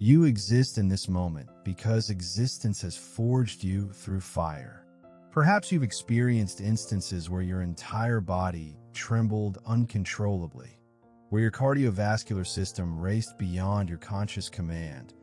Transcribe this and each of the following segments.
You exist in this moment because existence has forged you through fire. Perhaps you've experienced instances where your entire body trembled uncontrollably, where your cardiovascular system raced beyond your conscious command,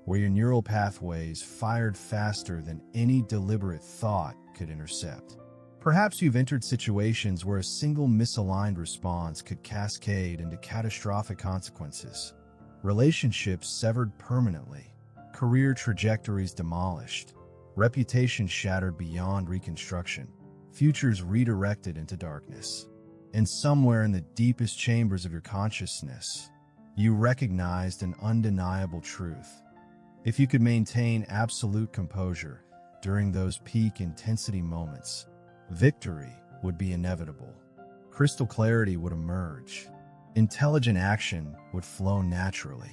where your neural pathways fired faster than any deliberate thought could intercept. Perhaps you've entered situations where a single misaligned response could cascade into catastrophic consequences. Relationships severed permanently, career trajectories demolished, reputation shattered beyond reconstruction, futures redirected into darkness. And somewhere in the deepest chambers of your consciousness, you recognized an undeniable truth. If you could maintain absolute composure during those peak intensity moments, victory would be inevitable. Crystal clarity would emerge. Intelligent action would flow naturally.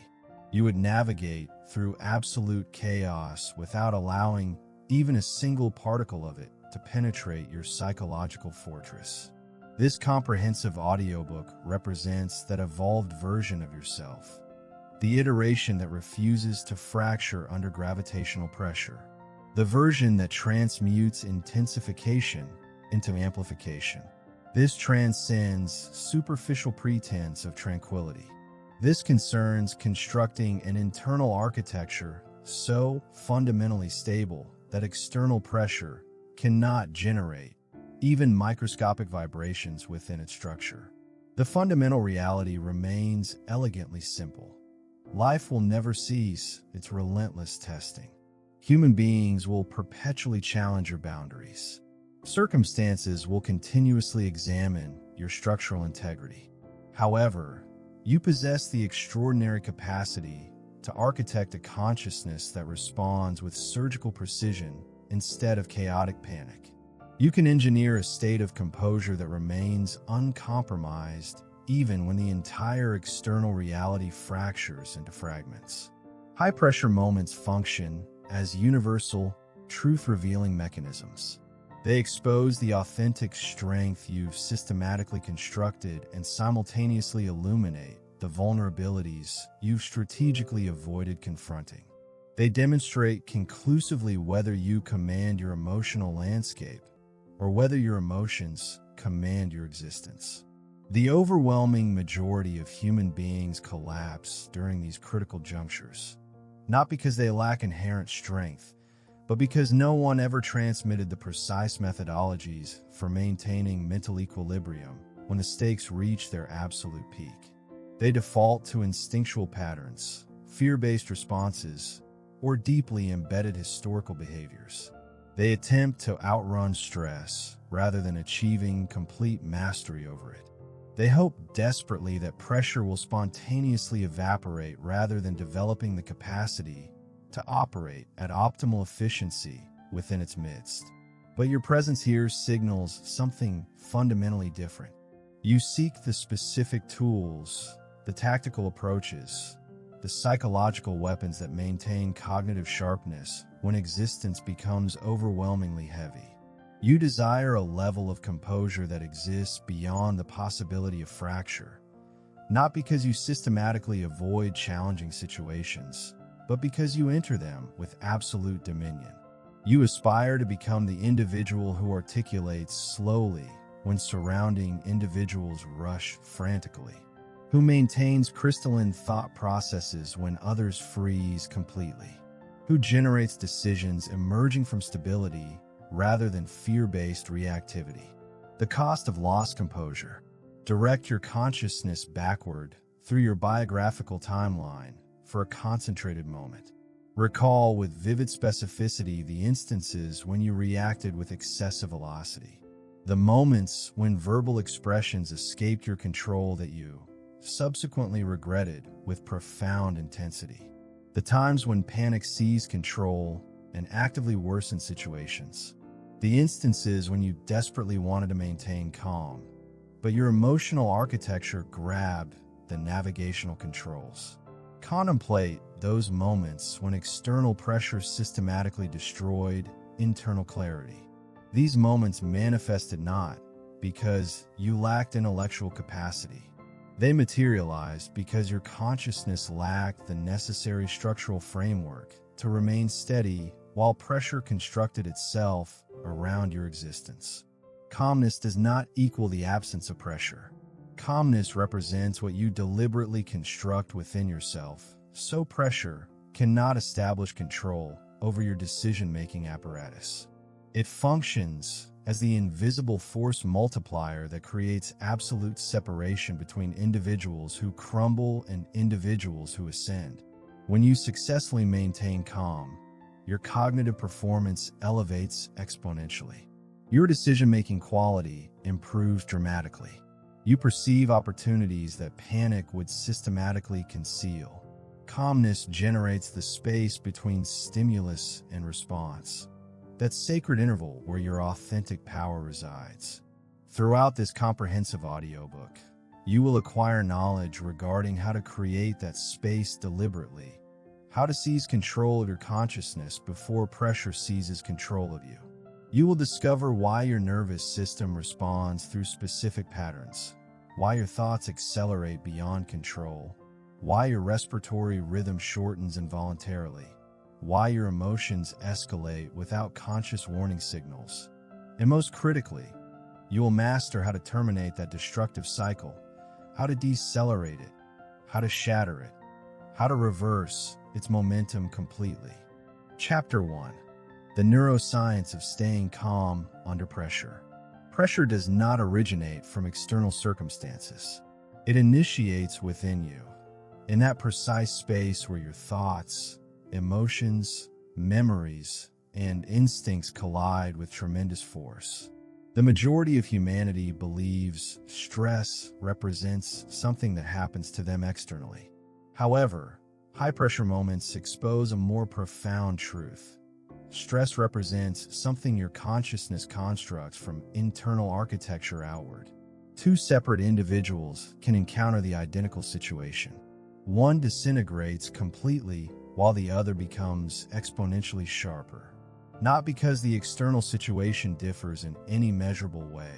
You would navigate through absolute chaos without allowing even a single particle of it to penetrate your psychological fortress. This comprehensive audiobook represents that evolved version of yourself, the iteration that refuses to fracture under gravitational pressure, the version that transmutes intensification into amplification. This transcends superficial pretense of tranquility. This concerns constructing an internal architecture so fundamentally stable that external pressure cannot generate even microscopic vibrations within its structure. The fundamental reality remains elegantly simple. Life will never cease its relentless testing. Human beings will perpetually challenge your boundaries. Circumstances will continuously examine your structural integrity. However, you possess the extraordinary capacity to architect a consciousness that responds with surgical precision instead of chaotic panic. You can engineer a state of composure that remains uncompromised even when the entire external reality fractures into fragments. High-pressure moments function as universal, truth-revealing mechanisms. They expose the authentic strength you've systematically constructed and simultaneously illuminate the vulnerabilities you've strategically avoided confronting. They demonstrate conclusively whether you command your emotional landscape or whether your emotions command your existence. The overwhelming majority of human beings collapse during these critical junctures, not because they lack inherent strength, but because no one ever transmitted the precise methodologies for maintaining mental equilibrium when the stakes reach their absolute peak. They default to instinctual patterns, fear-based responses, or deeply embedded historical behaviors. They attempt to outrun stress rather than achieving complete mastery over it. They hope desperately that pressure will spontaneously evaporate rather than developing the capacity to operate at optimal efficiency within its midst. But your presence here signals something fundamentally different. You seek the specific tools, the tactical approaches, the psychological weapons that maintain cognitive sharpness when existence becomes overwhelmingly heavy. You desire a level of composure that exists beyond the possibility of fracture, not because you systematically avoid challenging situations, but because you enter them with absolute dominion. You aspire to become the individual who articulates slowly when surrounding individuals rush frantically, who maintains crystalline thought processes when others freeze completely, who generates decisions emerging from stability rather than fear-based reactivity. The cost of lost composure. Direct your consciousness backward through your biographical timeline for a concentrated moment. Recall with vivid specificity the instances when you reacted with excessive velocity, the moments when verbal expressions escaped your control that you subsequently regretted with profound intensity, the times when panic seized control and actively worsened situations, the instances when you desperately wanted to maintain calm, but your emotional architecture grabbed the navigational controls. Contemplate those moments when external pressure systematically destroyed internal clarity. These moments manifested not because you lacked intellectual capacity, They materialized because your consciousness lacked the necessary structural framework to remain steady while pressure constructed itself around your existence. Calmness does not equal the absence of pressure. Calmness represents what you deliberately construct within yourself, so pressure cannot establish control over your decision-making apparatus. It functions as the invisible force multiplier that creates absolute separation between individuals who crumble and individuals who ascend. When you successfully maintain calm, your cognitive performance elevates exponentially. Your decision-making quality improves dramatically. You perceive opportunities that panic would systematically conceal. Calmness generates the space between stimulus and response, that sacred interval where your authentic power resides. Throughout this comprehensive audiobook, you will acquire knowledge regarding how to create that space deliberately, how to seize control of your consciousness before pressure seizes control of you. You will discover why your nervous system responds through specific patterns, why your thoughts accelerate beyond control, why your respiratory rhythm shortens involuntarily, why your emotions escalate without conscious warning signals. And most critically, you will master how to terminate that destructive cycle, how to decelerate it, how to shatter it, how to reverse its momentum completely. Chapter 1. The neuroscience of staying calm under pressure. Pressure does not originate from external circumstances. It initiates within you, in that precise space where your thoughts, emotions, memories, and instincts collide with tremendous force. The majority of humanity believes stress represents something that happens to them externally. However, high-pressure moments expose a more profound truth. Stress represents something your consciousness constructs from internal architecture outward. Two separate individuals can encounter the identical situation. One disintegrates completely while the other becomes exponentially sharper. Not because the external situation differs in any measurable way,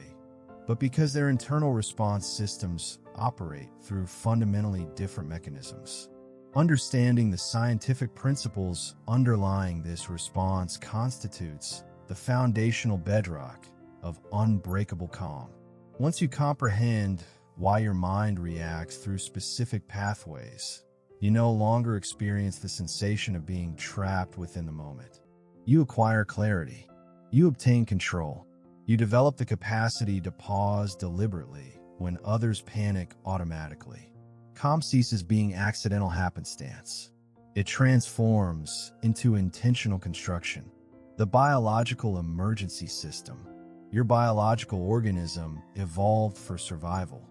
but because their internal response systems operate through fundamentally different mechanisms. Understanding the scientific principles underlying this response constitutes the foundational bedrock of unbreakable calm. Once you comprehend why your mind reacts through specific pathways, you no longer experience the sensation of being trapped within the moment. You acquire clarity. You obtain control. You develop the capacity to pause deliberately when others panic automatically. Calm ceases being accidental happenstance. It transforms into intentional construction. The biological emergency system. Your biological organism evolved for survival,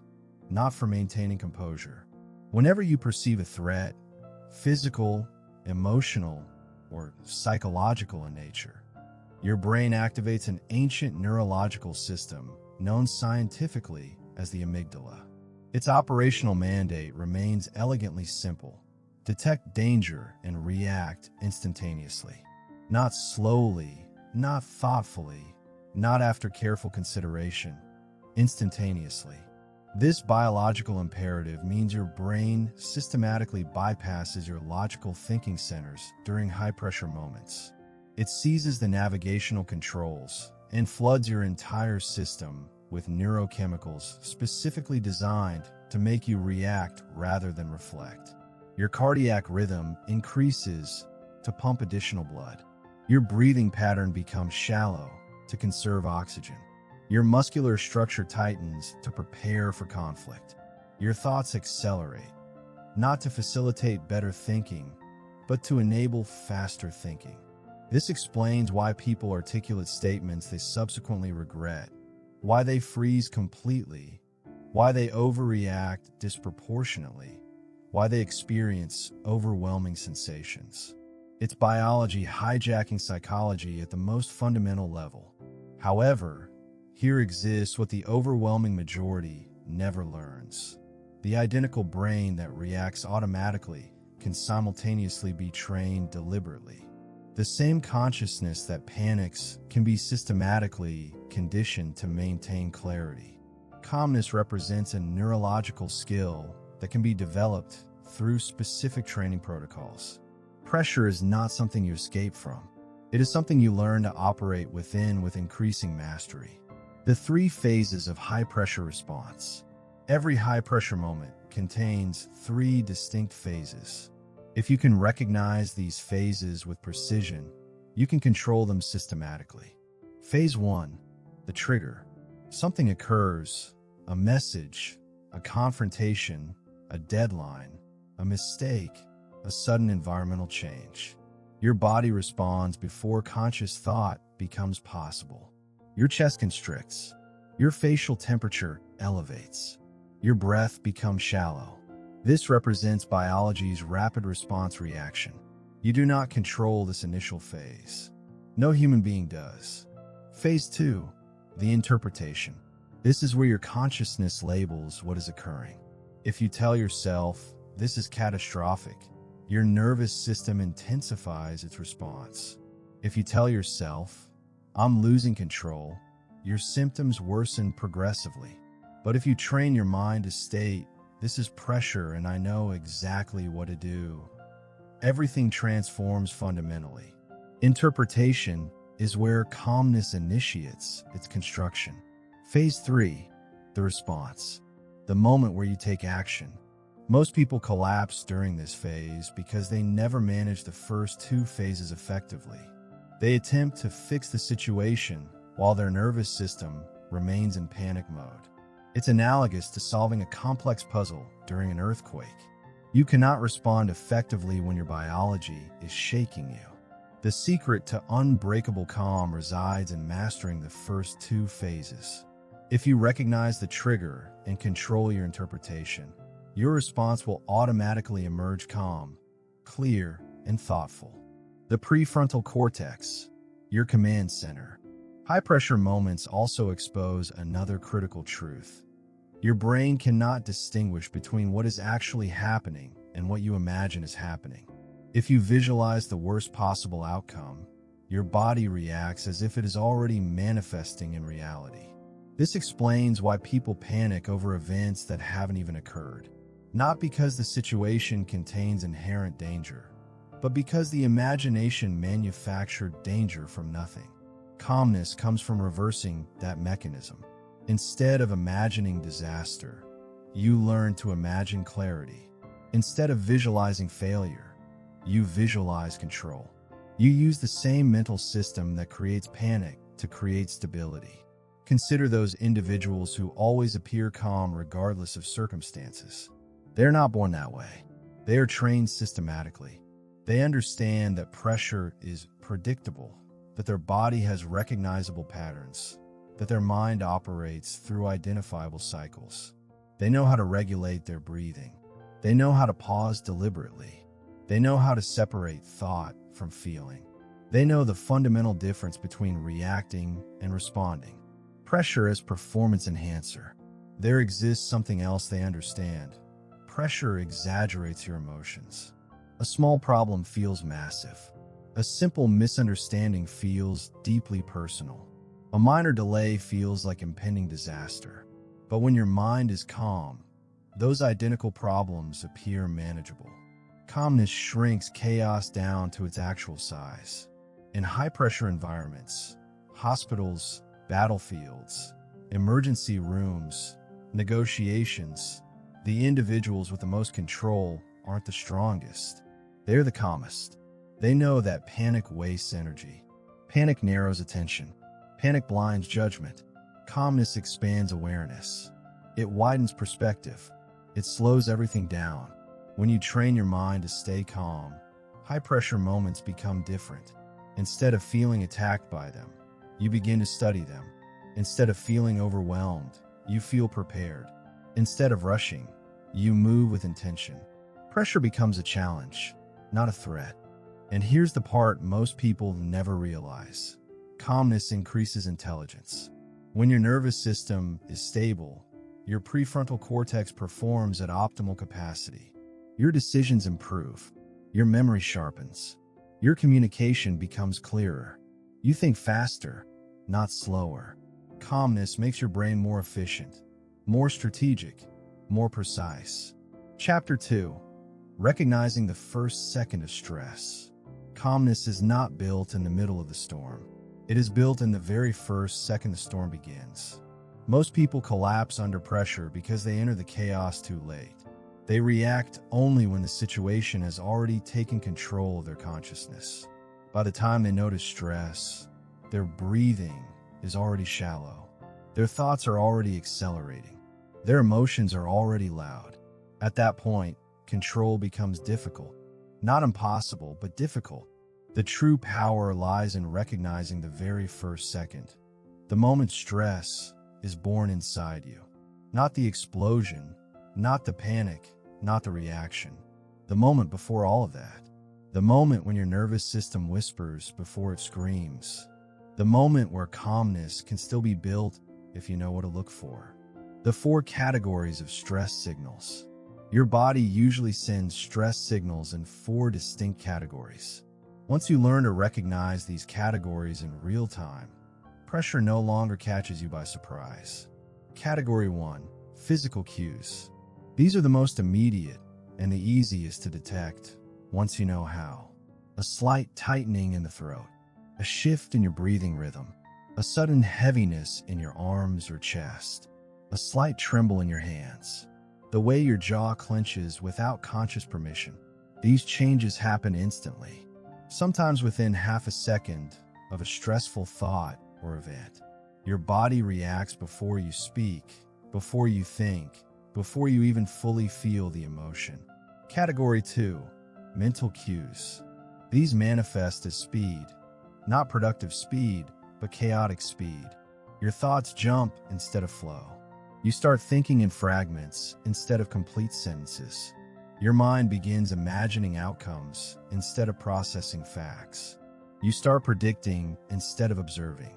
not for maintaining composure. Whenever you perceive a threat, physical, emotional, or psychological in nature, your brain activates an ancient neurological system known scientifically as the amygdala. Its operational mandate remains elegantly simple: detect danger and react instantaneously. Not slowly, not thoughtfully, not after careful consideration, instantaneously. This biological imperative means your brain systematically bypasses your logical thinking centers during high-pressure moments. It seizes the navigational controls and floods your entire system with neurochemicals specifically designed to make you react rather than reflect. Your cardiac rhythm increases to pump additional blood. Your breathing pattern becomes shallow to conserve oxygen. Your muscular structure tightens to prepare for conflict. Your thoughts accelerate, not to facilitate better thinking, but to enable faster thinking. This explains why people articulate statements they subsequently regret, why they freeze completely, why they overreact disproportionately, why they experience overwhelming sensations. It's biology hijacking psychology at the most fundamental level. However, here exists what the overwhelming majority never learns. The identical brain that reacts automatically can simultaneously be trained deliberately. The same consciousness that panics can be systematically conditioned to maintain clarity. Calmness represents a neurological skill that can be developed through specific training protocols. Pressure is not something you escape from. It is something you learn to operate within with increasing mastery. The 3 phases of high-pressure response. Every high-pressure moment contains 3 distinct phases. If you can recognize these phases with precision, you can control them systematically. Phase 1, the trigger. Something occurs, a message, a confrontation, a deadline, a mistake, a sudden environmental change. Your body responds before conscious thought becomes possible. Your chest constricts. Your facial temperature elevates. Your breath becomes shallow. This represents biology's rapid response reaction. You do not control this initial phase. No human being does. Phase 2, the interpretation. This is where your consciousness labels what is occurring. If you tell yourself, "This is catastrophic," your nervous system intensifies its response. If you tell yourself, "I'm losing control," your symptoms worsen progressively. But if you train your mind to state, "This is pressure and I know exactly what to do," everything transforms fundamentally. Interpretation is where calmness initiates its construction. Phase 3, the response. The moment where you take action. Most people collapse during this phase because they never manage the first 2 phases effectively. They attempt to fix the situation while their nervous system remains in panic mode. It's analogous to solving a complex puzzle during an earthquake. You cannot respond effectively when your biology is shaking you. The secret to unbreakable calm resides in mastering the first 2 phases. If you recognize the trigger and control your interpretation, your response will automatically emerge calm, clear, and thoughtful. The prefrontal cortex, your command center. High-pressure moments also expose another critical truth. Your brain cannot distinguish between what is actually happening and what you imagine is happening. If you visualize the worst possible outcome, your body reacts as if it is already manifesting in reality. This explains why people panic over events that haven't even occurred. Not because the situation contains inherent danger, but because the imagination manufactured danger from nothing. Calmness comes from reversing that mechanism. Instead of imagining disaster, you learn to imagine clarity. Instead of visualizing failure, you visualize control. You use the same mental system that creates panic to create stability. Consider those individuals who always appear calm regardless of circumstances. They're not born that way. They are trained systematically. They understand that pressure is predictable, that their body has recognizable patterns, that their mind operates through identifiable cycles. They know how to regulate their breathing. They know how to pause deliberately. They know how to separate thought from feeling. They know the fundamental difference between reacting and responding. Pressure as performance enhancer. There exists something else they understand. Pressure exaggerates your emotions. A small problem feels massive. A simple misunderstanding feels deeply personal. A minor delay feels like impending disaster. But when your mind is calm, those identical problems appear manageable. Calmness shrinks chaos down to its actual size. In high-pressure environments, hospitals, battlefields, emergency rooms, negotiations, the individuals with the most control aren't the strongest. They're the calmest. They know that panic wastes energy. Panic narrows attention. Panic blinds judgment. Calmness expands awareness. It widens perspective. It slows everything down. When you train your mind to stay calm, high-pressure moments become different. Instead of feeling attacked by them, you begin to study them. Instead of feeling overwhelmed, you feel prepared. Instead of rushing, you move with intention. Pressure becomes a challenge, not a threat. And here's the part most people never realize. Calmness increases intelligence. When your nervous system is stable, your prefrontal cortex performs at optimal capacity. Your decisions improve. Your memory sharpens. Your communication becomes clearer. You think faster, not slower. Calmness makes your brain more efficient. more strategic, more precise. Chapter 2. Recognizing the first second of stress. Calmness is not built in the middle of the storm. It is built in the very first second the storm begins. Most people collapse under pressure because they enter the chaos too late. They react only when the situation has already taken control of their consciousness. By the time they notice stress, their breathing is already shallow. Their thoughts are already accelerating. Their emotions are already loud. At that point, control becomes difficult. Not impossible, but difficult. The true power lies in recognizing the very first second. The moment stress is born inside you. Not the explosion, not the panic, not the reaction. The moment before all of that. The moment when your nervous system whispers before it screams. The moment where calmness can still be built if you know what to look for. The 4 categories of stress signals. Your body usually sends stress signals in 4 distinct categories. Once you learn to recognize these categories in real time, pressure no longer catches you by surprise. Category 1. Physical cues. These are the most immediate and the easiest to detect once you know how. A slight tightening in the throat, a shift in your breathing rhythm, a sudden heaviness in your arms or chest, a slight tremble in your hands, the way your jaw clenches without conscious permission. These changes happen instantly, sometimes within half a second of a stressful thought or event. Your body reacts before you speak, before you think, before you even fully feel the emotion. Category 2. Mental cues. These manifest as speed. Not productive speed, but chaotic speed. Your thoughts jump instead of flow. You start thinking in fragments instead of complete sentences. Your mind begins imagining outcomes instead of processing facts. You start predicting instead of observing.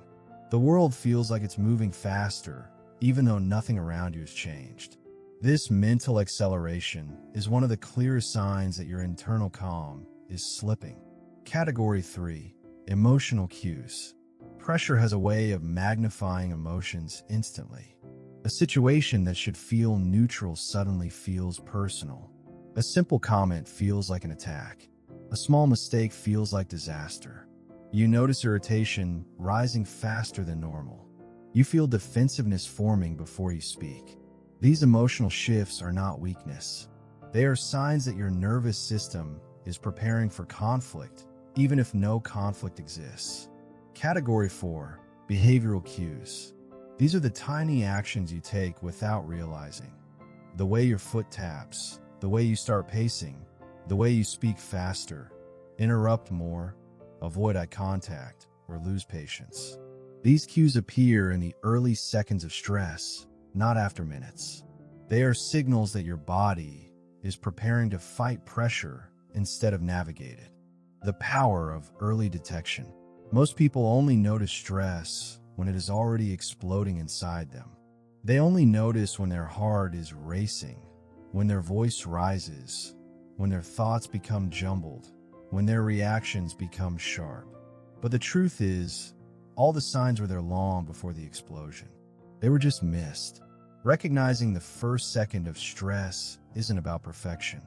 The world feels like it's moving faster, even though nothing around you has changed. This mental acceleration is one of the clearest signs that your internal calm is slipping. Category 3. Emotional cues. Pressure has a way of magnifying emotions instantly. A situation that should feel neutral suddenly feels personal. A simple comment feels like an attack. A small mistake feels like disaster. You notice irritation rising faster than normal. You feel defensiveness forming before you speak. These emotional shifts are not weakness. They are signs that your nervous system is preparing for conflict, even if no conflict exists. Category 4. Behavioral cues. These are the tiny actions you take without realizing. The way your foot taps, the way you start pacing, the way you speak faster, interrupt more, avoid eye contact, or lose patience. These cues appear in the early seconds of stress, not after minutes. They are signals that your body is preparing to fight pressure instead of navigate it. The power of early detection. Most people only notice stress when it is already exploding inside them. They only notice when their heart is racing, when their voice rises, when their thoughts become jumbled, when their reactions become sharp. But the truth is, all the signs were there long before the explosion. They were just missed. Recognizing the first second of stress isn't about perfection.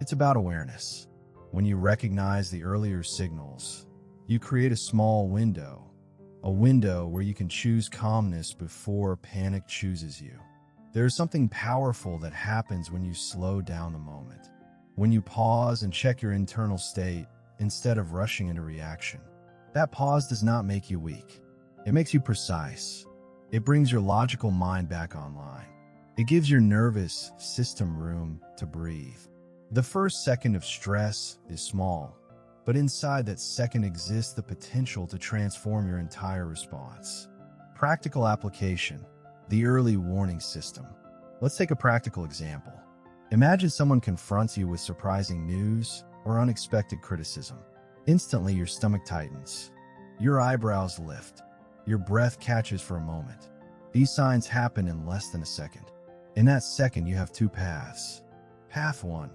It's about awareness. When you recognize the earlier signals, you create a small window, a window where you can choose calmness before panic chooses you. There is something powerful that happens when you slow down the moment, when you pause and check your internal state instead of rushing into reaction. That pause does not make you weak. It makes you precise. It brings your logical mind back online. It gives your nervous system room to breathe. The first second of stress is small, but inside that second exists the potential to transform your entire response. Practical application. The early warning system. Let's take a practical example. Imagine someone confronts you with surprising news or unexpected criticism. Instantly, your stomach tightens. Your eyebrows lift. Your breath catches for a moment. These signs happen in less than a second. In that second, you have 2 paths. Path 1.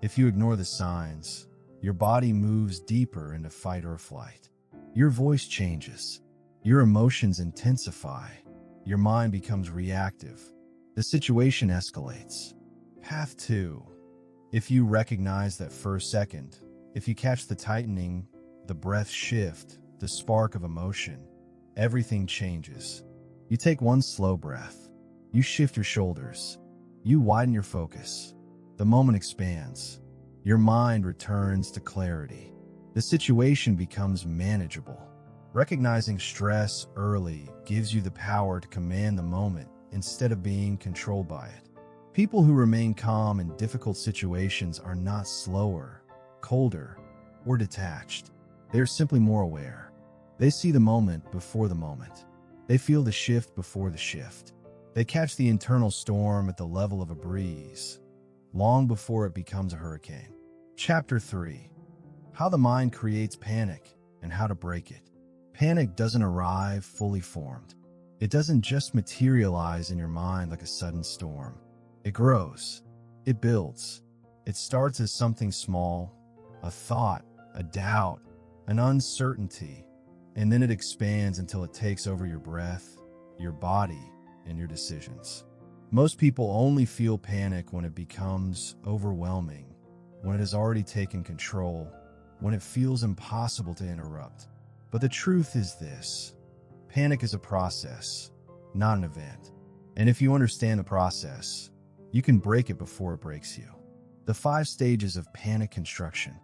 If you ignore the signs, your body moves deeper into fight or flight. Your voice changes. Your emotions intensify. Your mind becomes reactive. The situation escalates. Path 2. If you recognize that first second, if you catch the tightening, the breath shift, the spark of emotion, everything changes. You take one slow breath. You shift your shoulders. You widen your focus. The moment expands. Your mind returns to clarity. The situation becomes manageable. Recognizing stress early gives you the power to command the moment instead of being controlled by it. People who remain calm in difficult situations are not slower, colder, or detached. They are simply more aware. They see the moment before the moment. They feel the shift before the shift. They catch the internal storm at the level of a breeze, long before it becomes a hurricane. Chapter 3. How the mind creates panic and how to break it. Panic doesn't arrive fully formed. It doesn't just materialize in your mind like a sudden storm. It grows. It builds. It starts as something small, a thought, a doubt, an uncertainty, and then it expands until it takes over your breath, your body, and your decisions. Most people only feel panic when it becomes overwhelming, when it has already taken control, when it feels impossible to interrupt. But the truth is this: panic is a process, not an event. And if you understand the process, you can break it before it breaks you. The 5 stages of panic construction.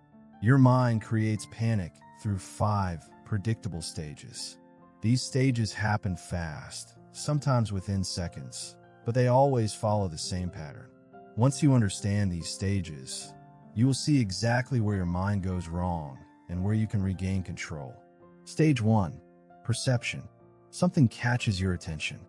Your mind creates panic through 5 predictable stages. These stages happen fast, sometimes within seconds, but they always follow the same pattern. Once you understand these stages, you will see exactly where your mind goes wrong and where you can regain control. Stage 1. Perception. Something catches your attention.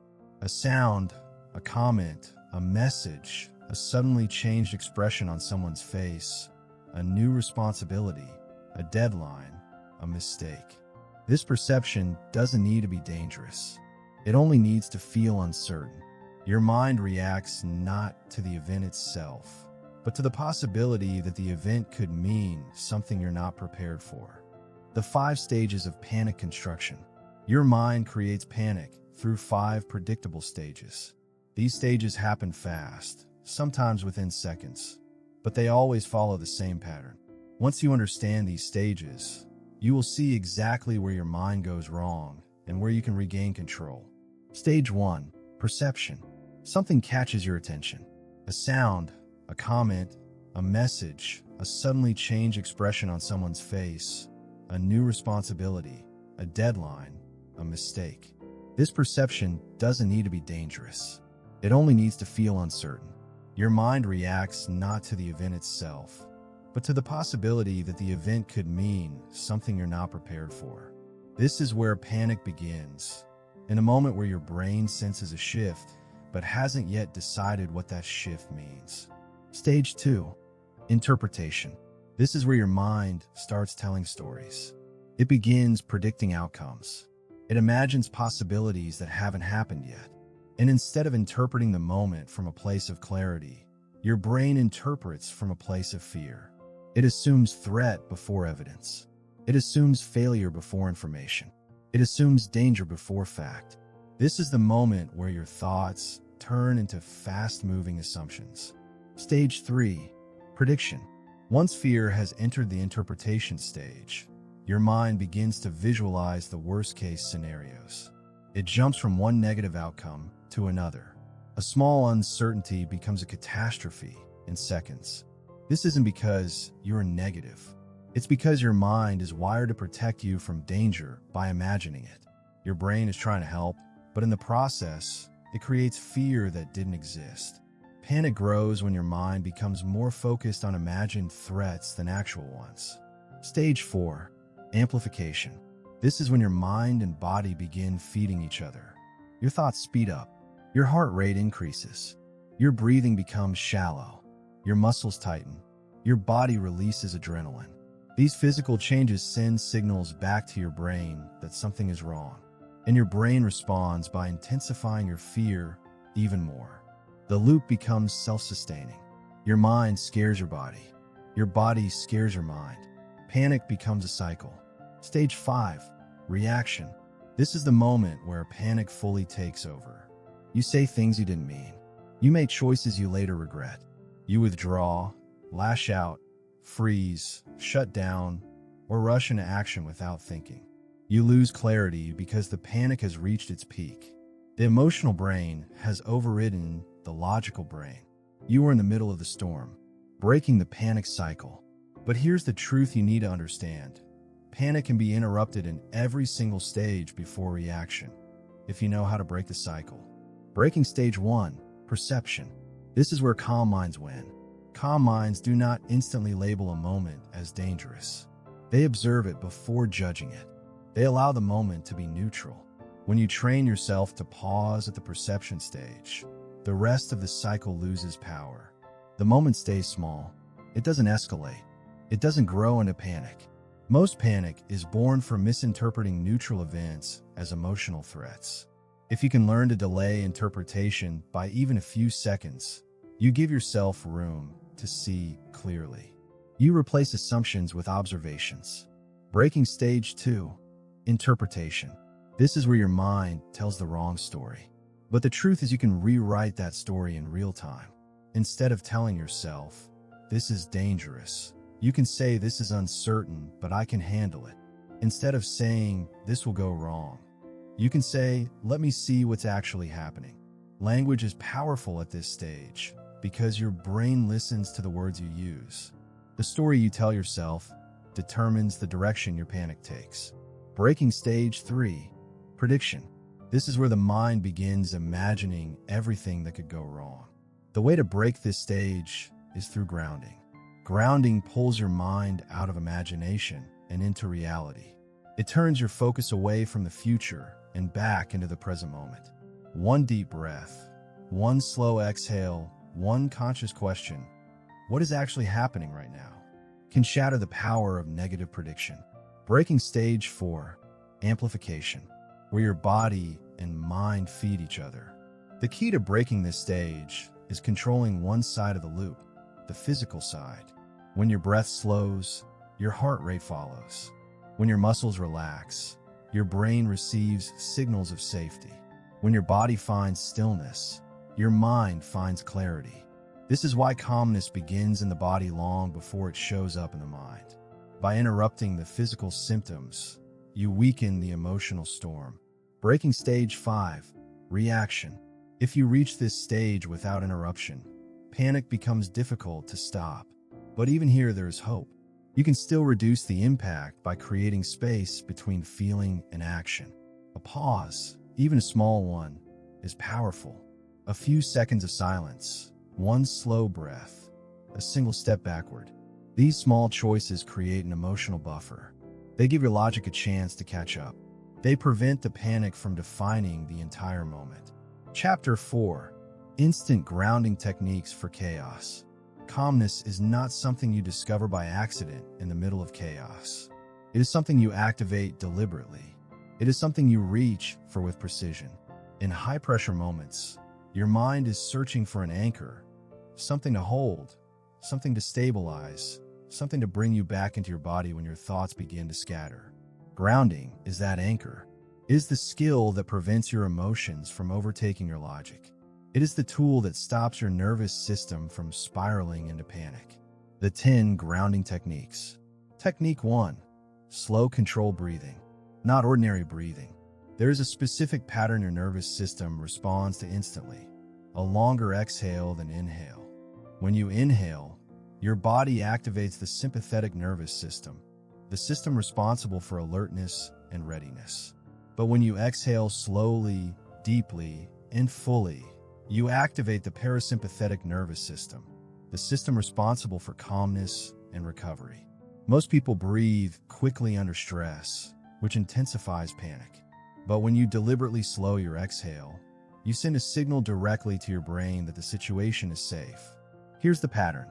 A sound, a comment, a message, a suddenly changed expression on someone's face, a new responsibility, a deadline, a mistake. This perception doesn't need to be dangerous. It only needs to feel uncertain. Your mind reacts not to the event itself, but to the possibility that the event could mean something you're not prepared for. The 5 stages of panic construction. Your mind creates panic through 5 predictable stages. These stages happen fast, sometimes within seconds, but they always follow the same pattern. Once you understand these stages, you will see exactly where your mind goes wrong and where you can regain control. Stage 1. Perception. Something catches your attention. A sound, a comment, a message, a suddenly changed expression on someone's face, a new responsibility, a deadline, a mistake. This perception doesn't need to be dangerous. It only needs to feel uncertain. Your mind reacts not to the event itself, but to the possibility that the event could mean something you're not prepared for. This is where panic begins, in a moment where your brain senses a shift, but hasn't yet decided what that shift means. Stage 2. Interpretation. This is where your mind starts telling stories. It begins predicting outcomes. It imagines possibilities that haven't happened yet. And instead of interpreting the moment from a place of clarity, your brain interprets from a place of fear. It assumes threat before evidence. It assumes failure before information. It assumes danger before fact. This is the moment where your thoughts turn into fast-moving assumptions. Stage 3. Prediction. Once fear has entered the interpretation stage, your mind begins to visualize the worst-case scenarios. It jumps from one negative outcome to another. A small uncertainty becomes a catastrophe in seconds. This isn't because you're negative. It's because your mind is wired to protect you from danger by imagining it. Your brain is trying to help, but in the process, it creates fear that didn't exist. Panic grows when your mind becomes more focused on imagined threats than actual ones. Stage 4. Amplification. This is when your mind and body begin feeding each other. Your thoughts speed up. Your heart rate increases. Your breathing becomes shallow. Your muscles tighten. Your body releases adrenaline. These physical changes send signals back to your brain that something is wrong. And your brain responds by intensifying your fear even more. The loop becomes self-sustaining. Your mind scares your body. Your body scares your mind. Panic becomes a cycle. Stage 5. Reaction. This is the moment where panic fully takes over. You say things you didn't mean. You make choices you later regret. You withdraw, lash out, freeze, shut down, or rush into action without thinking. You lose clarity because the panic has reached its peak. The emotional brain has overridden the logical brain. You are in the middle of the storm, breaking the panic cycle. But here's the truth you need to understand. Panic can be interrupted in every single stage before reaction, if you know how to break the cycle. Breaking stage 1, perception. This is where calm minds win. Calm minds do not instantly label a moment as dangerous. They observe it before judging it. They allow the moment to be neutral. When you train yourself to pause at the perception stage, the rest of the cycle loses power. The moment stays small. It doesn't escalate. It doesn't grow into panic. Most panic is born from misinterpreting neutral events as emotional threats. If you can learn to delay interpretation by even a few seconds, you give yourself room to see clearly. You replace assumptions with observations. Breaking stage 2, interpretation. This is where your mind tells the wrong story. But the truth is you can rewrite that story in real time. Instead of telling yourself, "This is dangerous," you can say, "This is uncertain, but I can handle it." Instead of saying, "This will go wrong," you can say, "Let me see what's actually happening." Language is powerful at this stage because your brain listens to the words you use. The story you tell yourself determines the direction your panic takes. Breaking stage 3, prediction. This is where the mind begins imagining everything that could go wrong. The way to break this stage is through grounding. Grounding pulls your mind out of imagination and into reality. It turns your focus away from the future and back into the present moment. One deep breath, one slow exhale, one conscious question, "What is actually happening right now?" can shatter the power of negative prediction. Breaking stage 4, amplification, where your body and mind feed each other. The key to breaking this stage is controlling one side of the loop, the physical side. When your breath slows, your heart rate follows. When your muscles relax, your brain receives signals of safety. When your body finds stillness, your mind finds clarity. This is why calmness begins in the body long before it shows up in the mind. By interrupting the physical symptoms, you weaken the emotional storm. Breaking stage 5, reaction. If you reach this stage without interruption, panic becomes difficult to stop. But even here, there is hope. You can still reduce the impact by creating space between feeling and action. A pause, even a small one, is powerful. A few seconds of silence, one slow breath, a single step backward. These small choices create an emotional buffer. They give your logic a chance to catch up. They prevent the panic from defining the entire moment. Chapter 4, Instant Grounding Techniques for Chaos. Calmness is not something you discover by accident in the middle of chaos. It is something you activate deliberately. It is something you reach for with precision. In high-pressure moments, your mind is searching for an anchor, something to hold, something to stabilize, something to bring you back into your body when your thoughts begin to scatter. Grounding is that anchor. It is the skill that prevents your emotions from overtaking your logic. It is the tool that stops your nervous system from spiraling into panic. The 10 grounding techniques. Technique 1, slow controlled breathing. Not ordinary breathing. There is a specific pattern your nervous system responds to instantly. A longer exhale than inhale. When you inhale, your body activates the sympathetic nervous system, the system responsible for alertness and readiness. But when you exhale slowly, deeply, and fully, you activate the parasympathetic nervous system, the system responsible for calmness and recovery. Most people breathe quickly under stress, which intensifies panic. But when you deliberately slow your exhale, you send a signal directly to your brain that the situation is safe. Here's the pattern.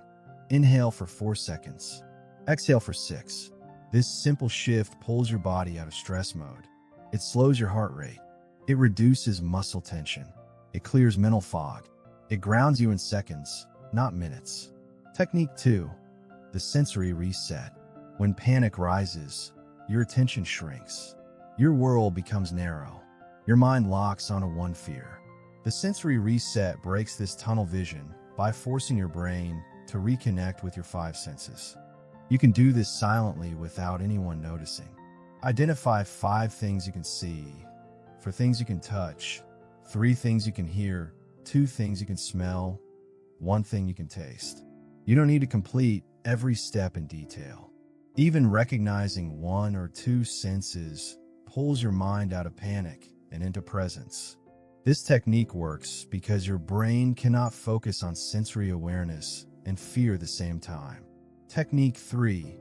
Inhale for 4 seconds. Exhale for 6. This simple shift pulls your body out of stress mode. It slows your heart rate. It reduces muscle tension. It clears mental fog. It grounds you in seconds, not minutes. Technique 2, the sensory reset. When panic rises, your attention shrinks. Your world becomes narrow. Your mind locks onto one fear. The sensory reset breaks this tunnel vision by forcing your brain to reconnect with your five senses. You can do this silently without anyone noticing. Identify 5 things you can see, 4 things you can touch, 3 things you can hear, 2 things you can smell, 1 thing you can taste. You don't need to complete every step in detail. Even recognizing 1 or 2 senses pulls your mind out of panic and into presence. This technique works because your brain cannot focus on sensory awareness and fear at the same time. Technique 3,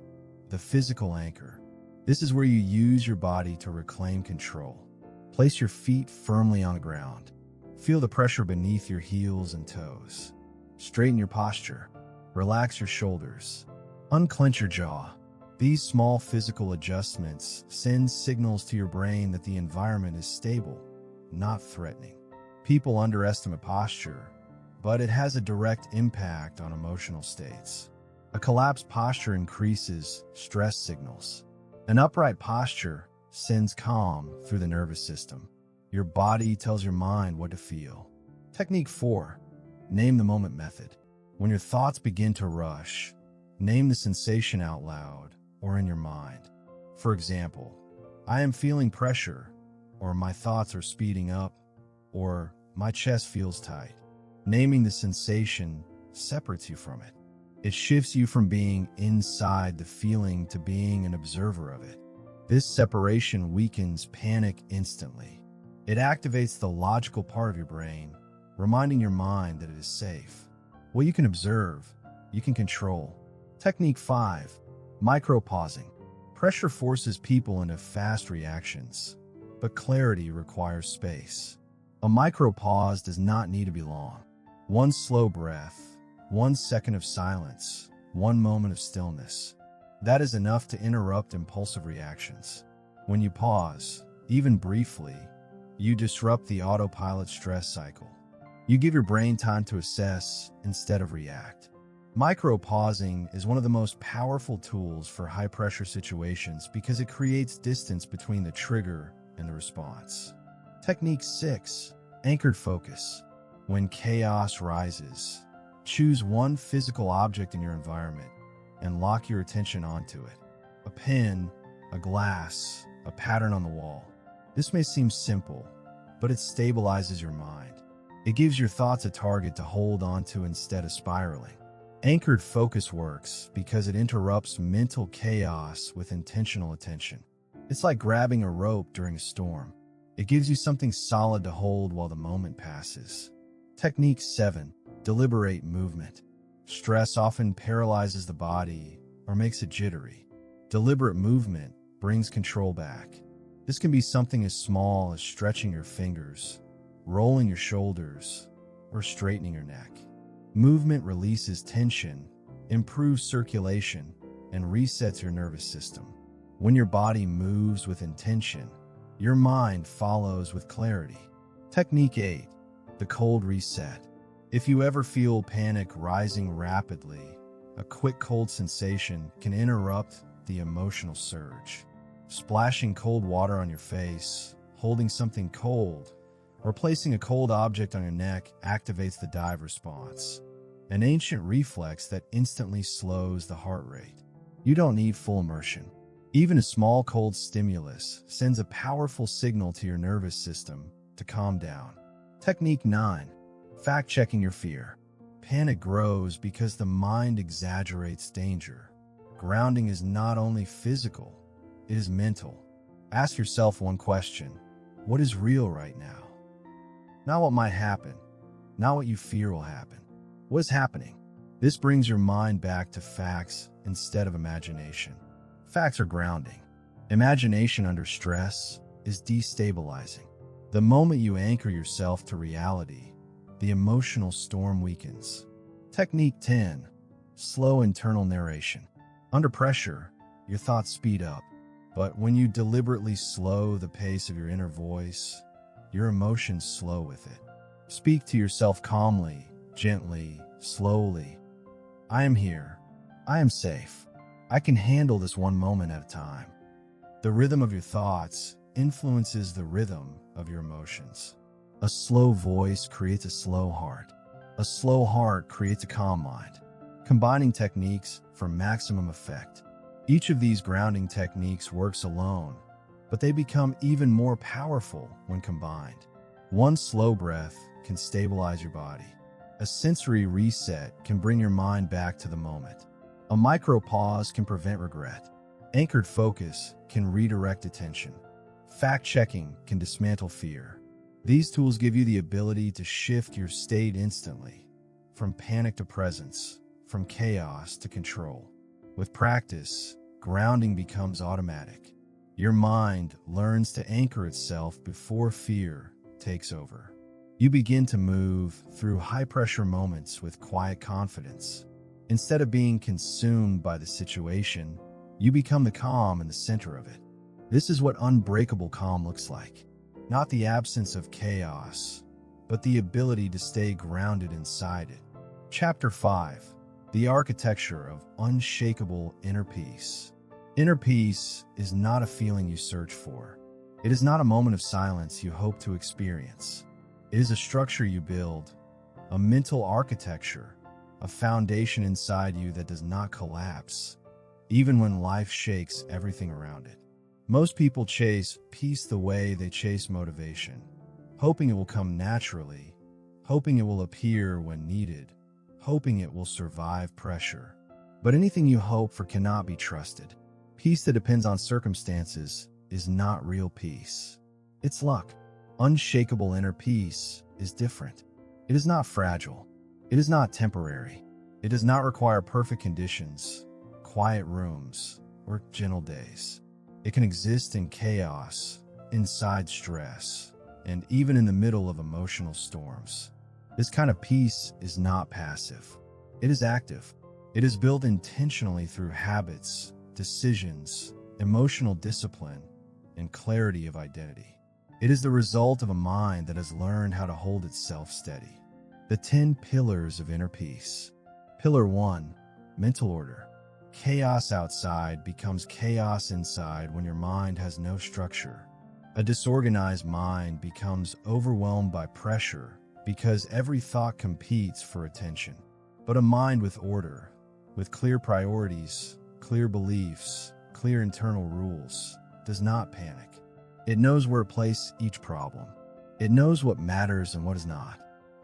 the physical anchor. This is where you use your body to reclaim control. Place your feet firmly on the ground. Feel the pressure beneath your heels and toes. Straighten your posture. Relax your shoulders. Unclench your jaw. These small physical adjustments send signals to your brain that the environment is stable, not threatening. People underestimate posture, but it has a direct impact on emotional states. A collapsed posture increases stress signals. An upright posture sends calm through the nervous system. Your body tells your mind what to feel. Technique 4, name the moment method. When your thoughts begin to rush, name the sensation out loud or in your mind. For example, I am feeling pressure, or my thoughts are speeding up, or my chest feels tight. Naming the sensation separates you from it. It shifts you from being inside the feeling to being an observer of it. This separation weakens panic instantly. It activates the logical part of your brain, reminding your mind that it is safe. What you can observe, you can control. Technique 5, micro-pausing. Pressure forces people into fast reactions, but clarity requires space. A micro-pause does not need to be long. 1 slow breath, 1 second of silence, 1 moment of stillness. That is enough to interrupt impulsive reactions. When you pause, even briefly, you disrupt the autopilot stress cycle. You give your brain time to assess instead of react. Micro-pausing is one of the most powerful tools for high-pressure situations because it creates distance between the trigger and the response. Technique 6, anchored focus. When chaos rises, choose 1 physical object in your environment and lock your attention onto it. A pen, a glass, a pattern on the wall. This may seem simple, but it stabilizes your mind. It gives your thoughts a target to hold onto instead of spiraling. Anchored focus works because it interrupts mental chaos with intentional attention. It's like grabbing a rope during a storm. It gives you something solid to hold while the moment passes. Technique 7, deliberate movement. Stress often paralyzes the body or makes it jittery. Deliberate movement brings control back. This can be something as small as stretching your fingers, rolling your shoulders, or straightening your neck. Movement releases tension, improves circulation, and resets your nervous system. When your body moves with intention, your mind follows with clarity. Technique 8, the cold reset. If you ever feel panic rising rapidly, a quick cold sensation can interrupt the emotional surge. Splashing cold water on your face, holding something cold, or placing a cold object on your neck activates the dive response, an ancient reflex that instantly slows the heart rate. You don't need full immersion. Even a small cold stimulus sends a powerful signal to your nervous system to calm down. Technique 9, fact-checking your fear. Panic grows because the mind exaggerates danger. Grounding is not only physical, it is mental. Ask yourself 1 question. What is real right now? Not what might happen. Not what you fear will happen. What is happening? This brings your mind back to facts instead of imagination. Facts are grounding. Imagination under stress is destabilizing. The moment you anchor yourself to reality, the emotional storm weakens. Technique 10, slow internal narration. Under pressure, your thoughts speed up, but when you deliberately slow the pace of your inner voice, your emotions slow with it. Speak to yourself calmly, gently, slowly. I am here. I am safe. I can handle this 1 moment at a time. The rhythm of your thoughts influences the rhythm of your emotions. A slow voice creates a slow heart. A slow heart creates a calm mind. Combining techniques for maximum effect. Each of these grounding techniques works alone, but they become even more powerful when combined. One slow breath can stabilize your body. A sensory reset can bring your mind back to the moment. A micro pause can prevent regret. Anchored focus can redirect attention. Fact-checking can dismantle fear. These tools give you the ability to shift your state instantly, from panic to presence, from chaos to control. With practice, grounding becomes automatic. Your mind learns to anchor itself before fear takes over. You begin to move through high-pressure moments with quiet confidence. Instead of being consumed by the situation, you become the calm in the center of it. This is what unbreakable calm looks like. Not the absence of chaos, but the ability to stay grounded inside it. Chapter 5. The Architecture of Unshakable Inner Peace. Inner peace is not a feeling you search for. It is not a moment of silence you hope to experience. It is a structure you build, a mental architecture, a foundation inside you that does not collapse, even when life shakes everything around it. Most people chase peace the way they chase motivation, hoping it will come naturally, hoping it will appear when needed, hoping it will survive pressure. But anything you hope for cannot be trusted. Peace that depends on circumstances is not real peace. It's luck. Unshakable inner peace is different. It is not fragile. It is not temporary. It does not require perfect conditions, quiet rooms, or gentle days. It can exist in chaos, inside stress, and even in the middle of emotional storms. This kind of peace is not passive. It is active. It is built intentionally through habits, decisions, emotional discipline, and clarity of identity. It is the result of a mind that has learned how to hold itself steady. The 10 pillars of inner peace. Pillar 1, mental order. Chaos outside becomes chaos inside when your mind has no structure. A disorganized mind becomes overwhelmed by pressure because every thought competes for attention. But a mind with order, with clear priorities, clear beliefs, clear internal rules, does not panic. It knows where to place each problem. It knows what matters and what is not.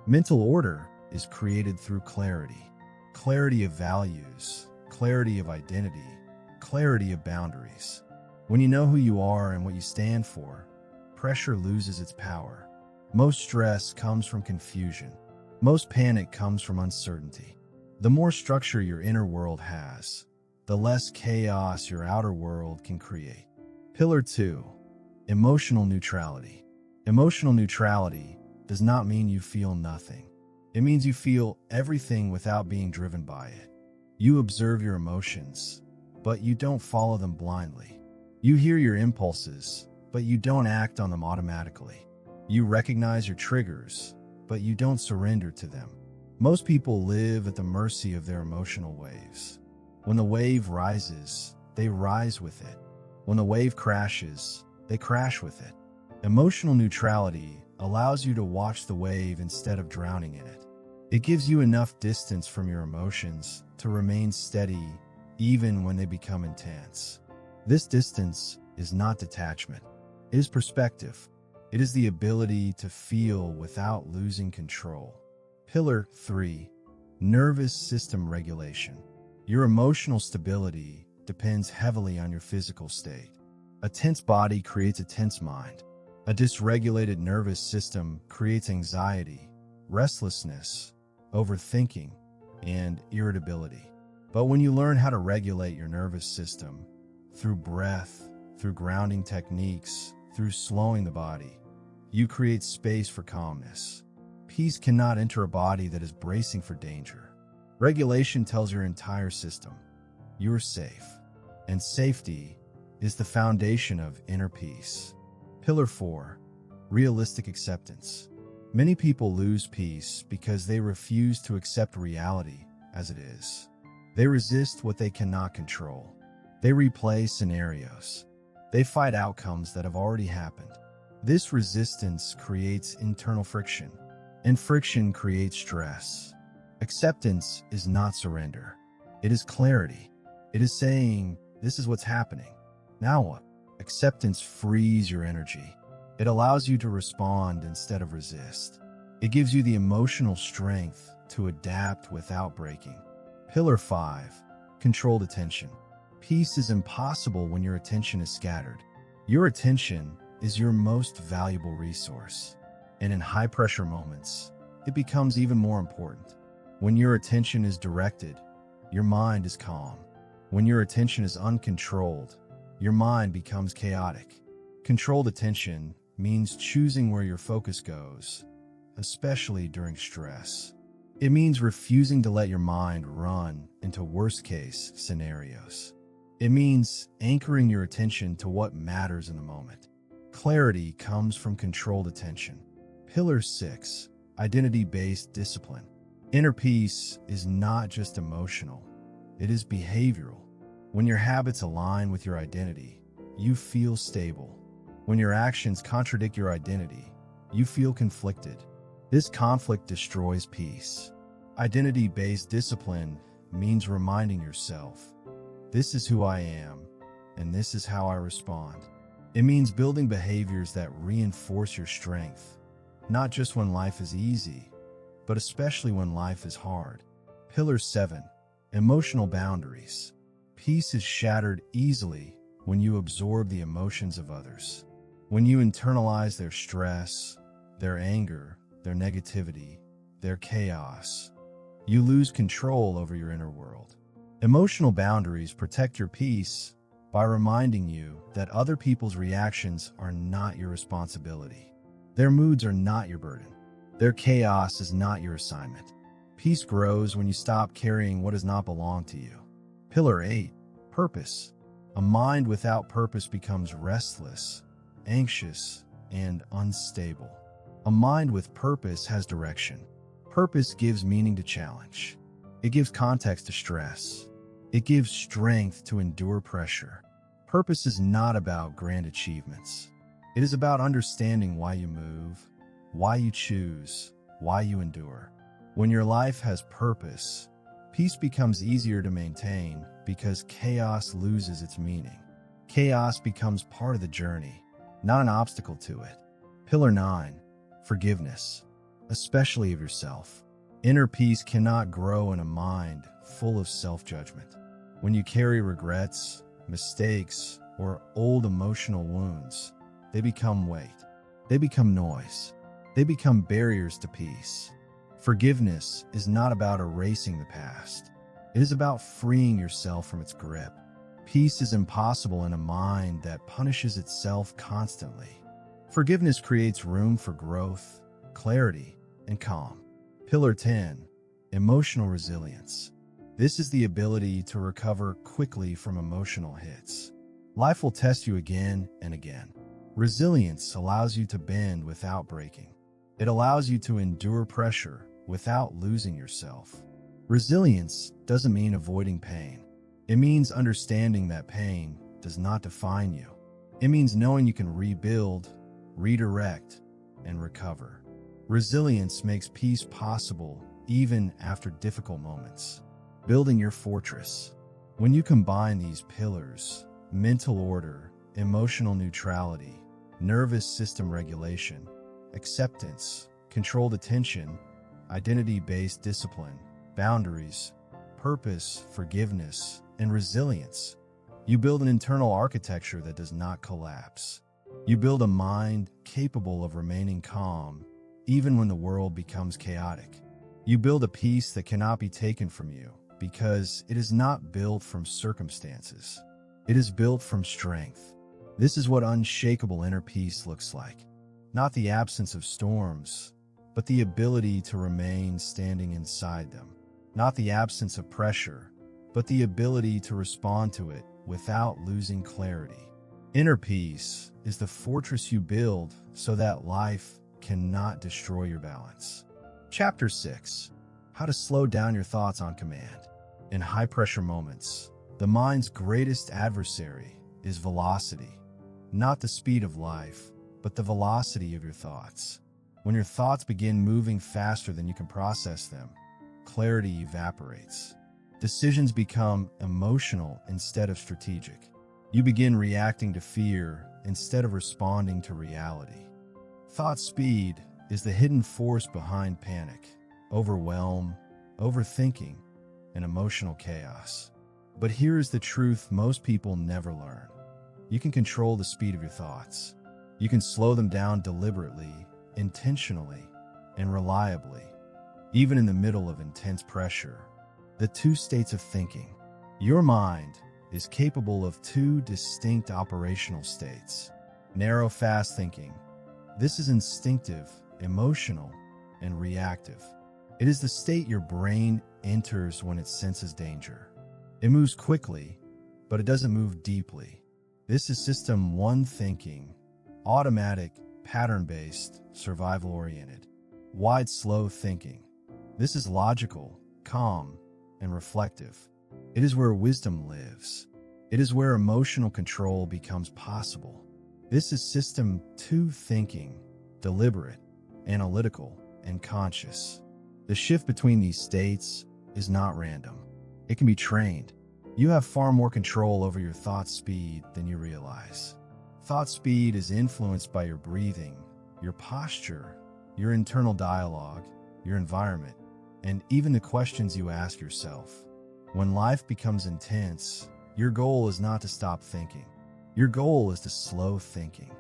Mental order is created through clarity. Clarity of values, clarity of identity, clarity of boundaries. When you know who you are and what you stand for, pressure loses its power. Most stress comes from confusion. Most panic comes from uncertainty. The more structure your inner world has, the less chaos your outer world can create. Pillar 2, emotional neutrality. Emotional neutrality does not mean you feel nothing. It means you feel everything without being driven by it. You observe your emotions, but you don't follow them blindly. You hear your impulses, but you don't act on them automatically. You recognize your triggers, but you don't surrender to them. Most people live at the mercy of their emotional waves. When the wave rises, they rise with it. When the wave crashes, they crash with it. Emotional neutrality allows you to watch the wave instead of drowning in it. It gives you enough distance from your emotions to remain steady even when they become intense. This distance is not detachment. It is perspective. It is the ability to feel without losing control. Pillar 3, nervous system regulation. Your emotional stability depends heavily on your physical state. A tense body creates a tense mind. A dysregulated nervous system creates anxiety, restlessness, overthinking, and irritability. But when you learn how to regulate your nervous system through breath, through grounding techniques, through slowing the body, you create space for calmness. Peace cannot enter a body that is bracing for danger. Regulation tells your entire system, you're safe. And safety is the foundation of inner peace. Pillar 4, realistic acceptance. Many people lose peace because they refuse to accept reality as it is. They resist what they cannot control. They replay scenarios. They fight outcomes that have already happened. This resistance creates internal friction, and friction creates stress. Acceptance is not surrender. It is clarity. It is saying, this is what's happening. Now what? Acceptance frees your energy. It allows you to respond instead of resist. It gives you the emotional strength to adapt without breaking. Pillar 5. Controlled attention. Peace is impossible when your attention is scattered. Your attention is your most valuable resource. And in high-pressure moments, it becomes even more important. When your attention is directed, your mind is calm. When your attention is uncontrolled, your mind becomes chaotic. Controlled attention means choosing where your focus goes, especially during stress. It means refusing to let your mind run into worst-case scenarios. It means anchoring your attention to what matters in the moment. Clarity comes from controlled attention. Pillar 6. Identity-based discipline. Inner peace is not just emotional, it is behavioral. When your habits align with your identity, you feel stable. When your actions contradict your identity, you feel conflicted. This conflict destroys peace. Identity-based discipline means reminding yourself, this is who I am, and this is how I respond. It means building behaviors that reinforce your strength, not just when life is easy, but especially when life is hard. Pillar 7. Emotional boundaries. Peace is shattered easily when you absorb the emotions of others. When you internalize their stress, their anger, their negativity, their chaos, you lose control over your inner world. Emotional boundaries protect your peace by reminding you that other people's reactions are not your responsibility. Their moods are not your burden. Their chaos is not your assignment. Peace grows when you stop carrying what does not belong to you. Pillar 8. Purpose. A mind without purpose becomes restless, anxious, and unstable. A mind with purpose has direction. Purpose gives meaning to challenge. It gives context to stress. It gives strength to endure pressure. Purpose is not about grand achievements. It is about understanding why you move, why you choose, why you endure. When your life has purpose, peace becomes easier to maintain because chaos loses its meaning. Chaos becomes part of the journey, not an obstacle to it. Pillar 9. Forgiveness, especially of yourself. Inner peace cannot grow in a mind full of self-judgment. When you carry regrets, mistakes, or old emotional wounds, they become weight. They become noise. They become barriers to peace. Forgiveness is not about erasing the past. It is about freeing yourself from its grip. Peace is impossible in a mind that punishes itself constantly. Forgiveness creates room for growth, clarity, and calm. Pillar 10. Emotional resilience. This is the ability to recover quickly from emotional hits. Life will test you again and again. Resilience allows you to bend without breaking. It allows you to endure pressure without losing yourself. Resilience doesn't mean avoiding pain. It means understanding that pain does not define you. It means knowing you can rebuild, redirect, and recover. Resilience makes peace possible even after difficult moments. Building your fortress. When you combine these pillars, mental order, emotional neutrality, nervous system regulation, acceptance, controlled attention, identity-based discipline, boundaries, purpose, forgiveness, and resilience, you build an internal architecture that does not collapse. You build a mind capable of remaining calm even when the world becomes chaotic. You build a peace that cannot be taken from you because it is not built from circumstances. It is built from strength. This is what unshakable inner peace looks like. Not the absence of storms, but the ability to remain standing inside them. Not the absence of pressure, but the ability to respond to it without losing clarity. Inner peace is the fortress you build so that life cannot destroy your balance. Chapter 6. How to slow down your thoughts on command. In high-pressure moments, the mind's greatest adversary is velocity. Not the speed of life, but the velocity of your thoughts. When your thoughts begin moving faster than you can process them, clarity evaporates. Decisions become emotional instead of strategic. You begin reacting to fear instead of responding to reality. Thought speed is the hidden force behind panic, overwhelm, overthinking, and emotional chaos. But here is the truth most people never learn. You can control the speed of your thoughts. You can slow them down deliberately, intentionally, and reliably, even in the middle of intense pressure. The two states of thinking. Your mind is capable of two distinct operational states. Narrow, fast thinking. This is instinctive, emotional, and reactive. It is the state your brain enters when it senses danger. It moves quickly, but it doesn't move deeply. This is System 1 thinking, automatic, pattern-based, survival-oriented. Wide, slow thinking. This is logical, calm, and reflective. It is where wisdom lives. It is where emotional control becomes possible. This is System 2 thinking, deliberate, analytical, and conscious. The shift between these states is not random. It can be trained. You have far more control over your thought speed than you realize. Thought speed is influenced by your breathing, your posture, your internal dialogue, your environment, and even the questions you ask yourself. When life becomes intense, your goal is not to stop thinking. Your goal is to slow thinking.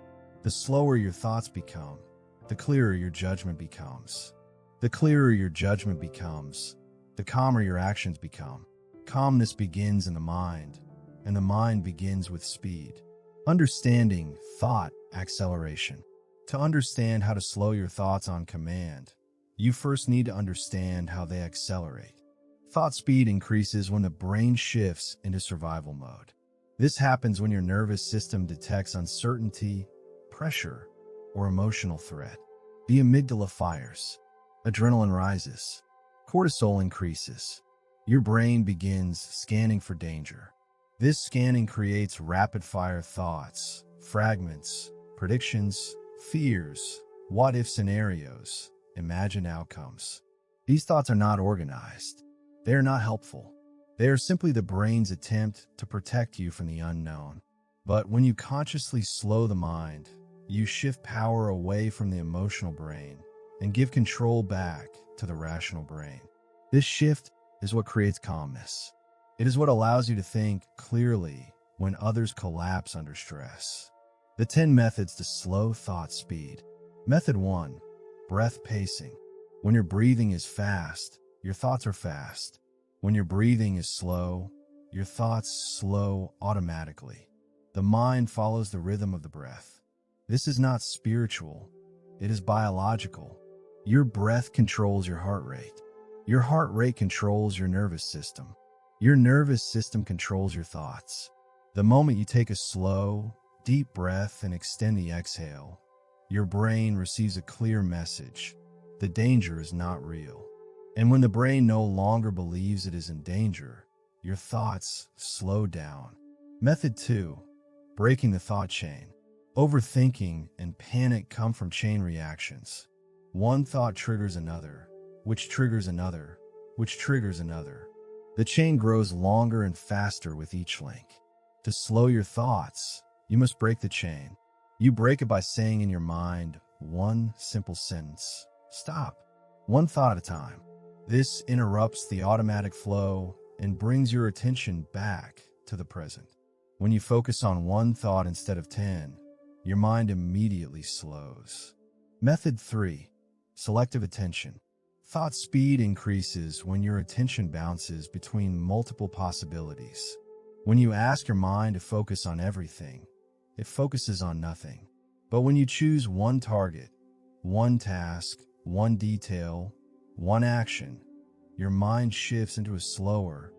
The slower your thoughts become, the clearer your judgment becomes. The clearer your judgment becomes, the calmer your actions become. Calmness begins in the mind, and the mind begins with speed. Understanding thought acceleration. To understand how to slow your thoughts on command, you first need to understand how they accelerate. Thought speed increases when the brain shifts into survival mode. This happens when your nervous system detects uncertainty, pressure, or emotional threat. The amygdala fires. Adrenaline rises. Cortisol increases. Your brain begins scanning for danger. This scanning creates rapid-fire thoughts, fragments, predictions, fears, what-if scenarios, imagined outcomes. These thoughts are not organized. They are not helpful. They are simply the brain's attempt to protect you from the unknown. But when you consciously slow the mind, you shift power away from the emotional brain and give control back to the rational brain. This shift is what creates calmness. It is what allows you to think clearly when others collapse under stress. The 10 methods to slow thought speed. Method 1. Breath pacing. When your breathing is fast, your thoughts are fast. When your breathing is slow, your thoughts slow automatically. The mind follows the rhythm of the breath. This is not spiritual. It is biological. Your breath controls your heart rate. Your heart rate controls your nervous system. Your nervous system controls your thoughts. The moment you take a slow, deep breath and extend the exhale, your brain receives a clear message. The danger is not real. And when the brain no longer believes it is in danger, your thoughts slow down. Method 2. Breaking the thought chain. Overthinking and panic come from chain reactions. One thought triggers another, which triggers another, which triggers another. The chain grows longer and faster with each link. To slow your thoughts, you must break the chain. You break it by saying in your mind one simple sentence. Stop. One thought at a time. This interrupts the automatic flow and brings your attention back to the present. When you focus on one thought instead of 10, your mind immediately slows. Method 3. Selective attention. Thought speed increases when your attention bounces between multiple possibilities. When you ask your mind to focus on everything, it focuses on nothing. But when you choose one target, one task, one detail, one action, your mind shifts into a slower,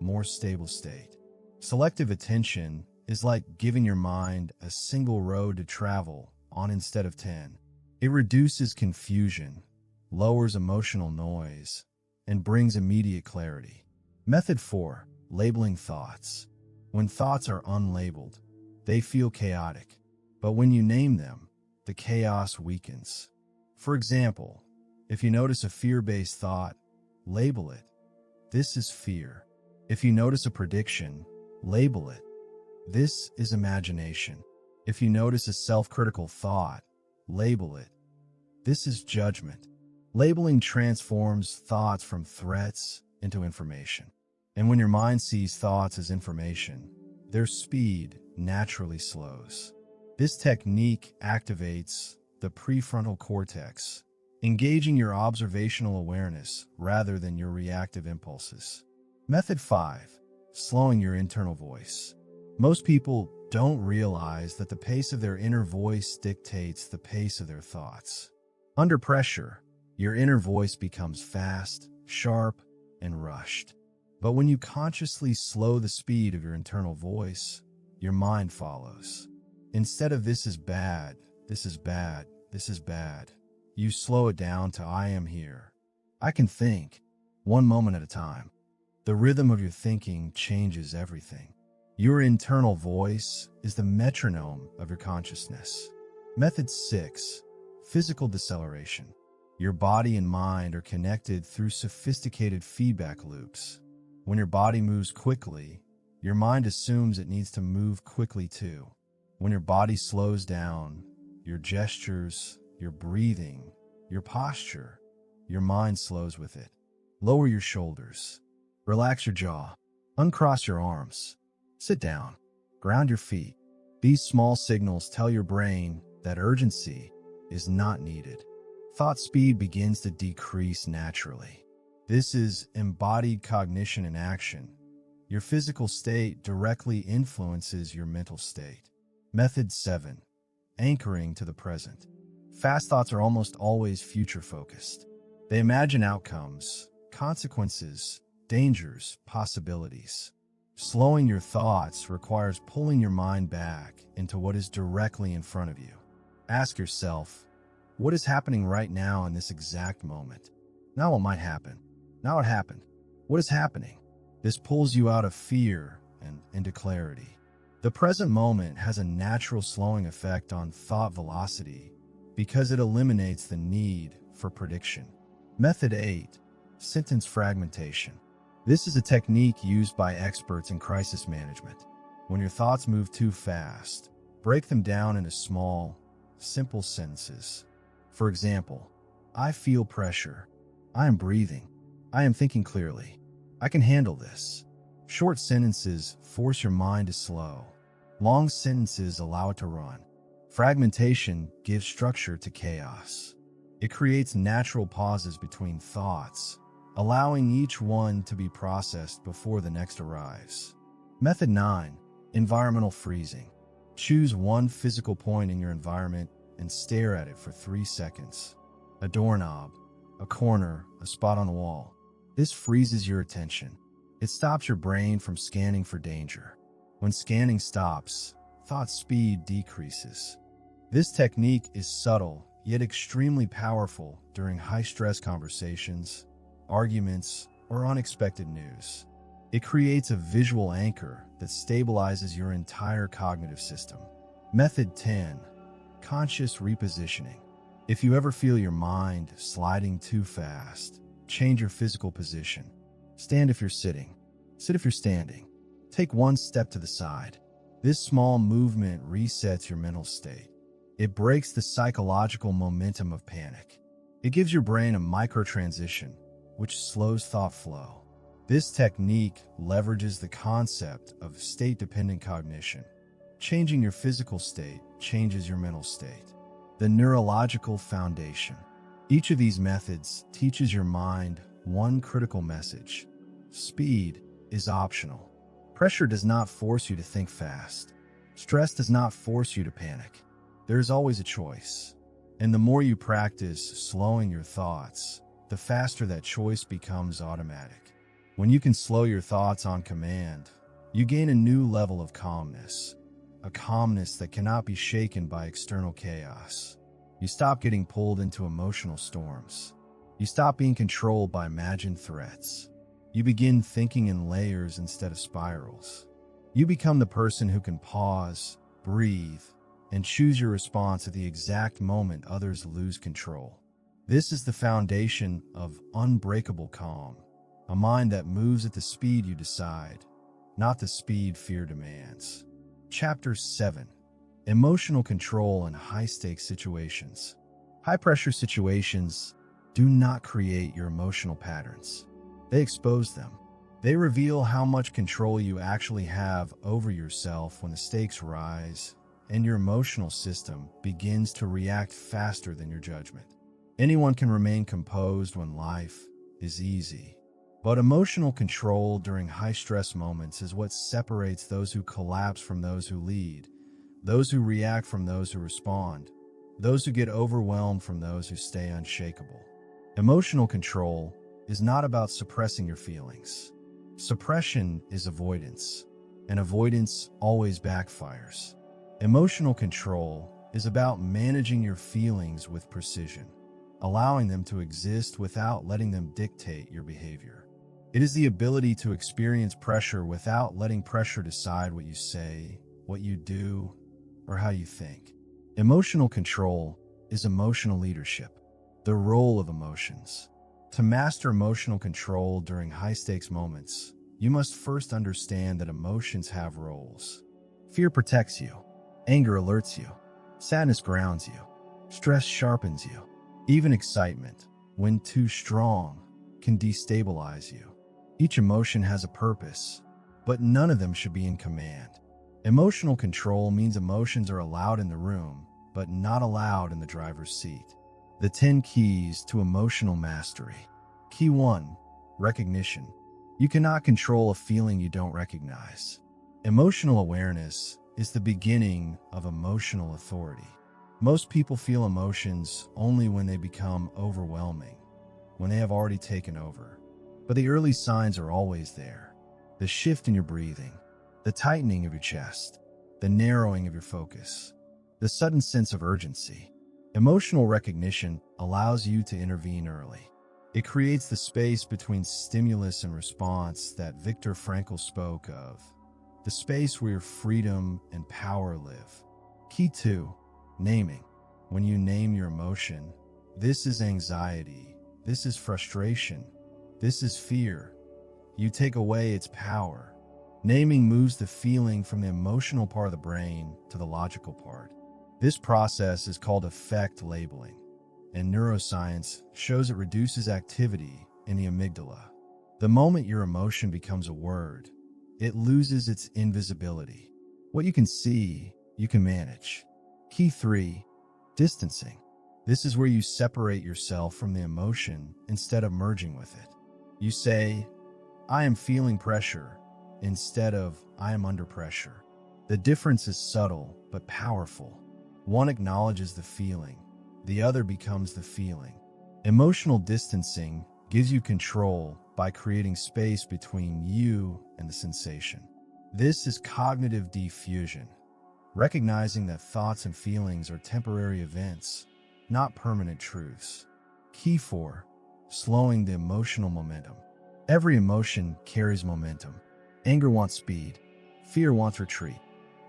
more stable state. Selective attention is like giving your mind a single road to travel on instead of 10. It reduces confusion, lowers emotional noise, and brings immediate clarity. Method 4. Labeling thoughts. When thoughts are unlabeled, they feel chaotic. But when you name them, the chaos weakens. For example, if you notice a fear-based thought, label it. This is fear. If you notice a prediction, label it. This is imagination. If you notice a self-critical thought, label it. This is judgment. Labeling transforms thoughts from threats into information. And when your mind sees thoughts as information, their speed naturally slows. This technique activates the prefrontal cortex, engaging your observational awareness rather than your reactive impulses. Method 5. Slowing your internal voice. Most people don't realize that the pace of their inner voice dictates the pace of their thoughts. Under pressure, your inner voice becomes fast, sharp, and rushed. But when you consciously slow the speed of your internal voice, your mind follows. Instead of "this is bad, this is bad, this is bad," you slow it down to "I am here. I can think, one moment at a time." The rhythm of your thinking changes everything. Your internal voice is the metronome of your consciousness. Method 6. Physical deceleration. Your body and mind are connected through sophisticated feedback loops. When your body moves quickly, your mind assumes it needs to move quickly too. When your body slows down, your gestures, your breathing, your posture, your mind slows with it. Lower your shoulders. Relax your jaw. Uncross your arms. Sit down. Ground your feet. These small signals tell your brain that urgency is not needed. Thought speed begins to decrease naturally. This is embodied cognition in action. Your physical state directly influences your mental state. Method 7. Anchoring to the present. Fast thoughts are almost always future-focused. They imagine outcomes, consequences, dangers, possibilities. Slowing your thoughts requires pulling your mind back into what is directly in front of you. Ask yourself, what is happening right now in this exact moment? Not what might happen. Not what happened. What is happening? This pulls you out of fear and into clarity. The present moment has a natural slowing effect on thought velocity because it eliminates the need for prediction. Method 8. Sentence fragmentation. This is a technique used by experts in crisis management. When your thoughts move too fast, break them down into small, simple sentences. For example, I feel pressure. I am breathing. I am thinking clearly. I can handle this. Short sentences force your mind to slow. Long sentences allow it to run. Fragmentation gives structure to chaos. It creates natural pauses between thoughts, allowing each one to be processed before the next arrives. Method 9. Environmental freezing. Choose one physical point in your environment and stare at it for 3 seconds. A doorknob, a corner, a spot on the wall. This freezes your attention. It stops your brain from scanning for danger. When scanning stops, thought speed decreases. This technique is subtle, yet extremely powerful during high-stress conversations, arguments, or unexpected news. It creates a visual anchor that stabilizes your entire cognitive system. Method 10. Conscious repositioning. If you ever feel your mind sliding too fast, change your physical position. Stand if you're sitting. Sit if you're standing. Take one step to the side. This small movement resets your mental state. It breaks the psychological momentum of panic. It gives your brain a micro-transition, which slows thought flow. This technique leverages the concept of state-dependent cognition. Changing your physical state changes your mental state. The neurological foundation. Each of these methods teaches your mind one critical message. Speed is optional. Pressure does not force you to think fast. Stress does not force you to panic. There is always a choice. And the more you practice slowing your thoughts, the faster that choice becomes automatic. When you can slow your thoughts on command, you gain a new level of calmness. A calmness that cannot be shaken by external chaos. You stop getting pulled into emotional storms. You stop being controlled by imagined threats. You begin thinking in layers instead of spirals. You become the person who can pause, breathe, and choose your response at the exact moment others lose control. This is the foundation of unbreakable calm, a mind that moves at the speed you decide, not the speed fear demands. Chapter 7. Emotional control in high-stakes situations. High-pressure situations do not create your emotional patterns. They expose them. They reveal how much control you actually have over yourself when the stakes rise and your emotional system begins to react faster than your judgment. Anyone can remain composed when life is easy, but emotional control during high-stress moments is what separates those who collapse from those who lead, those who react from those who respond, those who get overwhelmed from those who stay unshakable. Emotional control is not about suppressing your feelings. Suppression is avoidance, and avoidance always backfires. Emotional control is about managing your feelings with precision, allowing them to exist without letting them dictate your behavior. It is the ability to experience pressure without letting pressure decide what you say, what you do, or how you think. Emotional control is emotional leadership, the role of emotions. To master emotional control during high-stakes moments, you must first understand that emotions have roles. Fear protects you. Anger alerts you. Sadness grounds you. Stress sharpens you. Even excitement, when too strong, can destabilize you. Each emotion has a purpose, but none of them should be in command. Emotional control means emotions are allowed in the room, but not allowed in the driver's seat. The 10 keys to emotional mastery. Key 1. Recognition. You cannot control a feeling you don't recognize. Emotional awareness is the beginning of emotional authority. Most people feel emotions only when they become overwhelming, when they have already taken over. But the early signs are always there. The shift in your breathing, the tightening of your chest, the narrowing of your focus, the sudden sense of urgency. Emotional recognition allows you to intervene early. It creates the space between stimulus and response that Viktor Frankl spoke of, the space where your freedom and power live. Key 2. Naming. When you name your emotion, this is anxiety, this is frustration, this is fear, you take away its power. Naming moves the feeling from the emotional part of the brain to the logical part. This process is called affect labeling, and neuroscience shows it reduces activity in the amygdala. The moment your emotion becomes a word, it loses its invisibility. What you can see, you can manage. Key 3. Distancing. This is where you separate yourself from the emotion instead of merging with it. You say, I am feeling pressure, instead of I am under pressure. The difference is subtle but powerful. One acknowledges the feeling, the other becomes the feeling. Emotional distancing gives you control by creating space between you and the sensation. This is cognitive diffusion, recognizing that thoughts and feelings are temporary events, not permanent truths. Key 4. Slowing the emotional momentum. Every emotion carries momentum. Anger wants speed. Fear wants retreat.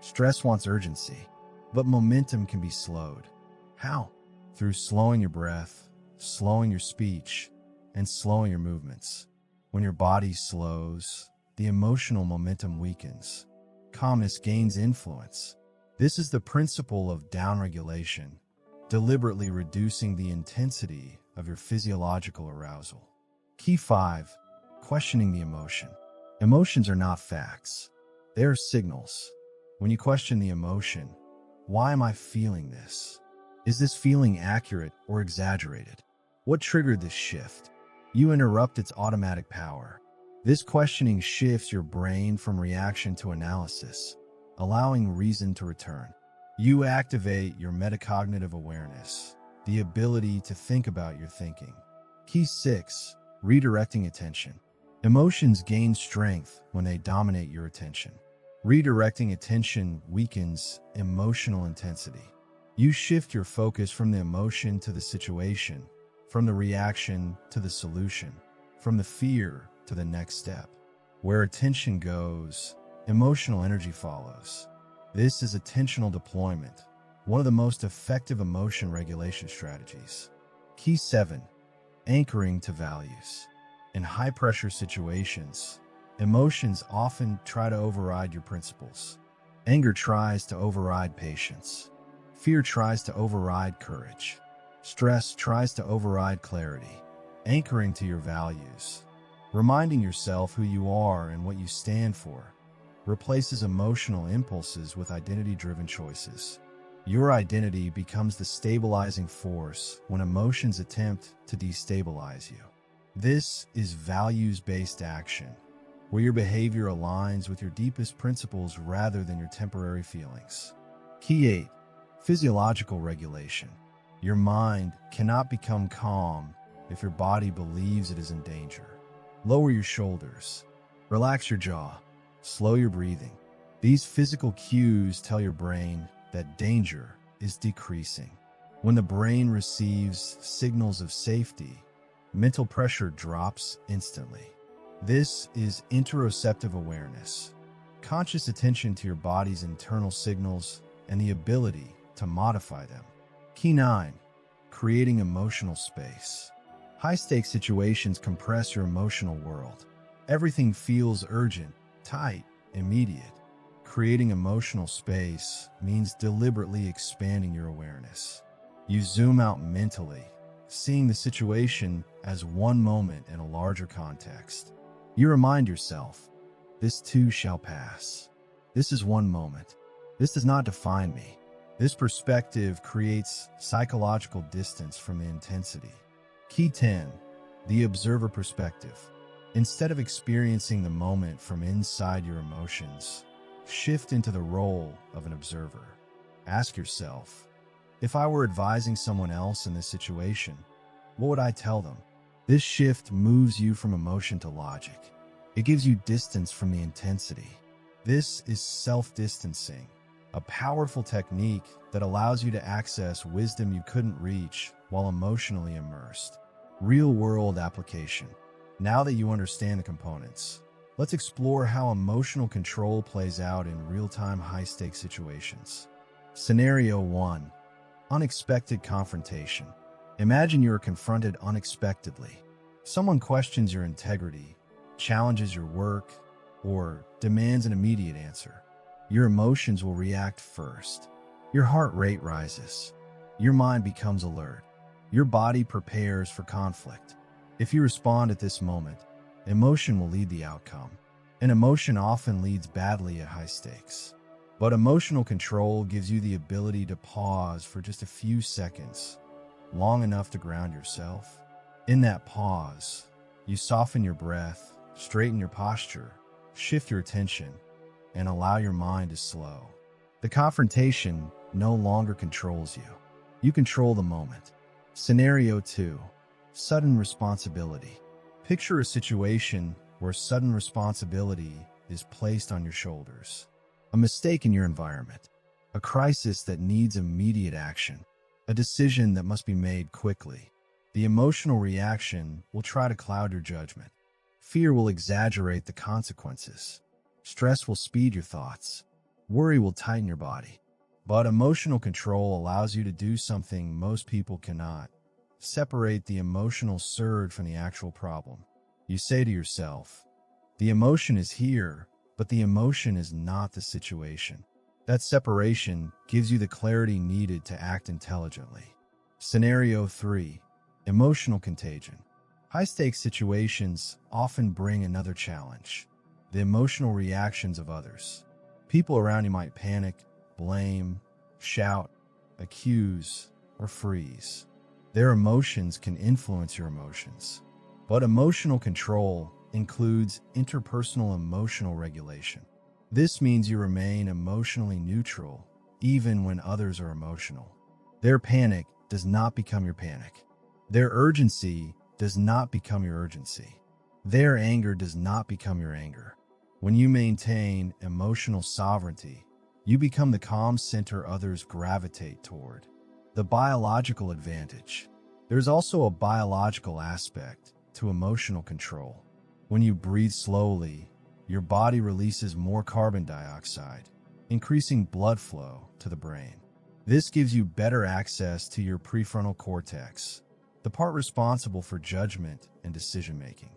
Stress wants urgency. But momentum can be slowed. How? Through slowing your breath, slowing your speech, and slowing your movements. When your body slows, the emotional momentum weakens. Calmness gains influence. This is the principle of downregulation, deliberately reducing the intensity of your physiological arousal. Key 5. Questioning the emotion. Emotions are not facts. They are signals. When you question the emotion, why am I feeling this? Is this feeling accurate or exaggerated? What triggered this shift? You interrupt its automatic power. This questioning shifts your brain from reaction to analysis, allowing reason to return. You activate your metacognitive awareness, the ability to think about your thinking. Key 6. Redirecting attention. Emotions gain strength when they dominate your attention. Redirecting attention weakens emotional intensity. You shift your focus from the emotion to the situation, from the reaction to the solution, from the fear to the next step. Where attention goes, emotional energy follows. This is attentional deployment, one of the most effective emotion regulation strategies. Key 7. Anchoring to values. In high-pressure situations, emotions often try to override your principles. Anger tries to override patience. Fear tries to override courage. Stress tries to override clarity. Anchoring to your values, reminding yourself who you are and what you stand for, replaces emotional impulses with identity-driven choices. Your identity becomes the stabilizing force when emotions attempt to destabilize you. This is values-based action, where your behavior aligns with your deepest principles rather than your temporary feelings. Key 8. Physiological regulation. Your mind cannot become calm if your body believes it is in danger. Lower your shoulders. Relax your jaw. Slow your breathing. These physical cues tell your brain that danger is decreasing. When the brain receives signals of safety, mental pressure drops instantly. This is interoceptive awareness, conscious attention to your body's internal signals and the ability to modify them. Key 9. Creating emotional space. High-stakes situations compress your emotional world. Everything feels urgent, tight, immediate. Creating emotional space means deliberately expanding your awareness. You zoom out mentally, seeing the situation as one moment in a larger context. You remind yourself, this too shall pass. This is one moment. This does not define me. This perspective creates psychological distance from the intensity. Key 10. The observer perspective. Instead of experiencing the moment from inside your emotions, shift into the role of an observer. Ask yourself, if I were advising someone else in this situation, what would I tell them? This shift moves you from emotion to logic. It gives you distance from the intensity. This is self-distancing, a powerful technique that allows you to access wisdom you couldn't reach while emotionally immersed. Real-world application. Now that you understand the components, let's explore how emotional control plays out in real-time high-stakes situations. Scenario 1. Unexpected confrontation. Imagine you are confronted unexpectedly. Someone questions your integrity, challenges your work, or demands an immediate answer. Your emotions will react first. Your heart rate rises. Your mind becomes alert. Your body prepares for conflict. If you respond at this moment, emotion will lead the outcome. And emotion often leads badly at high stakes. But emotional control gives you the ability to pause for just a few seconds, long enough to ground yourself. In that pause, you soften your breath, straighten your posture, shift your attention, and allow your mind to slow. The confrontation no longer controls you. You control the moment. Scenario 2. Sudden responsibility. Picture a situation where sudden responsibility is placed on your shoulders. A mistake in your environment, a crisis that needs immediate action, a decision that must be made quickly. The emotional reaction will try to cloud your judgment. Fear will exaggerate the consequences. Stress will speed your thoughts. Worry will tighten your body. But emotional control allows you to do something most people cannot. Separate the emotional surge from the actual problem. You say to yourself, the emotion is here, but the emotion is not the situation. That separation gives you the clarity needed to act intelligently. Scenario 3. Emotional contagion. High-stakes situations often bring another challenge: the emotional reactions of others. People around you might panic, blame, shout, accuse, or freeze. Their emotions can influence your emotions. But emotional control includes interpersonal emotional regulation. This means you remain emotionally neutral even when others are emotional. Their panic does not become your panic. Their urgency does not become your urgency. Their anger does not become your anger. When you maintain emotional sovereignty, you become the calm center others gravitate toward. The biological advantage. There's also a biological aspect to emotional control. When you breathe slowly, your body releases more carbon dioxide, increasing blood flow to the brain. This gives you better access to your prefrontal cortex, the part responsible for judgment and decision-making.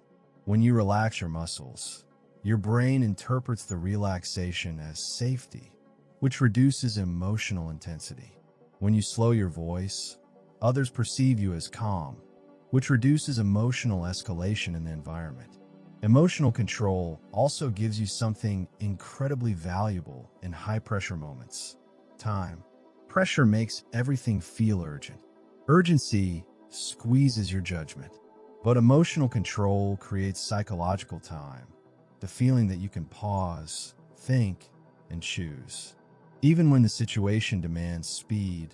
When you relax your muscles, your brain interprets the relaxation as safety, which reduces emotional intensity. When you slow your voice, others perceive you as calm, which reduces emotional escalation in the environment. Emotional control also gives you something incredibly valuable in high-pressure moments: time. Pressure makes everything feel urgent. Urgency squeezes your judgment, but emotional control creates psychological time, the feeling that you can pause, think, and choose. Even when the situation demands speed,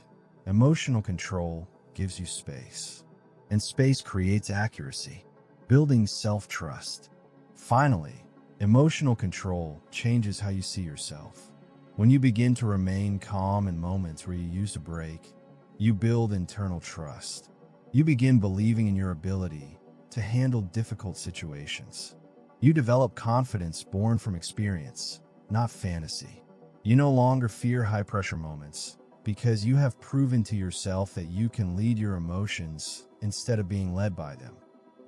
emotional control gives you space. And space creates accuracy, building self-trust. Finally, emotional control changes how you see yourself. When you begin to remain calm in moments where you used to break, you build internal trust. You begin believing in your ability to handle difficult situations. You develop confidence born from experience, not fantasy. You no longer fear high-pressure moments because you have proven to yourself that you can lead your emotions instead of being led by them.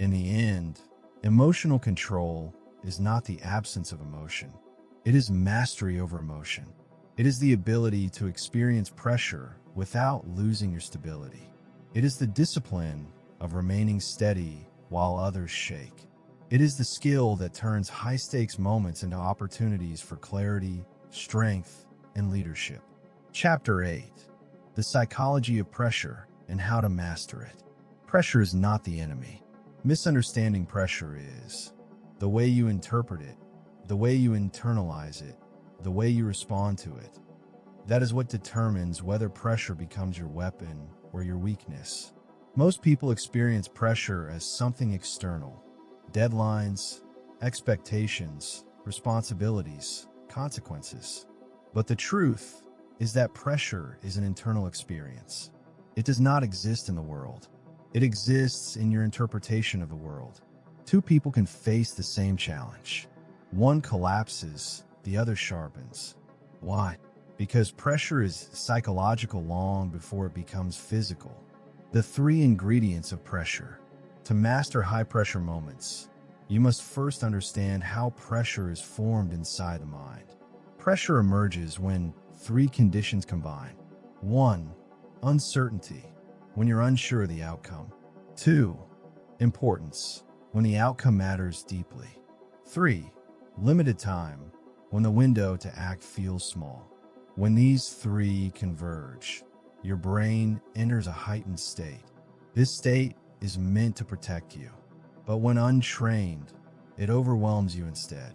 In the end, emotional control is not the absence of emotion. It is mastery over emotion. It is the ability to experience pressure without losing your stability. It is the discipline of remaining steady while others shake. It is the skill that turns high-stakes moments into opportunities for clarity, strength, and leadership. Chapter 8. The Psychology of Pressure and How to Master It. Pressure is not the enemy. Misunderstanding pressure is the way you interpret it, the way you internalize it, the way you respond to it. That is what determines whether pressure becomes your weapon or your weakness. Most people experience pressure as something external: deadlines, expectations, responsibilities, consequences. But the truth is that pressure is an internal experience. It does not exist in the world. It exists in your interpretation of the world. Two people can face the same challenge. One collapses, the other sharpens. Why? Because pressure is psychological long before it becomes physical. The three ingredients of pressure. To master high-pressure moments, you must first understand how pressure is formed inside the mind. Pressure emerges when three conditions combine. 1. Uncertainty, when you're unsure of the outcome. 2. Importance, when the outcome matters deeply. 3. Limited time, when the window to act feels small. When these three converge, your brain enters a heightened state. This state is meant to protect you, but when untrained, it overwhelms you instead.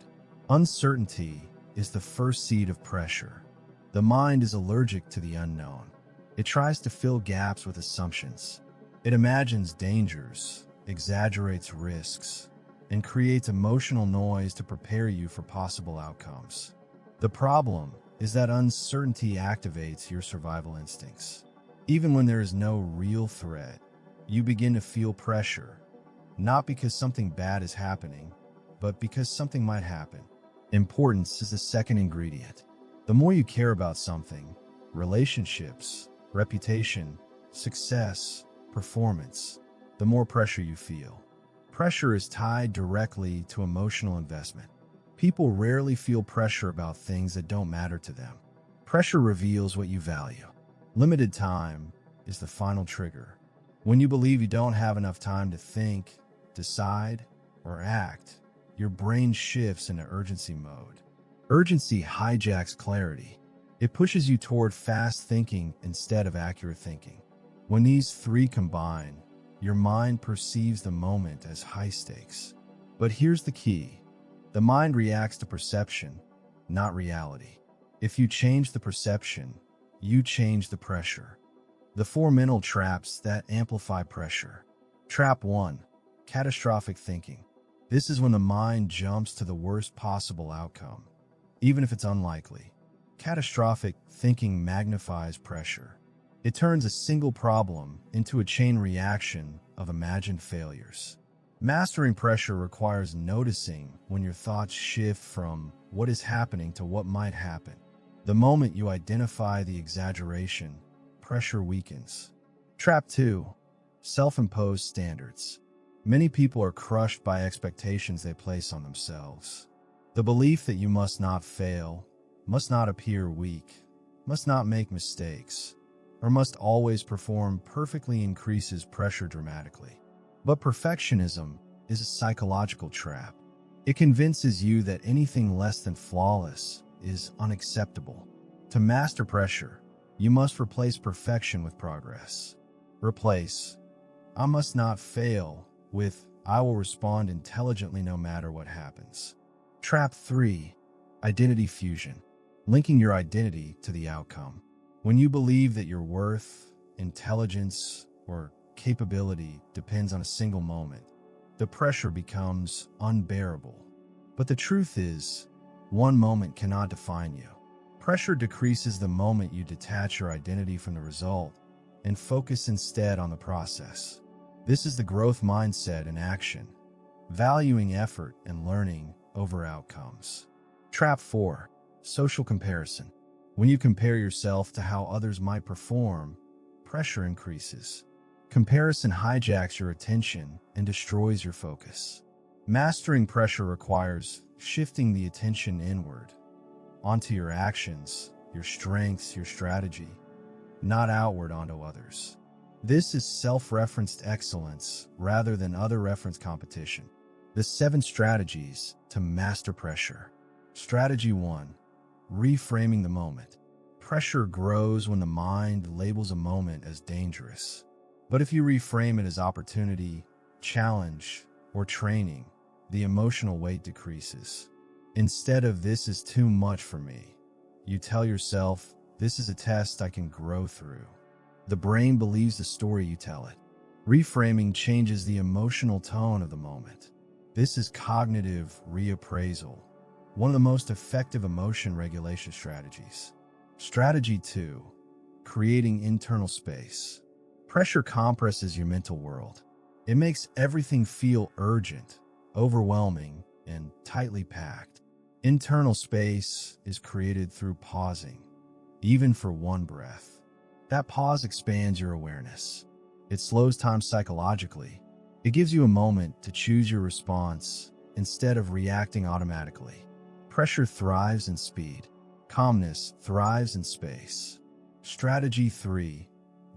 Uncertainty is the first seed of pressure. The mind is allergic to the unknown. It tries to fill gaps with assumptions. It imagines dangers, exaggerates risks, and creates emotional noise to prepare you for possible outcomes. The problem is that uncertainty activates your survival instincts. Even when there is no real threat, you begin to feel pressure, not because something bad is happening, but because something might happen. Importance is the second ingredient. The more you care about something, relationships, reputation, success, performance, the more pressure you feel. Pressure is tied directly to emotional investment. People rarely feel pressure about things that don't matter to them. Pressure reveals what you value. Limited time is the final trigger. When you believe you don't have enough time to think, decide, or act, your brain shifts into urgency mode. Urgency hijacks clarity. It pushes you toward fast thinking instead of accurate thinking. When these three combine, your mind perceives the moment as high stakes. But here's the key. The mind reacts to perception, not reality. If you change the perception, you change the pressure. The four mental traps that amplify pressure. Trap 1. Catastrophic thinking. This is when the mind jumps to the worst possible outcome, even if it's unlikely. Catastrophic thinking magnifies pressure. It turns a single problem into a chain reaction of imagined failures. Mastering pressure requires noticing when your thoughts shift from what is happening to what might happen. The moment you identify the exaggeration, pressure weakens. Trap 2. Self-imposed standards. Many people are crushed by expectations they place on themselves. The belief that you must not fail, must not appear weak, must not make mistakes, or must always perform perfectly increases pressure dramatically. But perfectionism is a psychological trap. It convinces you that anything less than flawless is unacceptable. To master pressure, you must replace perfection with progress. Replace "I must not fail" with "I will respond intelligently no matter what happens." Trap 3. Identity fusion. Linking your identity to the outcome. When you believe that your worth, intelligence, or capability depends on a single moment, the pressure becomes unbearable. But the truth is, one moment cannot define you. Pressure decreases the moment you detach your identity from the result and focus instead on the process. This is the growth mindset in action, valuing effort and learning over outcomes. Trap 4. Social comparison. When you compare yourself to how others might perform, pressure increases. Comparison hijacks your attention and destroys your focus. Mastering pressure requires shifting the attention inward, onto your actions, your strengths, your strategy, not outward onto others. This is self-referenced excellence rather than other-referenced competition. The 7 strategies to master pressure. Strategy 1. Reframing the moment. Pressure grows when the mind labels a moment as dangerous. But if you reframe it as opportunity, challenge, or training, the emotional weight decreases. Instead of "this is too much for me," you tell yourself, "this is a test I can grow through." The brain believes the story you tell it. Reframing changes the emotional tone of the moment. This is cognitive reappraisal, one of the most effective emotion regulation strategies. Strategy 2. Creating internal space. Pressure compresses your mental world. It makes everything feel urgent, overwhelming, and tightly packed. Internal space is created through pausing, even for one breath. That pause expands your awareness. It slows time psychologically. It gives you a moment to choose your response instead of reacting automatically. Pressure thrives in speed. Calmness thrives in space. Strategy 3.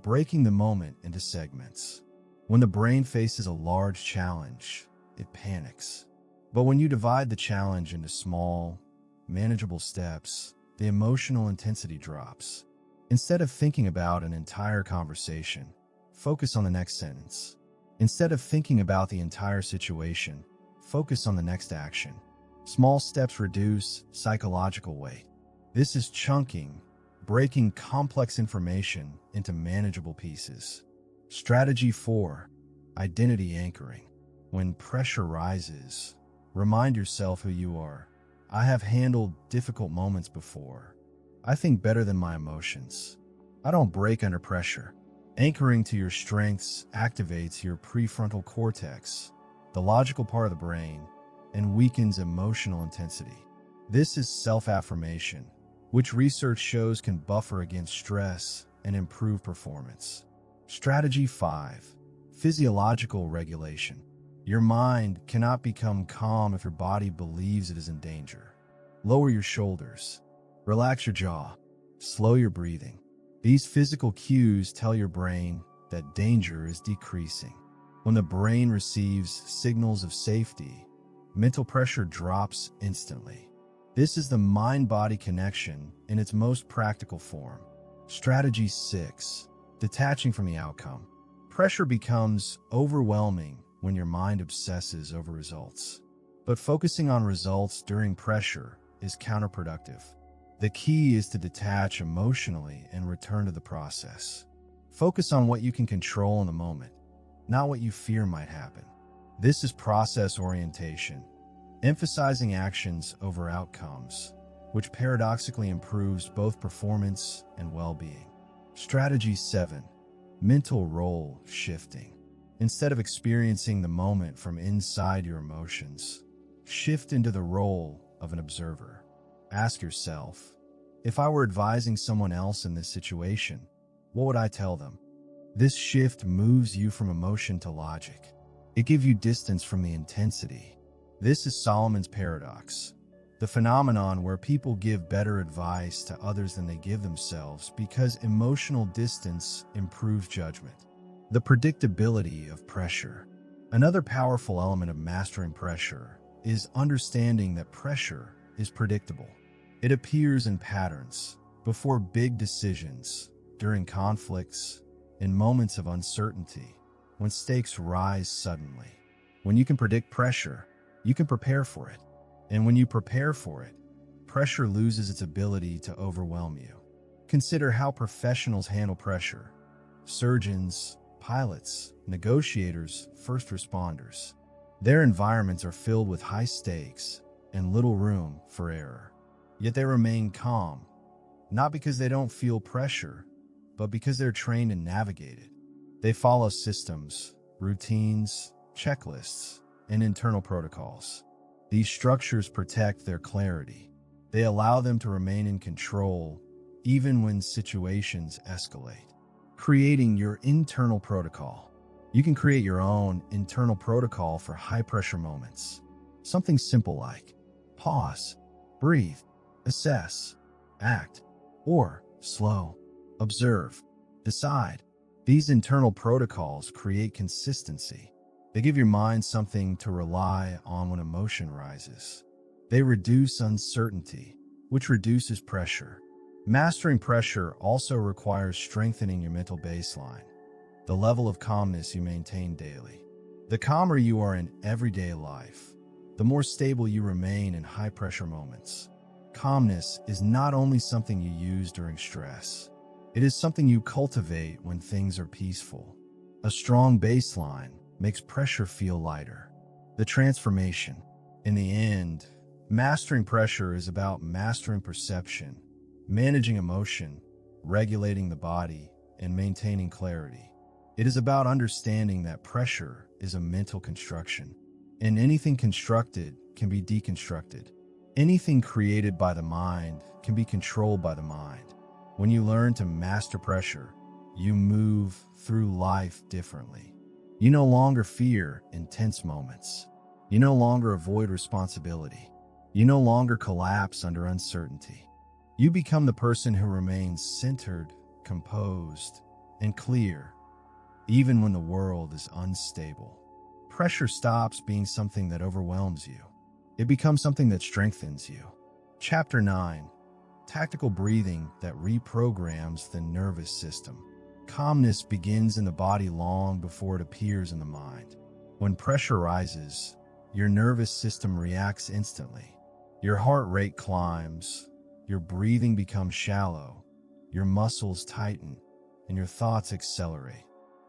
Breaking the moment into segments. When the brain faces a large challenge, it panics. But when you divide the challenge into small, manageable steps, the emotional intensity drops. Instead of thinking about an entire conversation, focus on the next sentence. Instead of thinking about the entire situation, focus on the next action. Small steps reduce psychological weight. This is chunking, breaking complex information into manageable pieces. Strategy 4. Identity anchoring. When pressure rises, remind yourself who you are. I have handled difficult moments before. I think better than my emotions. I don't break under pressure. Anchoring to your strengths activates your prefrontal cortex, the logical part of the brain, and weakens emotional intensity. This is self-affirmation, which research shows can buffer against stress and improve performance. Strategy 5. Physiological regulation. Your mind cannot become calm if your body believes it is in danger. Lower your shoulders. Relax your jaw. Slow your breathing. These physical cues tell your brain that danger is decreasing. When the brain receives signals of safety, mental pressure drops instantly. This is the mind-body connection in its most practical form. Strategy 6. Detaching from the outcome. Pressure becomes overwhelming when your mind obsesses over results. But focusing on results during pressure is counterproductive. The key is to detach emotionally and return to the process. Focus on what you can control in the moment, not what you fear might happen. This is process orientation, emphasizing actions over outcomes, which paradoxically improves both performance and well-being. Strategy 7. Mental role shifting. Instead of experiencing the moment from inside your emotions, shift into the role of an observer. Ask yourself, if I were advising someone else in this situation, what would I tell them? This shift moves you from emotion to logic. It gives you distance from the intensity. This is Solomon's paradox, the phenomenon where people give better advice to others than they give themselves because emotional distance improves judgment. The predictability of pressure. Another powerful element of mastering pressure is understanding that pressure is predictable. It appears in patterns, before big decisions, during conflicts, in moments of uncertainty, when stakes rise suddenly. When you can predict pressure, you can prepare for it. And when you prepare for it, pressure loses its ability to overwhelm you. Consider how professionals handle pressure. Surgeons, pilots, negotiators, first responders. Their environments are filled with high stakes and little room for error. Yet they remain calm, not because they don't feel pressure, but because they're trained and navigated. They follow systems, routines, checklists, and internal protocols. These structures protect their clarity. They allow them to remain in control even when situations escalate. Creating your internal protocol. You can create your own internal protocol for high-pressure moments. Something simple like pause, breathe, assess, act, or slow, observe, decide. These internal protocols create consistency. They give your mind something to rely on when emotion rises. They reduce uncertainty, which reduces pressure. Mastering pressure also requires strengthening your mental baseline, the level of calmness you maintain daily. The calmer you are in everyday life, the more stable you remain in high-pressure moments. Calmness is not only something you use during stress, it is something you cultivate when things are peaceful. A strong baseline makes pressure feel lighter. The transformation. In the end, mastering pressure is about mastering perception, managing emotion, regulating the body, and maintaining clarity. It is about understanding that pressure is a mental construction, and anything constructed can be deconstructed. Anything created by the mind can be controlled by the mind. When you learn to master pressure, you move through life differently. You no longer fear intense moments. You no longer avoid responsibility. You no longer collapse under uncertainty. You become the person who remains centered, composed, and clear, even when the world is unstable. Pressure stops being something that overwhelms you. It becomes something that strengthens you. Chapter 9. Tactical breathing that reprograms the nervous system. Calmness begins in the body long before it appears in the mind. When pressure rises, your nervous system reacts instantly. Your heart rate climbs, your breathing becomes shallow, your muscles tighten, and your thoughts accelerate.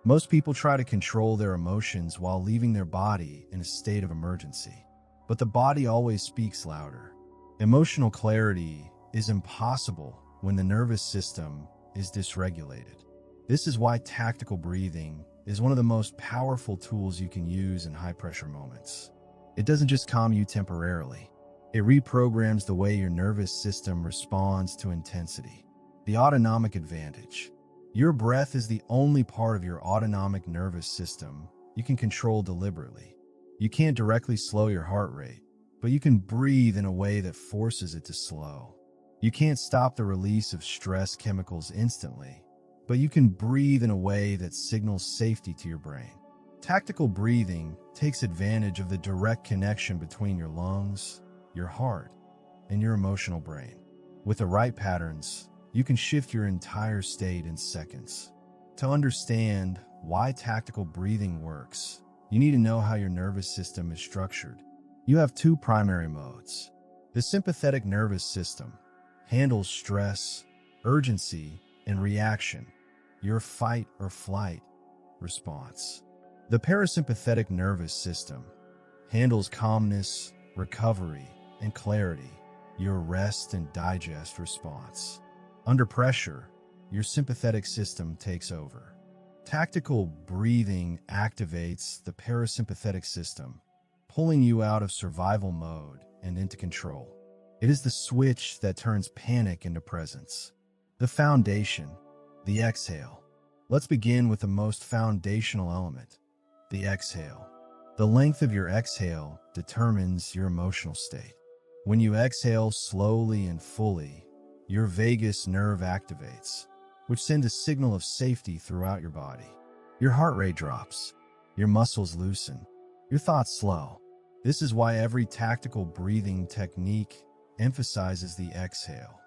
Most people try to control their emotions while leaving their body in a state of emergency. But the body always speaks louder. Emotional clarity is impossible when the nervous system is dysregulated. This is why tactical breathing is one of the most powerful tools you can use in high-pressure moments. It doesn't just calm you temporarily. It reprograms the way your nervous system responds to intensity. The autonomic advantage. Your breath is the only part of your autonomic nervous system you can control deliberately. You can't directly slow your heart rate, but you can breathe in a way that forces it to slow. You can't stop the release of stress chemicals instantly, but you can breathe in a way that signals safety to your brain. Tactical breathing takes advantage of the direct connection between your lungs, your heart, and your emotional brain. With the right patterns, you can shift your entire state in seconds. To understand why tactical breathing works, you need to know how your nervous system is structured. You have two primary modes. The sympathetic nervous system handles stress, urgency, and reaction, your fight or flight response. The parasympathetic nervous system handles calmness, recovery, and clarity, your rest and digest response. Under pressure, your sympathetic system takes over. Tactical breathing activates the parasympathetic system, pulling you out of survival mode and into control. It is the switch that turns panic into presence. The foundation. The exhale. Let's begin with the most foundational element, the exhale. The length of your exhale determines your emotional state. When you exhale slowly and fully, your vagus nerve activates, which sends a signal of safety throughout your body. Your heart rate drops, your muscles loosen, your thoughts slow. This is why every tactical breathing technique emphasizes the exhale.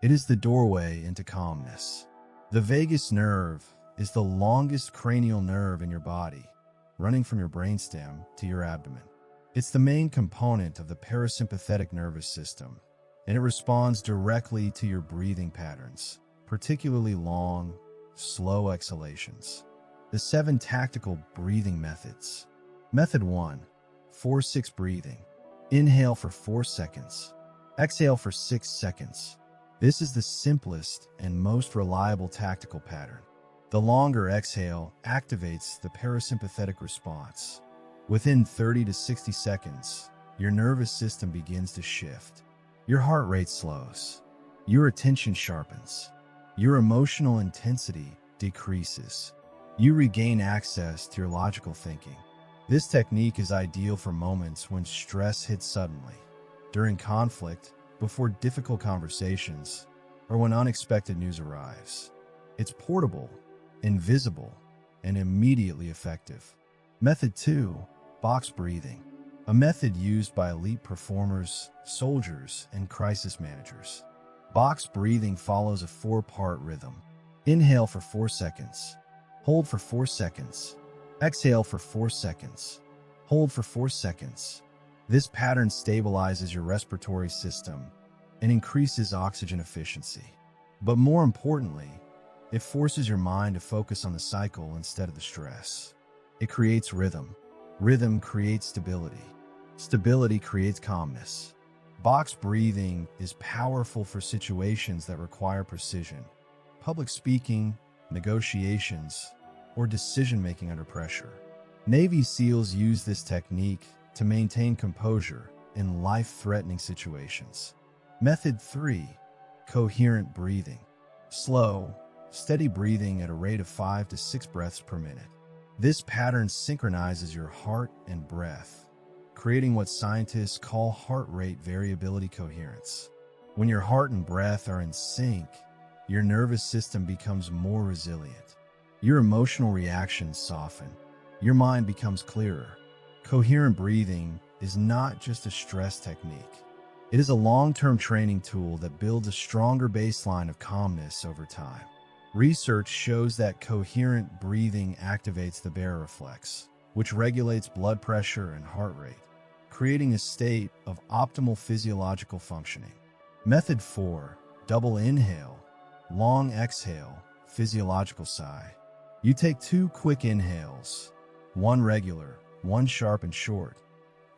It is the doorway into calmness. The vagus nerve is the longest cranial nerve in your body, running from your brainstem to your abdomen. It's the main component of the parasympathetic nervous system, and it responds directly to your breathing patterns, particularly long, slow exhalations. The 7 tactical breathing methods. Method 1. 4-6 breathing. Inhale for 4 seconds. Exhale for 6 seconds. This is the simplest and most reliable tactical pattern. The longer exhale activates the parasympathetic response. Within 30 to 60 seconds, your nervous system begins to shift. Your heart rate slows. Your attention sharpens. Your emotional intensity decreases. You regain access to your logical thinking. This technique is ideal for moments when stress hits suddenly, during conflict, before difficult conversations, or when unexpected news arrives. It's portable, invisible, and immediately effective. Method 2. Box breathing. A method used by elite performers, soldiers, and crisis managers. Box breathing follows a 4-part rhythm. Inhale for 4 seconds. Hold for 4 seconds. Exhale for 4 seconds. Hold for 4 seconds. This pattern stabilizes your respiratory system and increases oxygen efficiency. But more importantly, it forces your mind to focus on the cycle instead of the stress. It creates rhythm. Rhythm creates stability. Stability creates calmness. Box breathing is powerful for situations that require precision, public speaking, negotiations, or decision-making under pressure. Navy SEALs use this technique to maintain composure in life-threatening situations. Method 3. Coherent breathing. Slow, steady breathing at a rate of 5 to 6 breaths per minute. This pattern synchronizes your heart and breath, creating what scientists call heart rate variability coherence. When your heart and breath are in sync, your nervous system becomes more resilient. Your emotional reactions soften. Your mind becomes clearer. Coherent breathing is not just a stress technique. It is a long-term training tool that builds a stronger baseline of calmness over time. Research shows that coherent breathing activates the baroreflex, which regulates blood pressure and heart rate, creating a state of optimal physiological functioning. Method 4. Double inhale, long exhale, physiological sigh. You take 2 quick inhales, one regular, one sharp and short,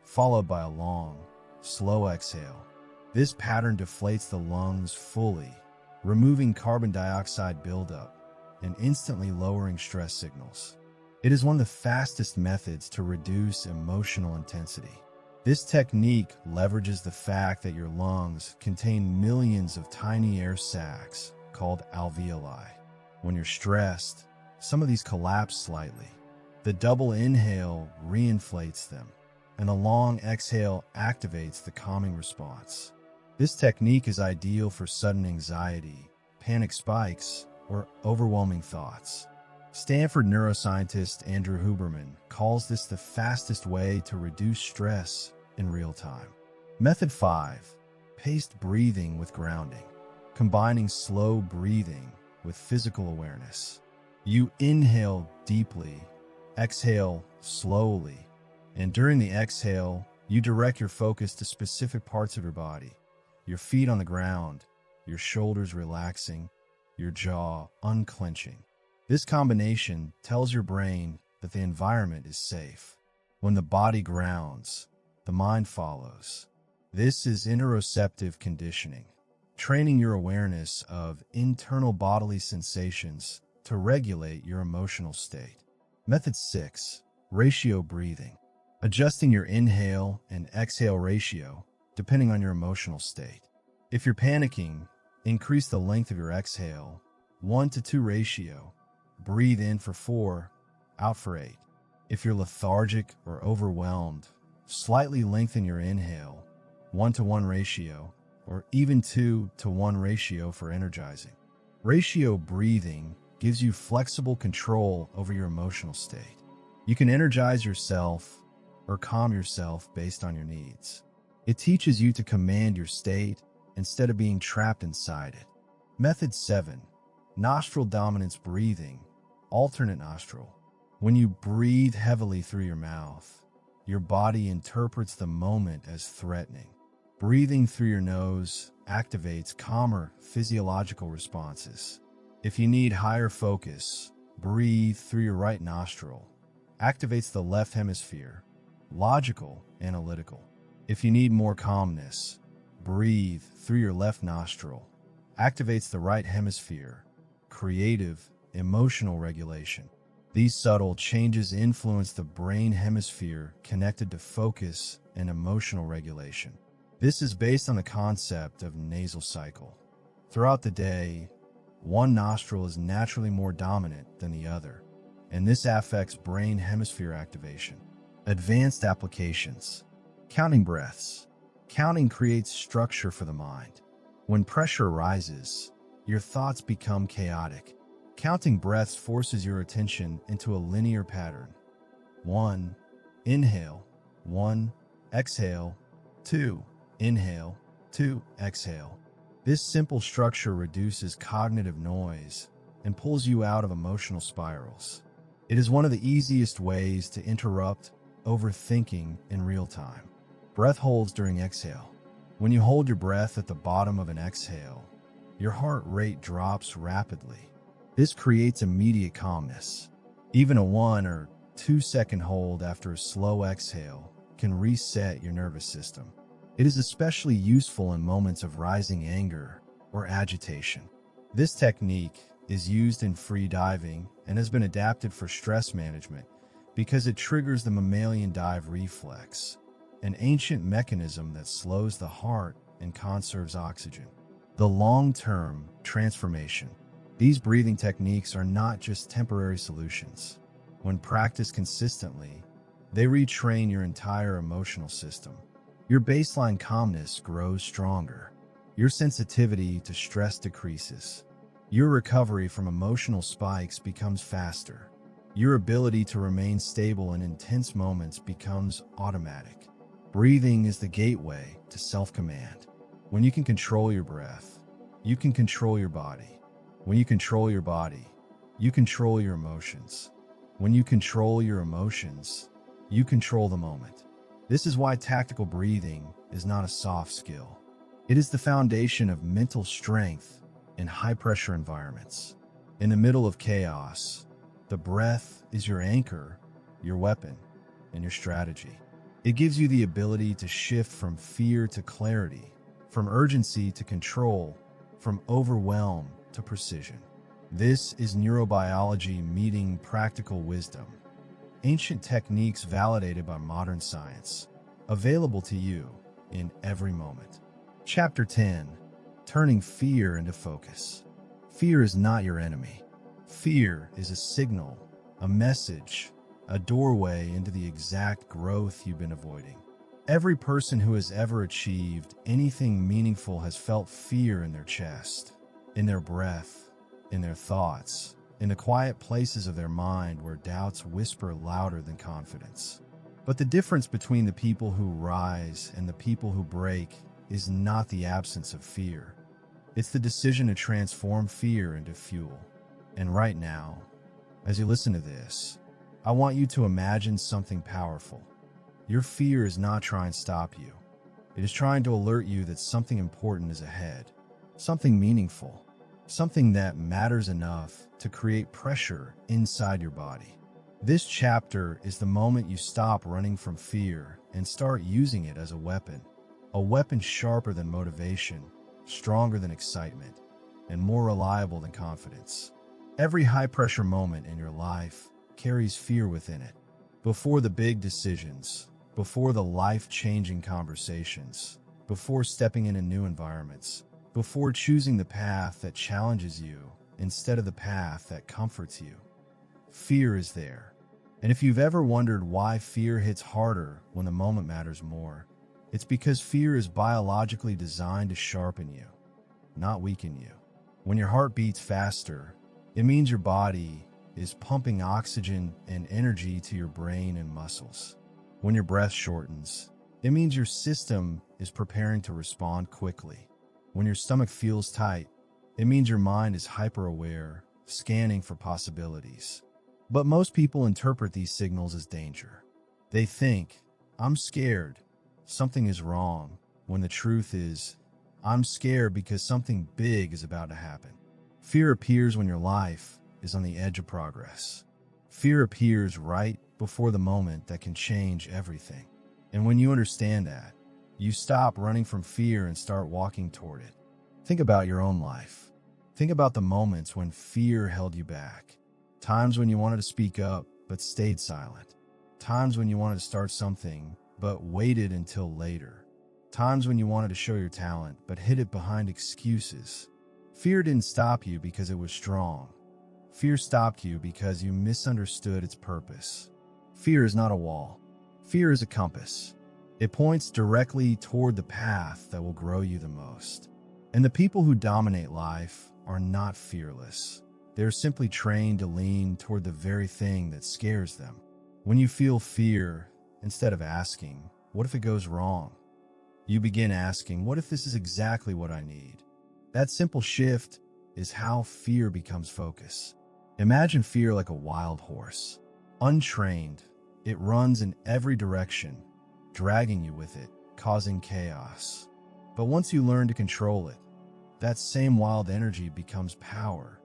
followed by a long, slow exhale. This pattern deflates the lungs fully, removing carbon dioxide buildup and instantly lowering stress signals. It is one of the fastest methods to reduce emotional intensity. This technique leverages the fact that your lungs contain millions of tiny air sacs called alveoli. When you're stressed, some of these collapse slightly. The double inhale reinflates them, and the long exhale activates the calming response. This technique is ideal for sudden anxiety, panic spikes, or overwhelming thoughts. Stanford neuroscientist Andrew Huberman calls this the fastest way to reduce stress in real time. Method 5. Paced breathing with grounding. Combining slow breathing with physical awareness. You inhale deeply, exhale slowly, and during the exhale, you direct your focus to specific parts of your body. Your feet on the ground, your shoulders relaxing, your jaw unclenching. This combination tells your brain that the environment is safe. When the body grounds, the mind follows. This is interoceptive conditioning, training your awareness of internal bodily sensations to regulate your emotional state. Method 6. Ratio breathing. Adjusting your inhale and exhale ratio depending on your emotional state. If you're panicking, increase the length of your exhale 1 to 2 ratio. Breathe in for 4, out for 8. If you're lethargic or overwhelmed, slightly lengthen your inhale, 1 to 1 ratio, or even 2 to 1 ratio for energizing. Ratio breathing gives you flexible control over your emotional state. You can energize yourself or calm yourself based on your needs. It teaches you to command your state instead of being trapped inside it. Method 7. Nostril dominance breathing, alternate nostril. When you breathe heavily through your mouth, your body interprets the moment as threatening. Breathing through your nose activates calmer physiological responses. If you need higher focus, breathe through your right nostril. Activates the left hemisphere, logical, analytical. If you need more calmness, breathe through your left nostril. Activates the right hemisphere, creative, emotional regulation. These subtle changes influence the brain hemisphere connected to focus and emotional regulation. This is based on the concept of nasal cycle. Throughout the day, one nostril is naturally more dominant than the other, and this affects brain hemisphere activation. Advanced applications. Counting breaths. Counting creates structure for the mind. When pressure rises, your thoughts become chaotic. Counting breaths forces your attention into a linear pattern. 1. Inhale. 1. Exhale. 2. Inhale. 2. Exhale. This simple structure reduces cognitive noise and pulls you out of emotional spirals. It is one of the easiest ways to interrupt overthinking in real time. Breath holds during exhale. When you hold your breath at the bottom of an exhale, your heart rate drops rapidly. This creates immediate calmness. Even a 1 or 2 second hold after a slow exhale can reset your nervous system. It is especially useful in moments of rising anger or agitation. This technique is used in free diving and has been adapted for stress management because it triggers the mammalian dive reflex, an ancient mechanism that slows the heart and conserves oxygen. The long-term transformation. These breathing techniques are not just temporary solutions. When practiced consistently, they retrain your entire emotional system. Your baseline calmness grows stronger. Your sensitivity to stress decreases. Your recovery from emotional spikes becomes faster. Your ability to remain stable in intense moments becomes automatic. Breathing is the gateway to self-command. When you can control your breath, you can control your body. When you control your body, you control your emotions. When you control your emotions, you control the moment. This is why tactical breathing is not a soft skill. It is the foundation of mental strength in high-pressure environments. In the middle of chaos, the breath is your anchor, your weapon, and your strategy. It gives you the ability to shift from fear to clarity, from urgency to control, from overwhelm to precision. This is neurobiology meeting practical wisdom. Ancient techniques validated by modern science, available to you in every moment. Chapter 10. Turning fear into focus. Fear is not your enemy. Fear is a signal, a message, a doorway into the exact growth you've been avoiding. Every person who has ever achieved anything meaningful has felt fear in their chest, in their breath, in their thoughts, in the quiet places of their mind where doubts whisper louder than confidence. But the difference between the people who rise and the people who break is not the absence of fear. It's the decision to transform fear into fuel. And right now, as you listen to this, I want you to imagine something powerful. Your fear is not trying to stop you. It is trying to alert you that something important is ahead, something meaningful, something that matters enough to create pressure inside your body. This chapter is the moment you stop running from fear and start using it as a weapon sharper than motivation, stronger than excitement, and more reliable than confidence. Every high-pressure moment in your life carries fear within it. Before the big decisions, before the life-changing conversations, before stepping into new environments, before choosing the path that challenges you instead of the path that comforts you. Fear is there. And if you've ever wondered why fear hits harder when the moment matters more, it's because fear is biologically designed to sharpen you, not weaken you. When your heart beats faster, it means your body is pumping oxygen and energy to your brain and muscles. When your breath shortens, it means your system is preparing to respond quickly. When your stomach feels tight, it means your mind is hyper-aware, scanning for possibilities. But most people interpret these signals as danger. They think, I'm scared, something is wrong, when the truth is, I'm scared because something big is about to happen. Fear appears when your life is on the edge of progress. Fear appears right before the moment that can change everything. And when you understand that, you stop running from fear and start walking toward it. Think about your own life. Think about the moments when fear held you back. Times when you wanted to speak up but stayed silent. Times when you wanted to start something but waited until later. Times when you wanted to show your talent but hid it behind excuses. Fear didn't stop you because it was strong. Fear stopped you because you misunderstood its purpose. Fear is not a wall. Fear is a compass. It points directly toward the path that will grow you the most. And the people who dominate life are not fearless. They're simply trained to lean toward the very thing that scares them. When you feel fear, instead of asking, what if it goes wrong? You begin asking, what if this is exactly what I need? That simple shift is how fear becomes focus. Imagine fear like a wild horse. Untrained, it runs in every direction, dragging you with it, causing chaos. But once you learn to control it, that same wild energy becomes power.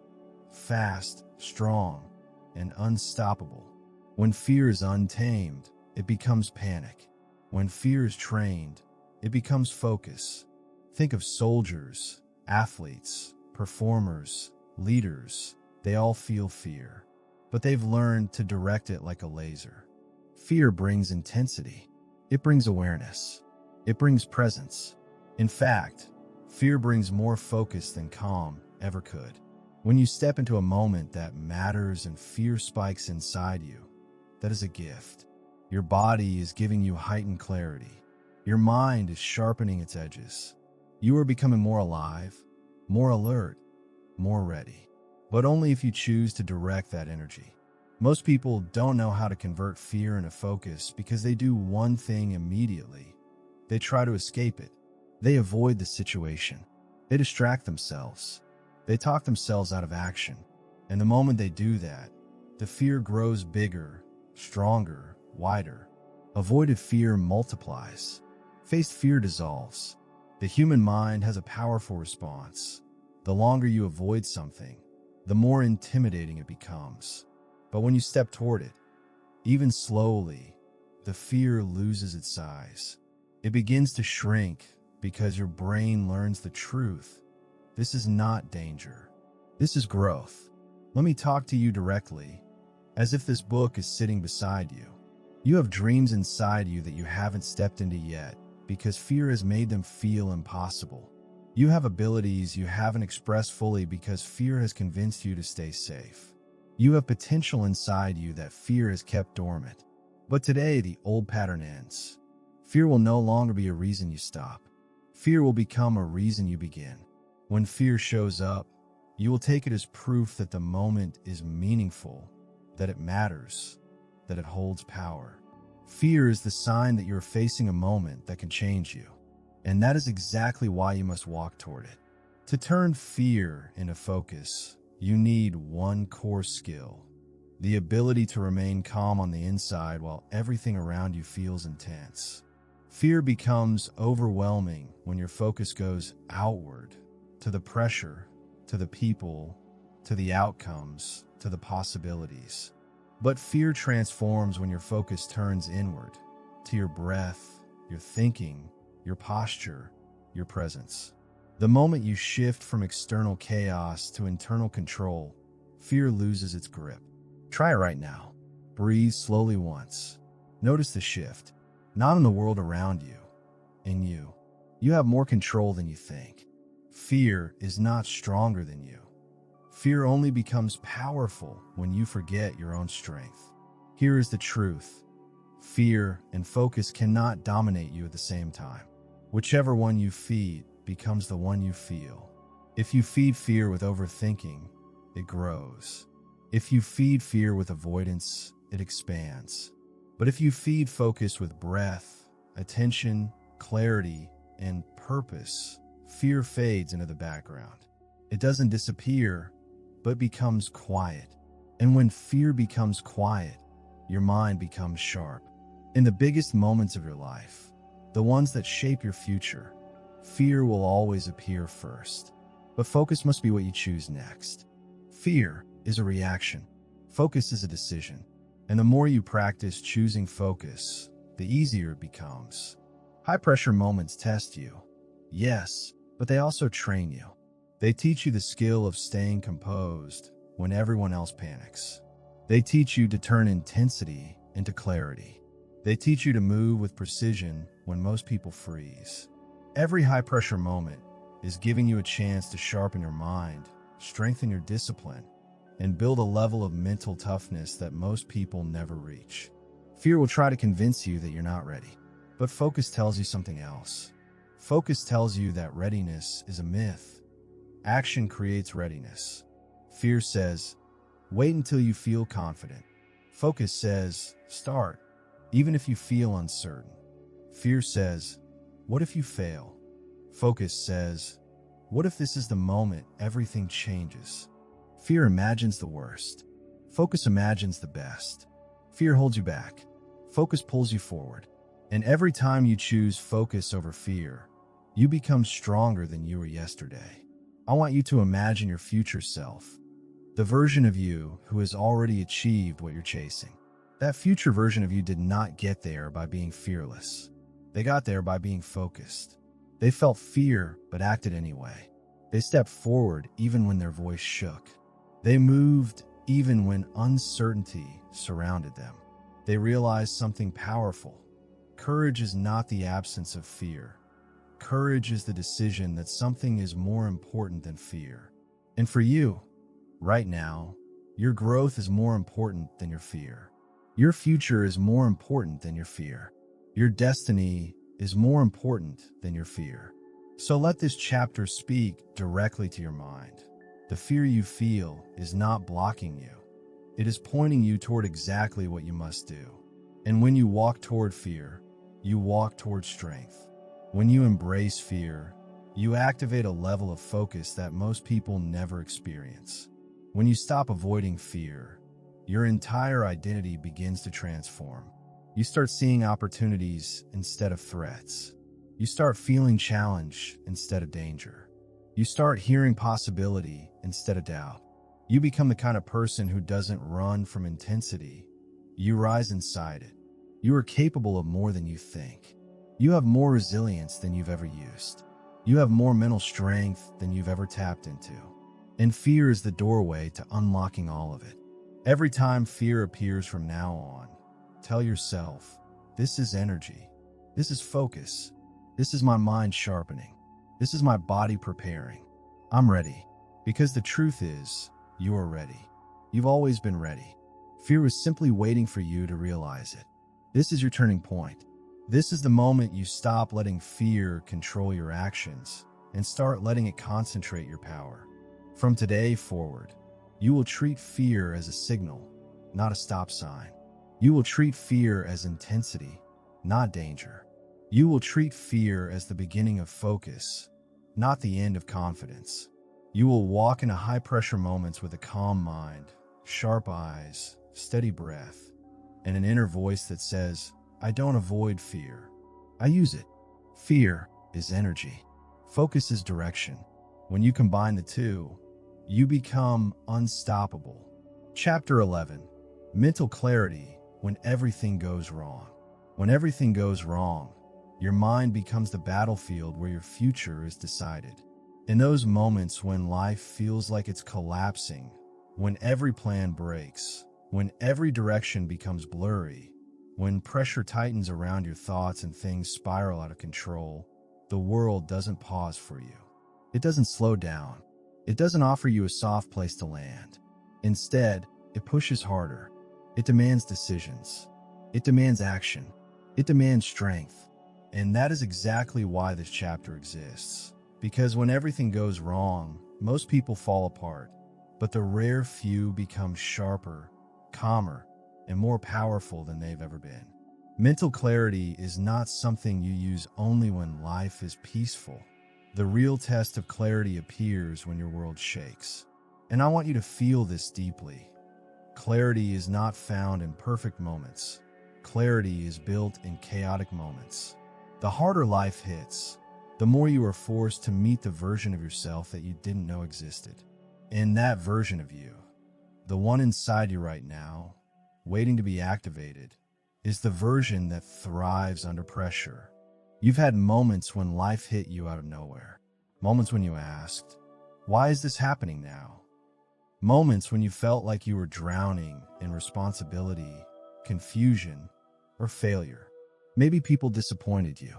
Fast, strong, and unstoppable. When fear is untamed, it becomes panic. When fear is trained, it becomes focus. Think of soldiers, athletes, performers, leaders. They all feel fear, but they've learned to direct it like a laser. Fear brings intensity. It brings awareness. It brings presence. In fact, fear brings more focus than calm ever could. When you step into a moment that matters and fear spikes inside you, that is a gift. Your body is giving you heightened clarity. Your mind is sharpening its edges. You are becoming more alive, more alert, more ready. But only if you choose to direct that energy. Most people don't know how to convert fear into focus because they do one thing immediately. They try to escape it. They avoid the situation. They distract themselves. They talk themselves out of action. And the moment they do that, the fear grows bigger, stronger, wider. Avoided fear multiplies. Faced fear dissolves. The human mind has a powerful response. The longer you avoid something, the more intimidating it becomes. But when you step toward it, even slowly, the fear loses its size. It begins to shrink because your brain learns the truth. This is not danger. This is growth. Let me talk to you directly, as if this book is sitting beside you. You have dreams inside you that you haven't stepped into yet because fear has made them feel impossible. You have abilities you haven't expressed fully because fear has convinced you to stay safe. You have potential inside you that fear has kept dormant. But today, the old pattern ends. Fear will no longer be a reason you stop. Fear will become a reason you begin. When fear shows up, you will take it as proof that the moment is meaningful, that it matters, that it holds power. Fear is the sign that you're facing a moment that can change you. And that is exactly why you must walk toward it. To turn fear into focus, you need one core skill: the ability to remain calm on the inside while everything around you feels intense. Fear becomes overwhelming when your focus goes outward, to the pressure, to the people, to the outcomes, to the possibilities. But fear transforms when your focus turns inward, to your breath, your thinking, your posture, your presence. The moment you shift from external chaos to internal control, fear loses its grip. Try it right now. Breathe slowly once. Notice the shift, not in the world around you, in you. You have more control than you think. Fear is not stronger than you. Fear only becomes powerful when you forget your own strength. Here is the truth. Fear and focus cannot dominate you at the same time. Whichever one you feed becomes the one you feel. If you feed fear with overthinking, it grows. If you feed fear with avoidance, it expands. But if you feed focus with breath, attention, clarity, and purpose, fear fades into the background. It doesn't disappear, but becomes quiet. And when fear becomes quiet, your mind becomes sharp. In the biggest moments of your life, the ones that shape your future, fear will always appear first. But focus must be what you choose next. Fear is a reaction. Focus is a decision. And the more you practice choosing focus, the easier it becomes. High-pressure moments test you. Yes, but they also train you. They teach you the skill of staying composed when everyone else panics. They teach you to turn intensity into clarity. They teach you to move with precision when most people freeze. Every high-pressure moment is giving you a chance to sharpen your mind, strengthen your discipline, and build a level of mental toughness that most people never reach. Fear will try to convince you that you're not ready, but focus tells you something else. Focus tells you that readiness is a myth. Action creates readiness. Fear says, wait until you feel confident. Focus says, start, even if you feel uncertain. Fear says, what if you fail? Focus says, what if this is the moment everything changes? Fear imagines the worst. Focus imagines the best. Fear holds you back. Focus pulls you forward. And every time you choose focus over fear, you become stronger than you were yesterday. I want you to imagine your future self, the version of you who has already achieved what you're chasing. That future version of you did not get there by being fearless. They got there by being focused. They felt fear but acted anyway. They stepped forward even when their voice shook. They moved even when uncertainty surrounded them. They realized something powerful. Courage is not the absence of fear. Courage is the decision that something is more important than fear. And for you, right now, your growth is more important than your fear. Your future is more important than your fear. Your destiny is more important than your fear. So let this chapter speak directly to your mind. The fear you feel is not blocking you. It is pointing you toward exactly what you must do. And when you walk toward fear, you walk toward strength. When you embrace fear, you activate a level of focus that most people never experience. When you stop avoiding fear, your entire identity begins to transform. You start seeing opportunities instead of threats. You start feeling challenge instead of danger. You start hearing possibility instead of doubt. You become the kind of person who doesn't run from intensity. You rise inside it. You are capable of more than you think. You have more resilience than you've ever used. You have more mental strength than you've ever tapped into. And fear is the doorway to unlocking all of it. Every time fear appears from now on, tell yourself, this is energy. This is focus. This is my mind sharpening. This is my body preparing. I'm ready. Because the truth is, you are ready. You've always been ready. Fear was simply waiting for you to realize it. This is your turning point. This is the moment you stop letting fear control your actions and start letting it concentrate your power. From today forward, you will treat fear as a signal, not a stop sign. You will treat fear as intensity, not danger. You will treat fear as the beginning of focus, not the end of confidence. You will walk into high-pressure moments with a calm mind, sharp eyes, steady breath, and an inner voice that says, I don't avoid fear. I use it. Fear is energy. Focus is direction. When you combine the two, you become unstoppable. Chapter 11. Mental clarity when everything goes wrong. When everything goes wrong, your mind becomes the battlefield where your future is decided. In those moments when life feels like it's collapsing, when every plan breaks, when every direction becomes blurry, when pressure tightens around your thoughts and things spiral out of control, the world doesn't pause for you. It doesn't slow down. It doesn't offer you a soft place to land. Instead, it pushes harder. It demands decisions. It demands action. It demands strength. And that is exactly why this chapter exists. Because when everything goes wrong, most people fall apart. But the rare few become sharper, calmer, and more powerful than they've ever been. Mental clarity is not something you use only when life is peaceful. The real test of clarity appears when your world shakes. And I want you to feel this deeply. Clarity is not found in perfect moments. Clarity is built in chaotic moments. The harder life hits, the more you are forced to meet the version of yourself that you didn't know existed. And that version of you, the one inside you right now, waiting to be activated, is the version that thrives under pressure. You've had moments when life hit you out of nowhere. Moments when you asked, why is this happening now? Moments when you felt like you were drowning in responsibility, confusion, or failure. Maybe people disappointed you.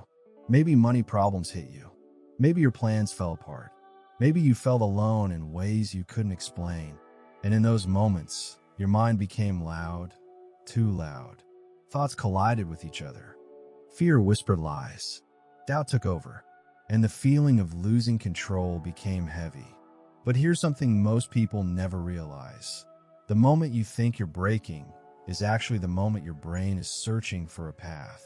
Maybe money problems hit you. Maybe your plans fell apart. Maybe you felt alone in ways you couldn't explain. And in those moments, your mind became loud, too loud. Thoughts collided with each other. Fear whispered lies. Doubt took over. And the feeling of losing control became heavy. But here's something most people never realize. The moment you think you're breaking is actually the moment your brain is searching for a path.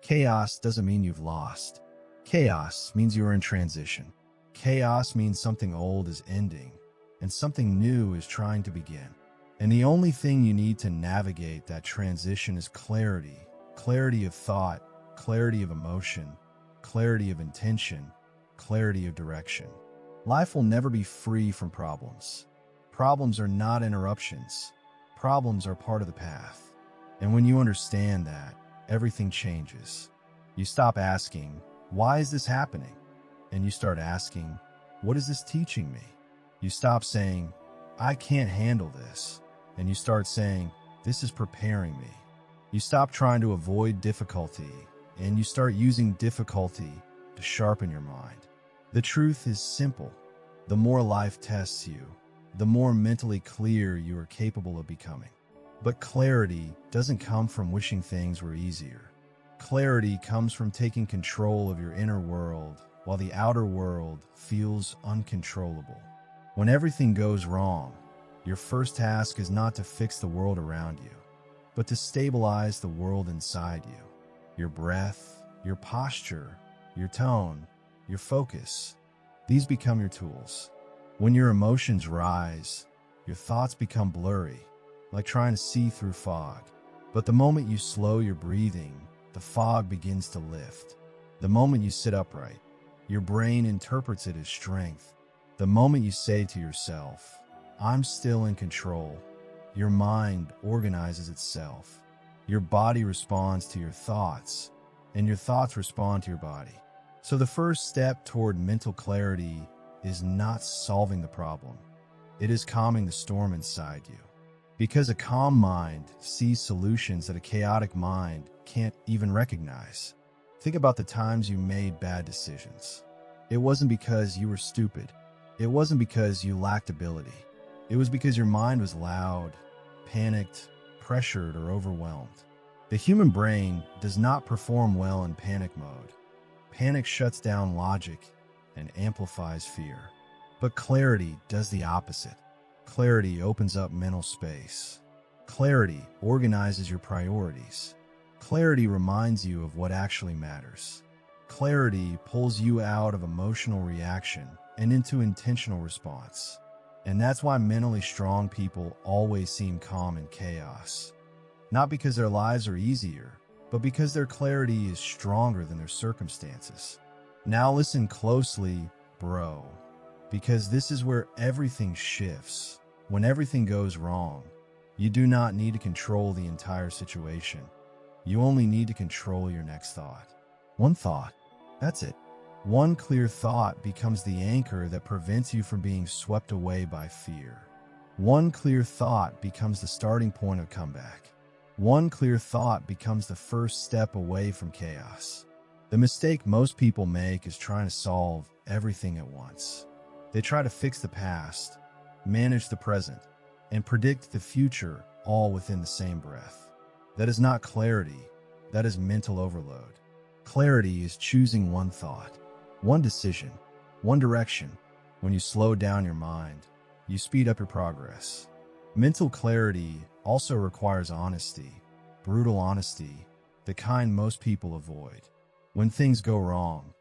Chaos doesn't mean you've lost. Chaos means you are in transition. Chaos means something old is ending, and something new is trying to begin. And the only thing you need to navigate that transition is clarity. Clarity of thought, clarity of emotion, clarity of intention, clarity of direction. Life will never be free from problems. Problems are not interruptions. Problems are part of the path. And when you understand that, everything changes. You stop asking, why is this happening? And you start asking, what is this teaching me? You stop saying, I can't handle this. And you start saying, this is preparing me. You stop trying to avoid difficulty, and you start using difficulty to sharpen your mind. The truth is simple. The more life tests you, the more mentally clear you are capable of becoming. But clarity doesn't come from wishing things were easier. Clarity comes from taking control of your inner world while the outer world feels uncontrollable. When everything goes wrong, your first task is not to fix the world around you, but to stabilize the world inside you. Your breath, your posture, your tone, your focus, these become your tools. When your emotions rise, your thoughts become blurry, like trying to see through fog. But the moment you slow your breathing, the fog begins to lift. The moment you sit upright, your brain interprets it as strength. The moment you say to yourself, I'm still in control, your mind organizes itself. Your body responds to your thoughts, and your thoughts respond to your body. So the first step toward mental clarity is not solving the problem. It is calming the storm inside you. Because a calm mind sees solutions that a chaotic mind can't even recognize. Think about the times you made bad decisions. It wasn't because you were stupid. It wasn't because you lacked ability. It was because your mind was loud, panicked, pressured, or overwhelmed. The human brain does not perform well in panic mode. Panic shuts down logic and amplifies fear. But clarity does the opposite. Clarity opens up mental space. Clarity organizes your priorities. Clarity reminds you of what actually matters. Clarity pulls you out of emotional reaction and into intentional response. And that's why mentally strong people always seem calm in chaos. Not because their lives are easier, but because their clarity is stronger than their circumstances. Now listen closely, bro, because this is where everything shifts. When everything goes wrong, you do not need to control the entire situation. You only need to control your next thought. One thought, that's it. One clear thought becomes the anchor that prevents you from being swept away by fear. One clear thought becomes the starting point of comeback. One clear thought becomes the first step away from chaos. The mistake most people make is trying to solve everything at once. They try to fix the past, manage the present, and predict the future all within the same breath. That is not clarity, that is mental overload. Clarity is choosing one thought, one decision, one direction. When you slow down your mind, you speed up your progress. Mental clarity also requires honesty, brutal honesty, the kind most people avoid. When things go wrong,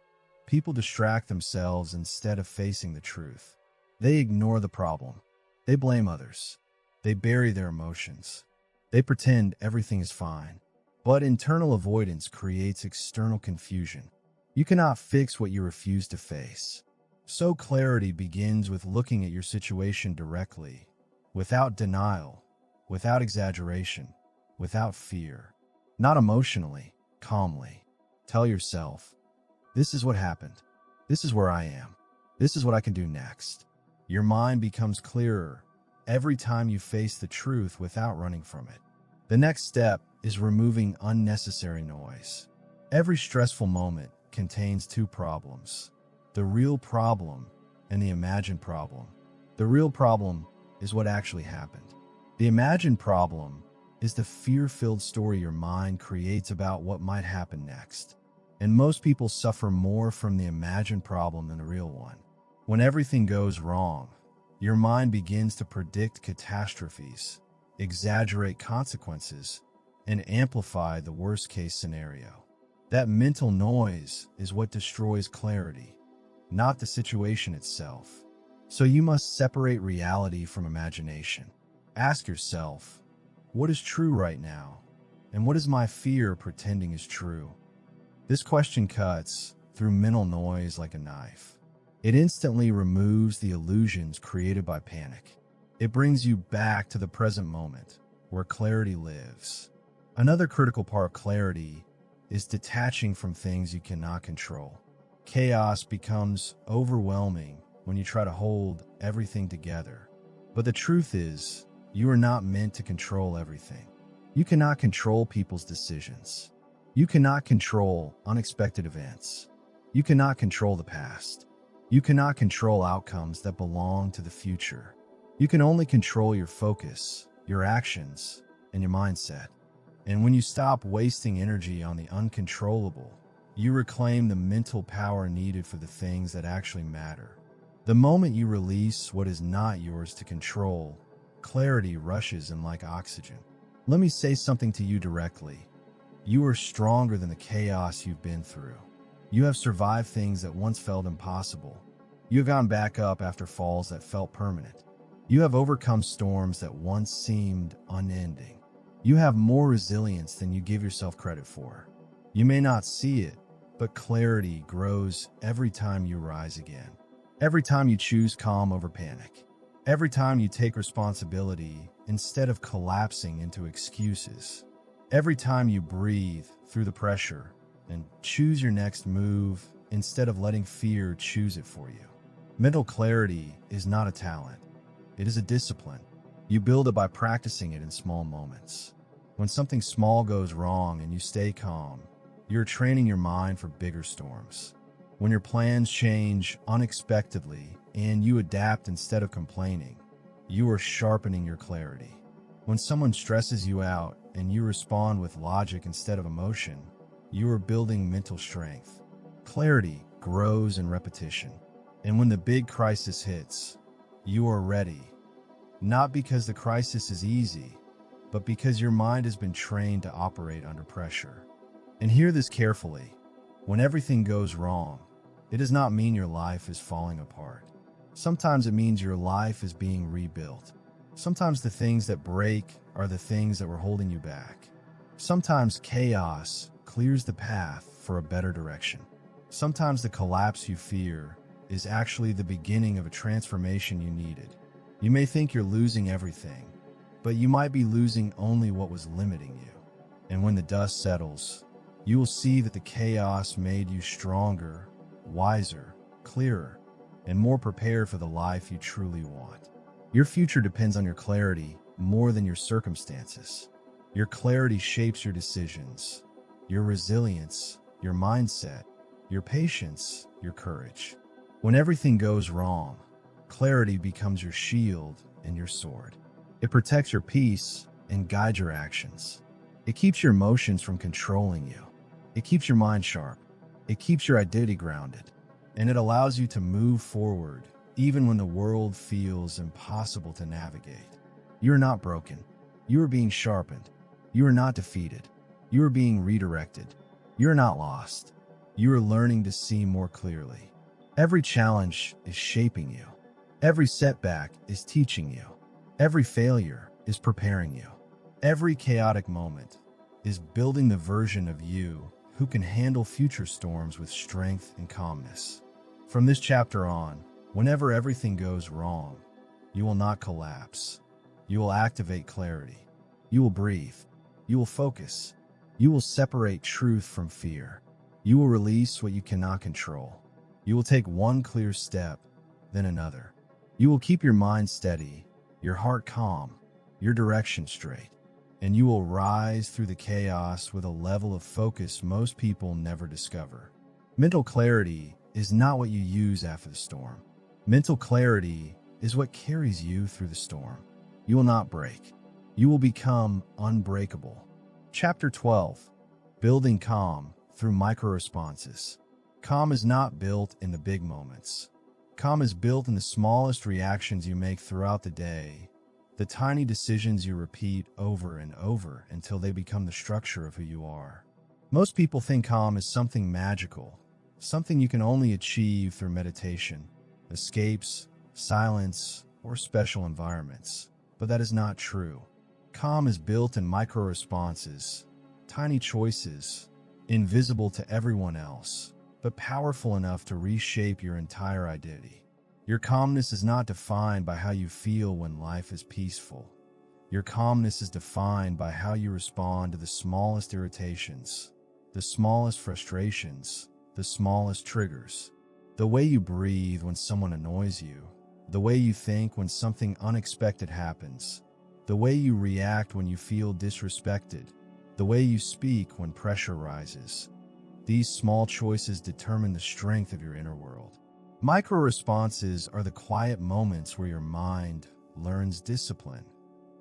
people distract themselves instead of facing the truth. They ignore the problem. They blame others. They bury their emotions. They pretend everything is fine. But internal avoidance creates external confusion. You cannot fix what you refuse to face. So clarity begins with looking at your situation directly, without denial, without exaggeration, without fear. Not emotionally, calmly. Tell yourself, this is what happened. This is where I am. This is what I can do next. Your mind becomes clearer every time you face the truth without running from it. The next step is removing unnecessary noise. Every stressful moment contains two problems: the real problem and the imagined problem. The real problem is what actually happened. The imagined problem is the fear-filled story your mind creates about what might happen next. And most people suffer more from the imagined problem than the real one. When everything goes wrong, your mind begins to predict catastrophes, exaggerate consequences, and amplify the worst-case scenario. That mental noise is what destroys clarity, not the situation itself. So you must separate reality from imagination. Ask yourself, what is true right now? And what is my fear pretending is true? This question cuts through mental noise like a knife. It instantly removes the illusions created by panic. It brings you back to the present moment, where clarity lives. Another critical part of clarity is detaching from things you cannot control. Chaos becomes overwhelming when you try to hold everything together. But the truth is, you are not meant to control everything. You cannot control people's decisions. You cannot control unexpected events. You cannot control the past. You cannot control outcomes that belong to the future. You can only control your focus, your actions, and your mindset. And when you stop wasting energy on the uncontrollable, you reclaim the mental power needed for the things that actually matter. The moment you release what is not yours to control, clarity rushes in like oxygen. Let me say something to you directly. You are stronger than the chaos you've been through. You have survived things that once felt impossible. You have gone back up after falls that felt permanent. You have overcome storms that once seemed unending. You have more resilience than you give yourself credit for. You may not see it, but clarity grows every time you rise again. Every time you choose calm over panic. Every time you take responsibility instead of collapsing into excuses. Every time you breathe through the pressure and choose your next move instead of letting fear choose it for you. Mental clarity is not a talent. It is a discipline. You build it by practicing it in small moments. When something small goes wrong and you stay calm, you're training your mind for bigger storms. When your plans change unexpectedly and you adapt instead of complaining, you are sharpening your clarity. When someone stresses you out and you respond with logic instead of emotion, you are building mental strength. Clarity grows in repetition. And when the big crisis hits, you are ready. Not because the crisis is easy, but because your mind has been trained to operate under pressure. And hear this carefully. When everything goes wrong, it does not mean your life is falling apart. Sometimes it means your life is being rebuilt. Sometimes the things that break are the things that were holding you back. Sometimes chaos clears the path for a better direction. Sometimes the collapse you fear is actually the beginning of a transformation you needed. You may think you're losing everything, but you might be losing only what was limiting you. And when the dust settles, you will see that the chaos made you stronger, wiser, clearer, and more prepared for the life you truly want. Your future depends on your clarity more than your circumstances. Your clarity shapes your decisions, your resilience, your mindset, your patience, your courage. When everything goes wrong, Clarity becomes your shield and your sword. It protects your peace and guides your actions. It keeps your emotions from controlling you. It keeps your mind sharp. It keeps your identity grounded. And it allows you to move forward even when the world feels impossible to navigate. You are not broken. You are being sharpened. You are not defeated. You are being redirected. You are not lost. You are learning to see more clearly. Every challenge is shaping you. Every setback is teaching you. Every failure is preparing you. Every chaotic moment is building the version of you who can handle future storms with strength and calmness. From this chapter on, whenever everything goes wrong, you will not collapse. You will activate clarity. You will breathe. You will focus. You will separate truth from fear. You will release what you cannot control. You will take one clear step, then another. You will keep your mind steady, your heart calm, your direction straight, and you will rise through the chaos with a level of focus most people never discover. Mental clarity is not what you use after the storm. Mental clarity is what carries you through the storm. You will not break. You will become unbreakable. Chapter 12. Building calm through micro-responses. Calm is not built in the big moments. Calm is built in the smallest reactions you make throughout the day, the tiny decisions you repeat over and over until they become the structure of who you are. Most people think calm is something magical, something you can only achieve through meditation, escapes, silence, or special environments. But that is not true. Calm is built in micro-responses, tiny choices, invisible to everyone else, but powerful enough to reshape your entire identity. Your calmness is not defined by how you feel when life is peaceful. Your calmness is defined by how you respond to the smallest irritations, the smallest frustrations, the smallest triggers. The way you breathe when someone annoys you, the way you think when something unexpected happens, the way you react when you feel disrespected, the way you speak when pressure rises. These small choices determine the strength of your inner world. Micro-responses are the quiet moments where your mind learns discipline,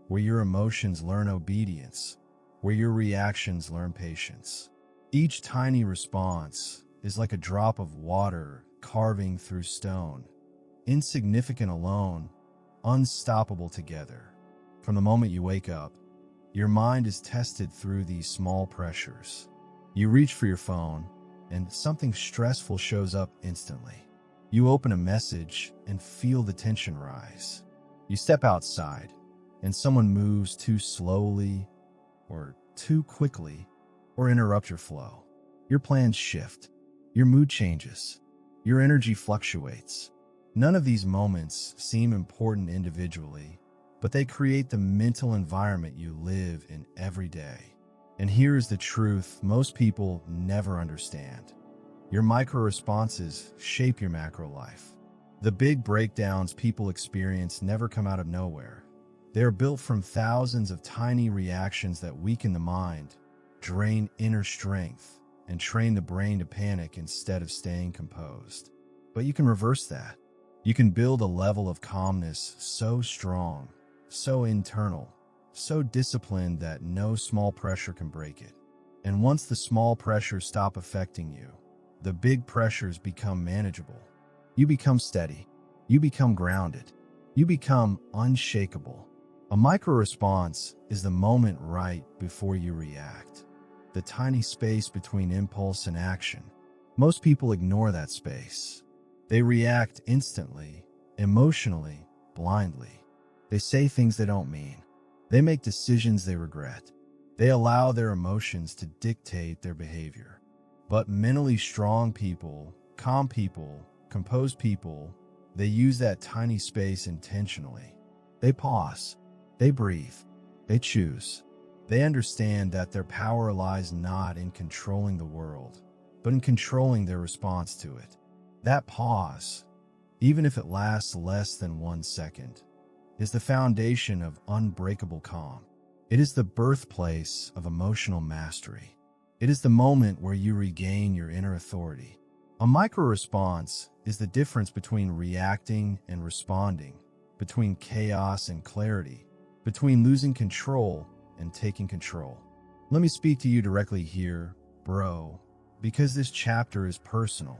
where your emotions learn obedience, where your reactions learn patience. Each tiny response is like a drop of water carving through stone, insignificant alone, unstoppable together. From the moment you wake up, your mind is tested through these small pressures. You reach for your phone, and something stressful shows up instantly. You open a message and feel the tension rise. You step outside, and someone moves too slowly, or too quickly, or interrupt your flow. Your plans shift. Your mood changes. Your energy fluctuates. None of these moments seem important individually, but they create the mental environment you live in every day. And here's the truth most people never understand. Your micro-responses shape your macro life. The big breakdowns people experience never come out of nowhere. They are built from thousands of tiny reactions that weaken the mind, drain inner strength, and train the brain to panic instead of staying composed. But you can reverse that. You can build a level of calmness so strong, so internal, so disciplined that no small pressure can break it. And once the small pressures stop affecting you, the big pressures become manageable. You become steady. You become grounded. You become unshakable. A micro-response is the moment right before you react, the tiny space between impulse and action. Most people ignore that space. They react instantly, emotionally, blindly. They say things they don't mean. They make decisions they regret. They allow their emotions to dictate their behavior. But mentally strong people, calm people, composed people, they use that tiny space intentionally. They pause. They breathe. They choose. They understand that their power lies not in controlling the world, but in controlling their response to it. That pause, even if it lasts less than 1 second, is the foundation of unbreakable calm. It is the birthplace of emotional mastery. It is the moment where you regain your inner authority. A micro-response is the difference between reacting and responding, between chaos and clarity, between losing control and taking control. Let me speak to you directly here, bro, because this chapter is personal.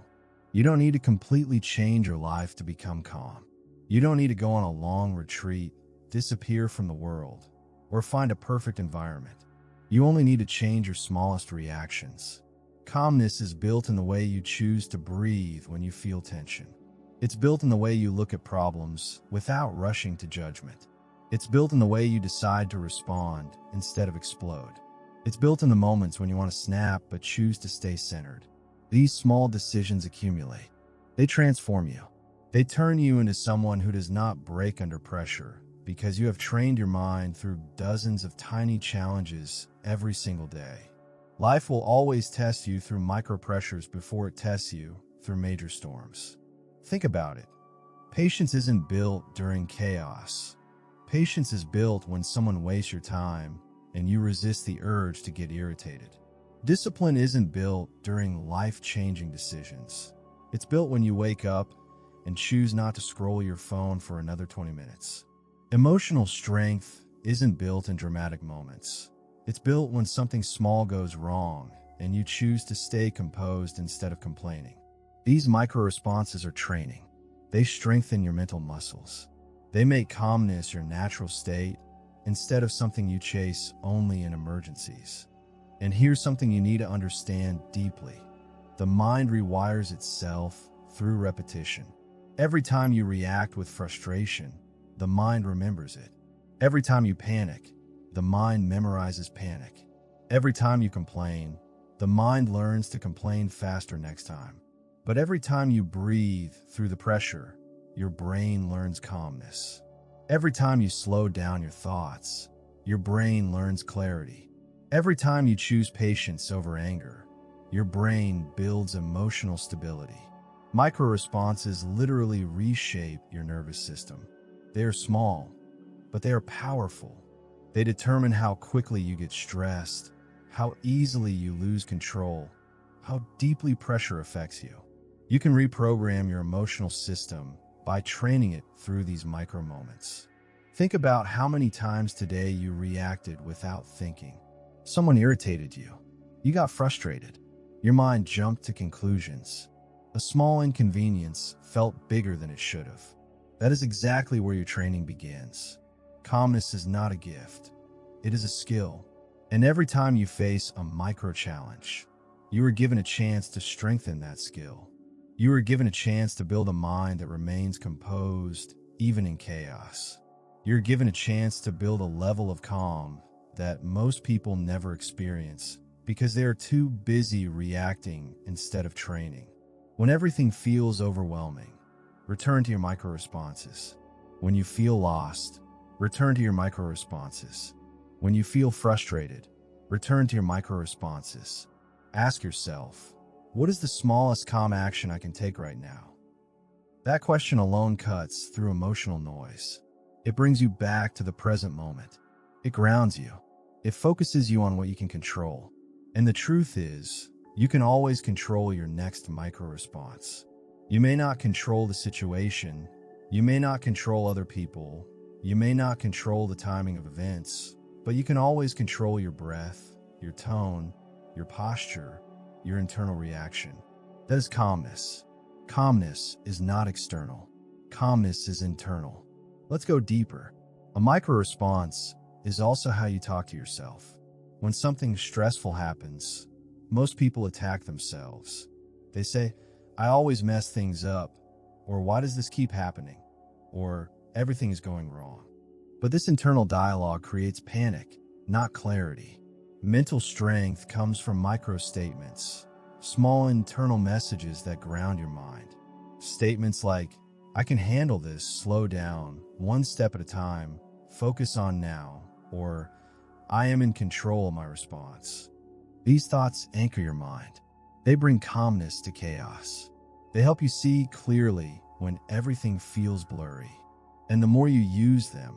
You don't need to completely change your life to become calm. You don't need to go on a long retreat, disappear from the world, or find a perfect environment. You only need to change your smallest reactions. Calmness is built in the way you choose to breathe when you feel tension. It's built in the way you look at problems without rushing to judgment. It's built in the way you decide to respond instead of explode. It's built in the moments when you want to snap but choose to stay centered. These small decisions accumulate. They transform you. They turn you into someone who does not break under pressure because you have trained your mind through dozens of tiny challenges every single day. Life will always test you through micro pressures before it tests you through major storms. Think about it. Patience isn't built during chaos. Patience is built when someone wastes your time and you resist the urge to get irritated. Discipline isn't built during life-changing decisions. It's built when you wake up and choose not to scroll your phone for another 20 minutes. Emotional strength isn't built in dramatic moments. It's built when something small goes wrong and you choose to stay composed instead of complaining. These micro-responses are training. They strengthen your mental muscles. They make calmness your natural state instead of something you chase only in emergencies. And here's something you need to understand deeply. The mind rewires itself through repetition. Every time you react with frustration, the mind remembers it. Every time you panic, the mind memorizes panic. Every time you complain, the mind learns to complain faster next time. But every time you breathe through the pressure, your brain learns calmness. Every time you slow down your thoughts, your brain learns clarity. Every time you choose patience over anger, your brain builds emotional stability. Micro-responses literally reshape your nervous system. They are small, but they are powerful. They determine how quickly you get stressed, how easily you lose control, how deeply pressure affects you. You can reprogram your emotional system by training it through these micro moments. Think about how many times today you reacted without thinking. Someone irritated you. You got frustrated. Your mind jumped to conclusions. A small inconvenience felt bigger than it should have. That is exactly where your training begins. Calmness is not a gift. It is a skill. And every time you face a micro challenge, you are given a chance to strengthen that skill. You are given a chance to build a mind that remains composed even in chaos. You're given a chance to build a level of calm that most people never experience because they are too busy reacting instead of training. When everything feels overwhelming, return to your micro responses. When you feel lost, return to your micro responses. When you feel frustrated, return to your micro responses. Ask yourself, what is the smallest calm action I can take right now? That question alone cuts through emotional noise. It brings you back to the present moment. It grounds you. It focuses you on what you can control. And the truth is, you can always control your next micro response. You may not control the situation. You may not control other people. You may not control the timing of events, but you can always control your breath, your tone, your posture, your internal reaction. That is calmness. Calmness is not external. Calmness is internal. Let's go deeper. A micro response is also how you talk to yourself. When something stressful happens, most people attack themselves. They say, I always mess things up, or why does this keep happening, or everything is going wrong. But this internal dialogue creates panic, not clarity. Mental strength comes from micro statements, small internal messages that ground your mind. Statements like, I can handle this, slow down, one step at a time, focus on now, or I am in control of my response. These thoughts anchor your mind. They bring calmness to chaos. They help you see clearly when everything feels blurry. And the more you use them,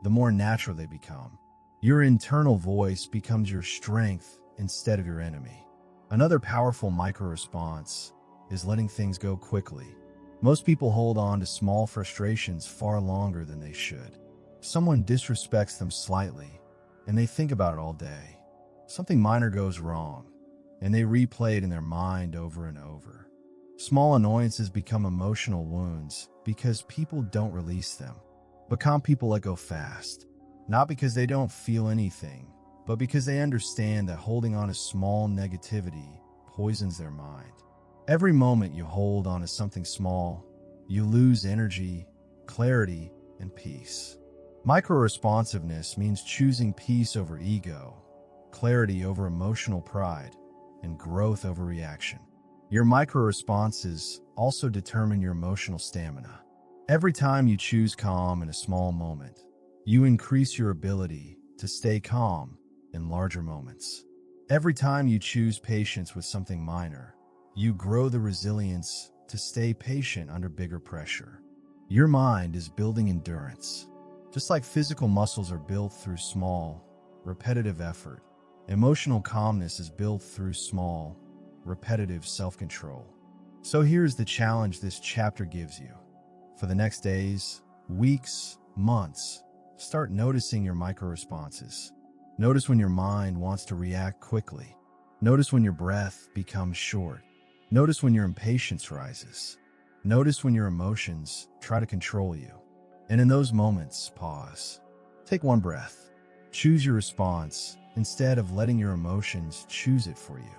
the more natural they become. Your internal voice becomes your strength instead of your enemy. Another powerful micro response is letting things go quickly. Most people hold on to small frustrations far longer than they should. Someone disrespects them slightly, and they think about it all day. Something minor goes wrong, and they replay it in their mind over and over. Small annoyances become emotional wounds because people don't release them. But calm people let go fast, not because they don't feel anything, but because they understand that holding on to small negativity poisons their mind. Every moment you hold on to something small, you lose energy, clarity, and peace. Micro-responsiveness means choosing peace over ego, clarity over emotional pride, and growth over reaction. Your micro-responses also determine your emotional stamina. Every time you choose calm in a small moment, you increase your ability to stay calm in larger moments. Every time you choose patience with something minor, you grow the resilience to stay patient under bigger pressure. Your mind is building endurance. Just like physical muscles are built through small, repetitive effort, emotional calmness is built through small, repetitive self-control. So here's the challenge this chapter gives you. For the next days, weeks, months, start noticing your micro-responses. Notice when your mind wants to react quickly. Notice when your breath becomes short. Notice when your impatience rises. Notice when your emotions try to control you. And in those moments, pause. Take one breath. Choose your response instead of letting your emotions choose it for you.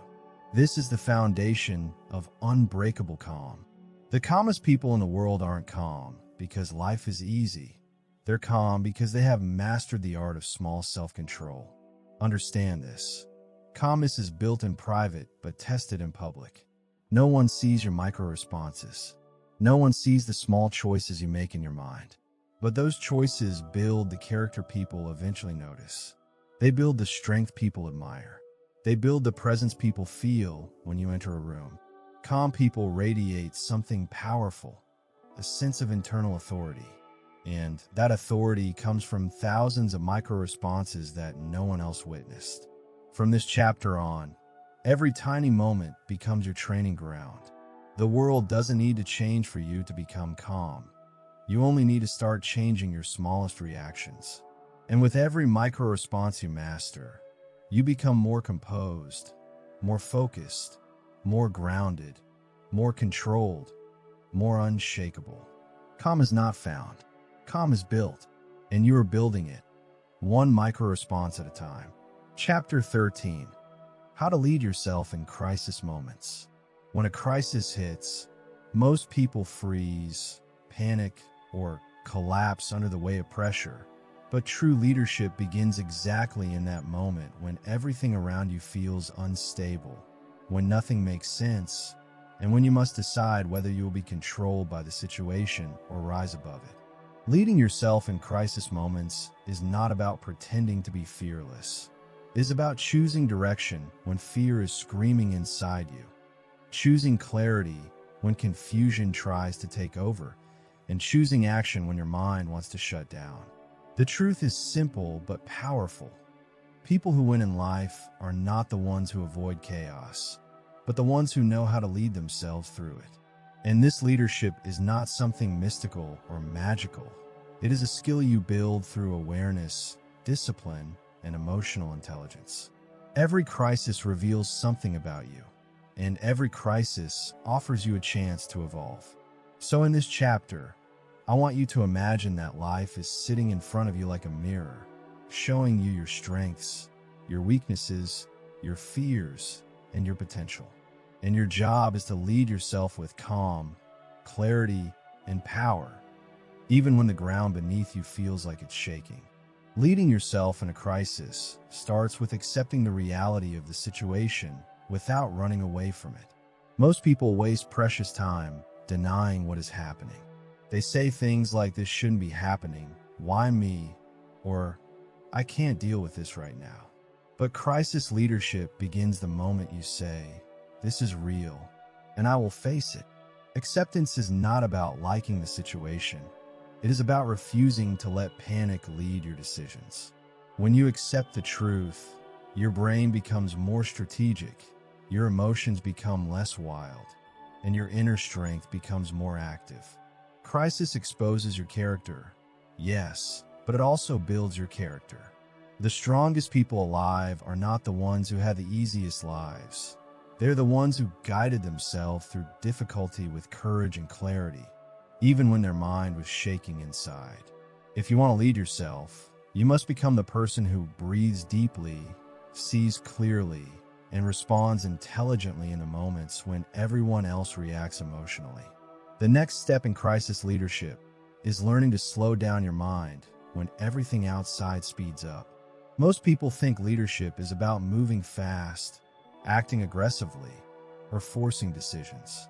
This is the foundation of unbreakable calm. The calmest people in the world aren't calm because life is easy. They're calm because they have mastered the art of small self-control. Understand this. Calmness is built in private but tested in public. No one sees your micro-responses. No one sees the small choices you make in your mind. But those choices build the character people eventually notice. They build the strength people admire. They build the presence people feel when you enter a room. Calm people radiate something powerful, a sense of internal authority. And that authority comes from thousands of micro-responses that no one else witnessed. From this chapter on, every tiny moment becomes your training ground. The world doesn't need to change for you to become calm. You only need to start changing your smallest reactions. And with every micro-response you master, you become more composed, more focused, more grounded, more controlled, more unshakable. Calm is not found. Calm is built, and you are building it, one micro-response at a time. Chapter 13. How to lead yourself in crisis moments. When a crisis hits, most people freeze, panic, or collapse under the weight of pressure. But true leadership begins exactly in that moment when everything around you feels unstable, when nothing makes sense, and when you must decide whether you will be controlled by the situation or rise above it. Leading yourself in crisis moments is not about pretending to be fearless. It is about choosing direction when fear is screaming inside you, choosing clarity when confusion tries to take over, and choosing action when your mind wants to shut down. The truth is simple but powerful. People who win in life are not the ones who avoid chaos, but the ones who know how to lead themselves through it. And this leadership is not something mystical or magical. It is a skill you build through awareness, discipline, and emotional intelligence. Every crisis reveals something about you, and every crisis offers you a chance to evolve. So in this chapter, I want you to imagine that life is sitting in front of you like a mirror, showing you your strengths, your weaknesses, your fears, and your potential. And your job is to lead yourself with calm, clarity, and power, even when the ground beneath you feels like it's shaking. Leading yourself in a crisis starts with accepting the reality of the situation without running away from it. Most people waste precious time denying what is happening. They say things like, "This shouldn't be happening, why me?" or "I can't deal with this right now." But crisis leadership begins the moment you say, "This is real, and I will face it." Acceptance is not about liking the situation. It is about refusing to let panic lead your decisions. When you accept the truth, your brain becomes more strategic, your emotions become less wild, and your inner strength becomes more active. Crisis exposes your character, yes, but it also builds your character. The strongest people alive are not the ones who had the easiest lives. They're the ones who guided themselves through difficulty with courage and clarity, even when their mind was shaking inside. If you want to lead yourself, you must become the person who breathes deeply, sees clearly, and responds intelligently in the moments when everyone else reacts emotionally. The next step in crisis leadership is learning to slow down your mind when everything outside speeds up. Most people think leadership is about moving fast, acting aggressively, or forcing decisions.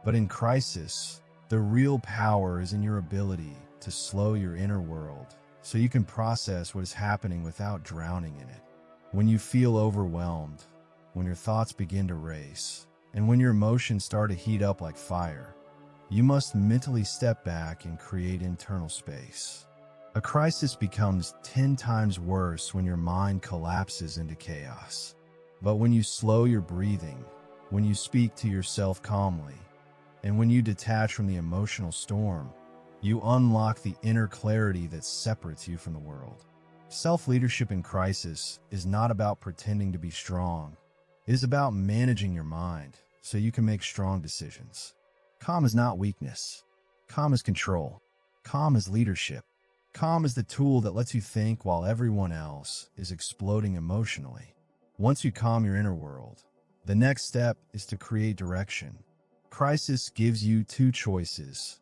But in crisis, the real power is in your ability to slow your inner world so you can process what is happening without drowning in it. When you feel overwhelmed, when your thoughts begin to race, and when your emotions start to heat up like fire, you must mentally step back and create internal space. A crisis becomes 10 times worse when your mind collapses into chaos. But when you slow your breathing, when you speak to yourself calmly, and when you detach from the emotional storm, you unlock the inner clarity that separates you from the world. Self-leadership in crisis is not about pretending to be strong. It is about managing your mind so you can make strong decisions. Calm is not weakness. Calm is control. Calm is leadership. Calm is the tool that lets you think while everyone else is exploding emotionally. Once you calm your inner world, the next step is to create direction. Crisis gives you two choices.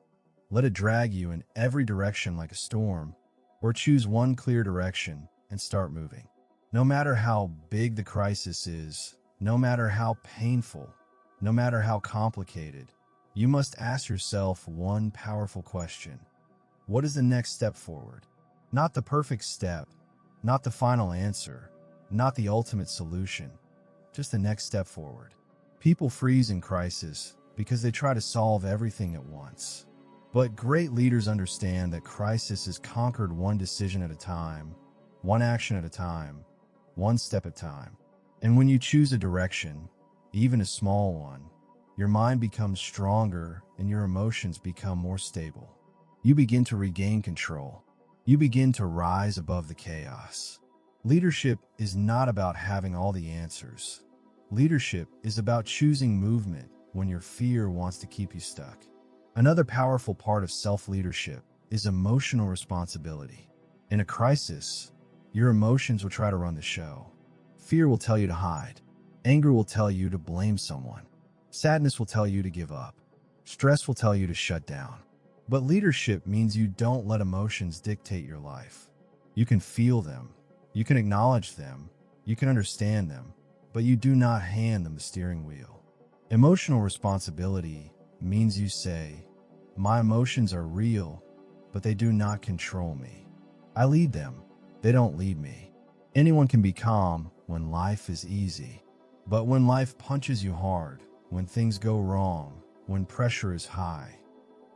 Let it drag you in every direction like a storm, or choose one clear direction and start moving. No matter how big the crisis is, no matter how painful, no matter how complicated, you must ask yourself one powerful question. What is the next step forward? Not the perfect step, not the final answer, not the ultimate solution, just the next step forward. People freeze in crisis because they try to solve everything at once. But great leaders understand that crisis is conquered one decision at a time, one action at a time, one step at a time. And when you choose a direction, even a small one, your mind becomes stronger and your emotions become more stable. You begin to regain control. You begin to rise above the chaos. Leadership is not about having all the answers. Leadership is about choosing movement when your fear wants to keep you stuck. Another powerful part of self-leadership is emotional responsibility. In a crisis, your emotions will try to run the show. Fear will tell you to hide. Anger will tell you to blame someone. Sadness will tell you to give up. Stress will tell you to shut down. But leadership means you don't let emotions dictate your life. You can feel them. You can acknowledge them. You can understand them. But you do not hand them the steering wheel. Emotional responsibility means you say, my emotions are real, but they do not control me. I lead them. They don't lead me. Anyone can be calm when life is easy. But when life punches you hard, when things go wrong, when pressure is high,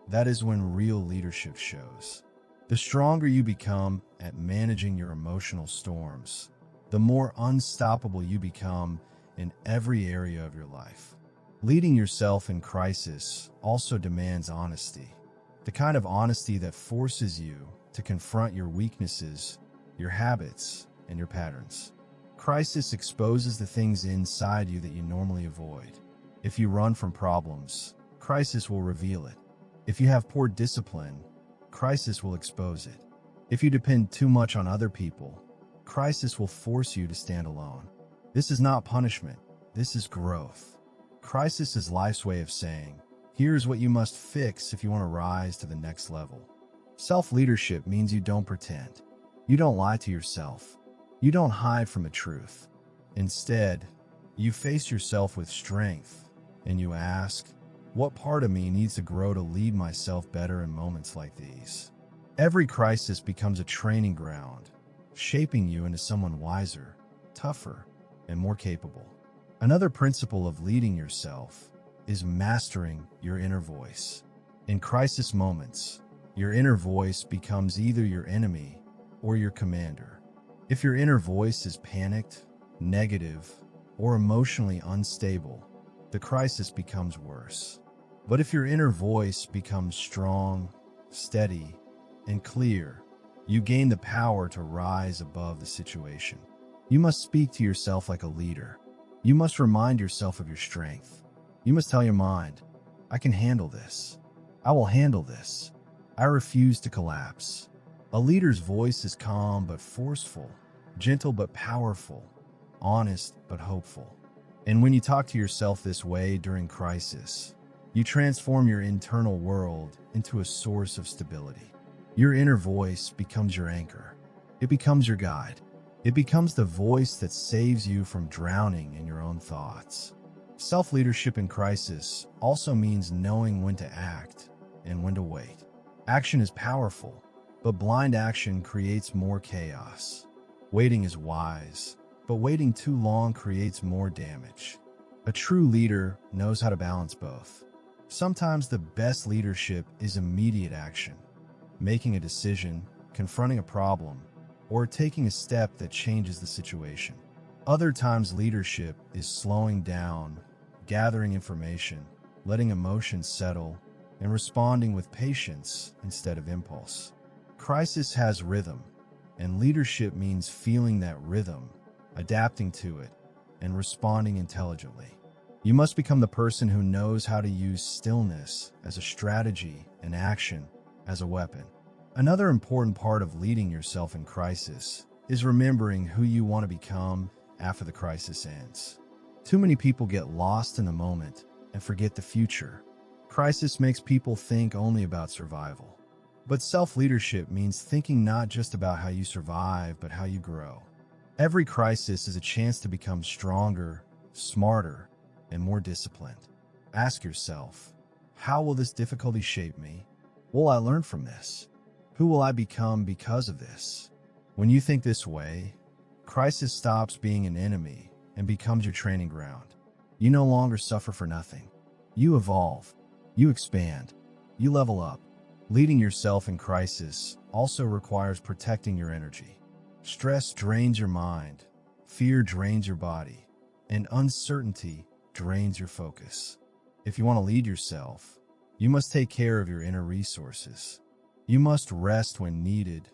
that is when real leadership shows. The stronger you become at managing your emotional storms, the more unstoppable you become in every area of your life. Leading yourself in crisis also demands honesty, the kind of honesty that forces you to confront your weaknesses, your habits, and your patterns. Crisis exposes the things inside you that you normally avoid. If you run from problems, crisis will reveal it. If you have poor discipline, crisis will expose it. If you depend too much on other people, crisis will force you to stand alone. This is not punishment. This is growth. Crisis is life's way of saying, here's what you must fix if you want to rise to the next level. Self-leadership means you don't pretend. You don't lie to yourself. You don't hide from the truth. Instead, you face yourself with strength, and you ask, what part of me needs to grow to lead myself better in moments like these? Every crisis becomes a training ground, shaping you into someone wiser, tougher, and more capable. Another principle of leading yourself is mastering your inner voice. In crisis moments, your inner voice becomes either your enemy or your commander. If your inner voice is panicked, negative, or emotionally unstable, the crisis becomes worse. But if your inner voice becomes strong, steady, and clear, you gain the power to rise above the situation. You must speak to yourself like a leader. You must remind yourself of your strength. You must tell your mind, I can handle this. I will handle this. I refuse to collapse. A leader's voice is calm but forceful, gentle but powerful, honest but hopeful. And when you talk to yourself this way during crisis, you transform your internal world into a source of stability. Your inner voice becomes your anchor. It becomes your guide. It becomes the voice that saves you from drowning in your own thoughts. Self-leadership in crisis also means knowing when to act and when to wait. Action is powerful, but blind action creates more chaos. Waiting is wise, but waiting too long creates more damage. A true leader knows how to balance both. Sometimes the best leadership is immediate action, making a decision, confronting a problem, or taking a step that changes the situation. Other times leadership is slowing down, gathering information, letting emotions settle, and responding with patience instead of impulse. Crisis has rhythm, and leadership means feeling that rhythm, adapting to it, and responding intelligently. You must become the person who knows how to use stillness as a strategy and action as a weapon. Another important part of leading yourself in crisis is remembering who you want to become after the crisis ends. Too many people get lost in the moment and forget the future. Crisis makes people think only about survival. But self-leadership means thinking not just about how you survive, but how you grow. Every crisis is a chance to become stronger, smarter, and more disciplined. Ask yourself, how will this difficulty shape me? What will I learn from this? Who will I become because of this? When you think this way, crisis stops being an enemy and becomes your training ground. You no longer suffer for nothing. You evolve. You expand. You level up. Leading yourself in crisis also requires protecting your energy. Stress drains your mind, fear drains your body, and uncertainty drains your focus. If you want to lead yourself, you must take care of your inner resources. You must rest when needed,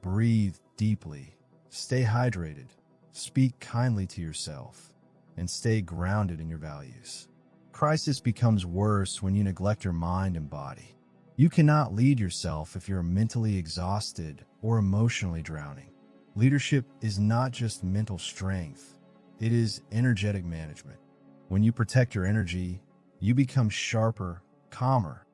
breathe deeply, stay hydrated, speak kindly to yourself, and stay grounded in your values. Crisis becomes worse when you neglect your mind and body. You cannot lead yourself if you're mentally exhausted or emotionally drowning. Leadership is not just mental strength, it is energetic management. When you protect your energy, you become sharper, calmer,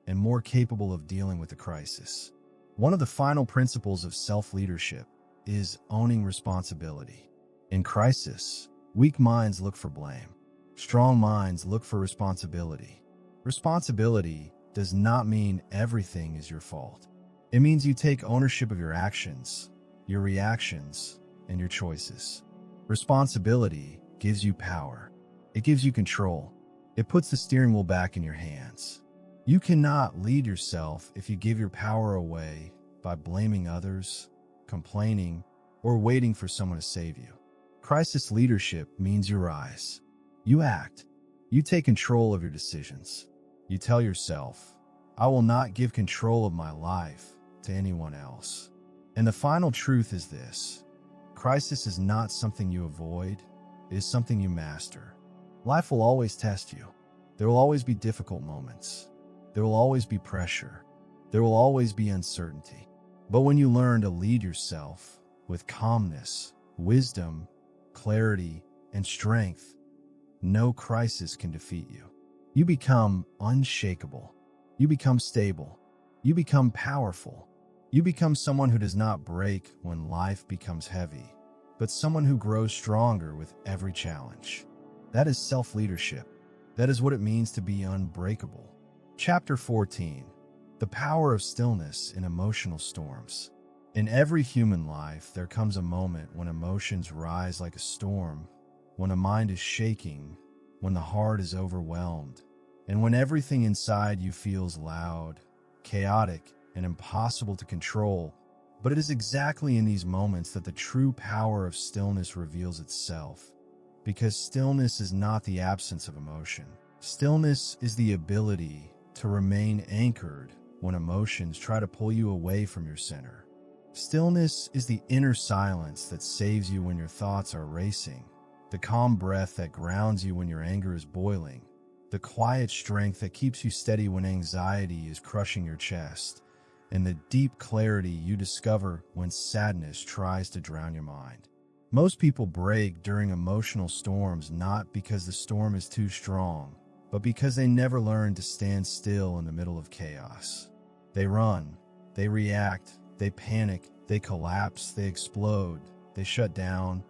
and more capable of dealing with the crisis. One of the final principles of self-leadership is owning responsibility. In crisis, weak minds look for blame. Strong minds look for responsibility. Responsibility does not mean everything is your fault. It means you take ownership of your actions, your reactions, and your choices. Responsibility gives you power. It gives you control. It puts the steering wheel back in your hands. You cannot lead yourself if you give your power away by blaming others, complaining, or waiting for someone to save you. Crisis leadership means you rise. You act. You take control of your decisions. You tell yourself, I will not give control of my life to anyone else. And the final truth is this: crisis is not something you avoid, it is something you master. Life will always test you. There will always be difficult moments. There will always be pressure. There will always be uncertainty. But when you learn to lead yourself with calmness, wisdom, clarity, and strength, no crisis can defeat you. You become unshakable. You become stable. You become powerful. You become someone who does not break when life becomes heavy, but someone who grows stronger with every challenge. That is self-leadership. That is what it means to be unbreakable. Chapter 14. The power of stillness in emotional storms. In every human life, there comes a moment when emotions rise like a storm, when a mind is shaking, when the heart is overwhelmed, and when everything inside you feels loud, chaotic, and impossible to control. But it is exactly in these moments that the true power of stillness reveals itself. Because stillness is not the absence of emotion. Stillness is the ability to remain anchored when emotions try to pull you away from your center. Stillness is the inner silence that saves you when your thoughts are racing, the calm breath that grounds you when your anger is boiling, the quiet strength that keeps you steady when anxiety is crushing your chest, and the deep clarity you discover when sadness tries to drown your mind. Most people break during emotional storms not because the storm is too strong, but because they never learned to stand still in the middle of chaos. They run, they react, they panic, they collapse, they explode, they shut down,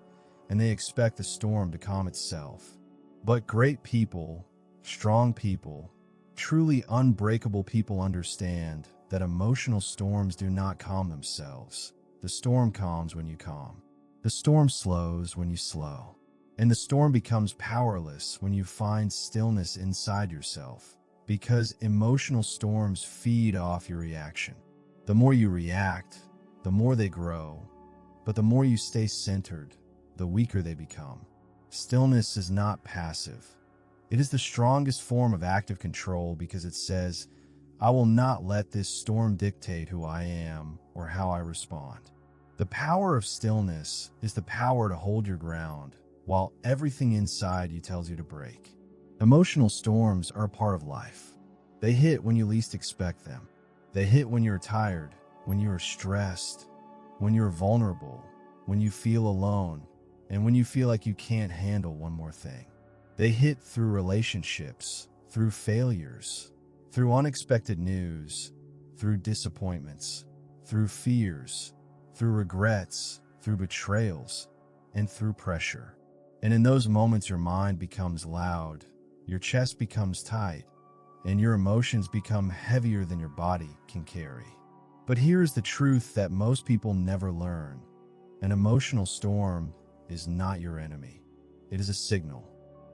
and they expect the storm to calm itself. But great people, strong people, truly unbreakable people understand that emotional storms do not calm themselves. The storm calms when you calm. The storm slows when you slow. And the storm becomes powerless when you find stillness inside yourself, because emotional storms feed off your reaction. The more you react, the more they grow, but the more you stay centered, the weaker they become. Stillness is not passive. It is the strongest form of active control because it says, I will not let this storm dictate who I am or how I respond. The power of stillness is the power to hold your ground while everything inside you tells you to break. Emotional storms are a part of life. They hit when you least expect them. They hit when you're tired, when you're stressed, when you're vulnerable, when you feel alone, and when you feel like you can't handle one more thing. They hit through relationships, through failures, through unexpected news, through disappointments, through fears, through regrets, through betrayals, and through pressure. And in those moments, your mind becomes loud, your chest becomes tight, and your emotions become heavier than your body can carry. But here's the truth that most people never learn. An emotional storm is not your enemy. It is a signal.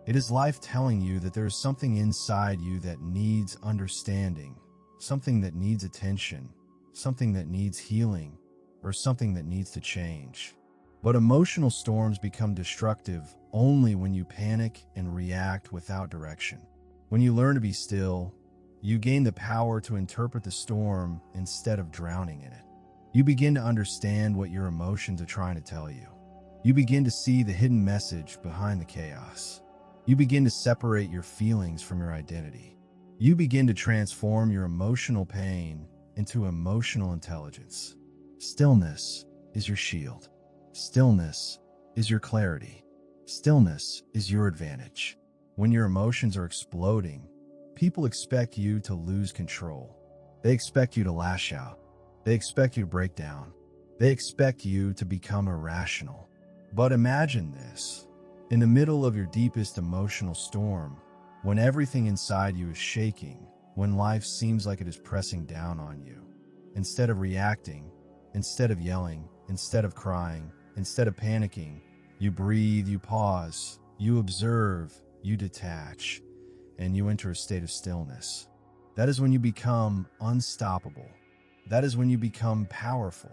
It is life telling you that there is something inside you that needs understanding, something that needs attention, something that needs healing, or something that needs to change. But emotional storms become destructive only when you panic and react without direction. When you learn to be still, you gain the power to interpret the storm instead of drowning in it. You begin to understand what your emotions are trying to tell you. You begin to see the hidden message behind the chaos. You begin to separate your feelings from your identity. You begin to transform your emotional pain into emotional intelligence. Stillness is your shield. Stillness is your clarity. Stillness is your advantage. When your emotions are exploding, people expect you to lose control. They expect you to lash out. They expect you to break down. They expect you to become irrational. But imagine this. In the middle of your deepest emotional storm, when everything inside you is shaking, when life seems like it is pressing down on you, instead of reacting, instead of yelling, instead of crying, instead of panicking, you breathe, you pause, you observe, you detach, and you enter a state of stillness. That is when you become unstoppable. That is when you become powerful.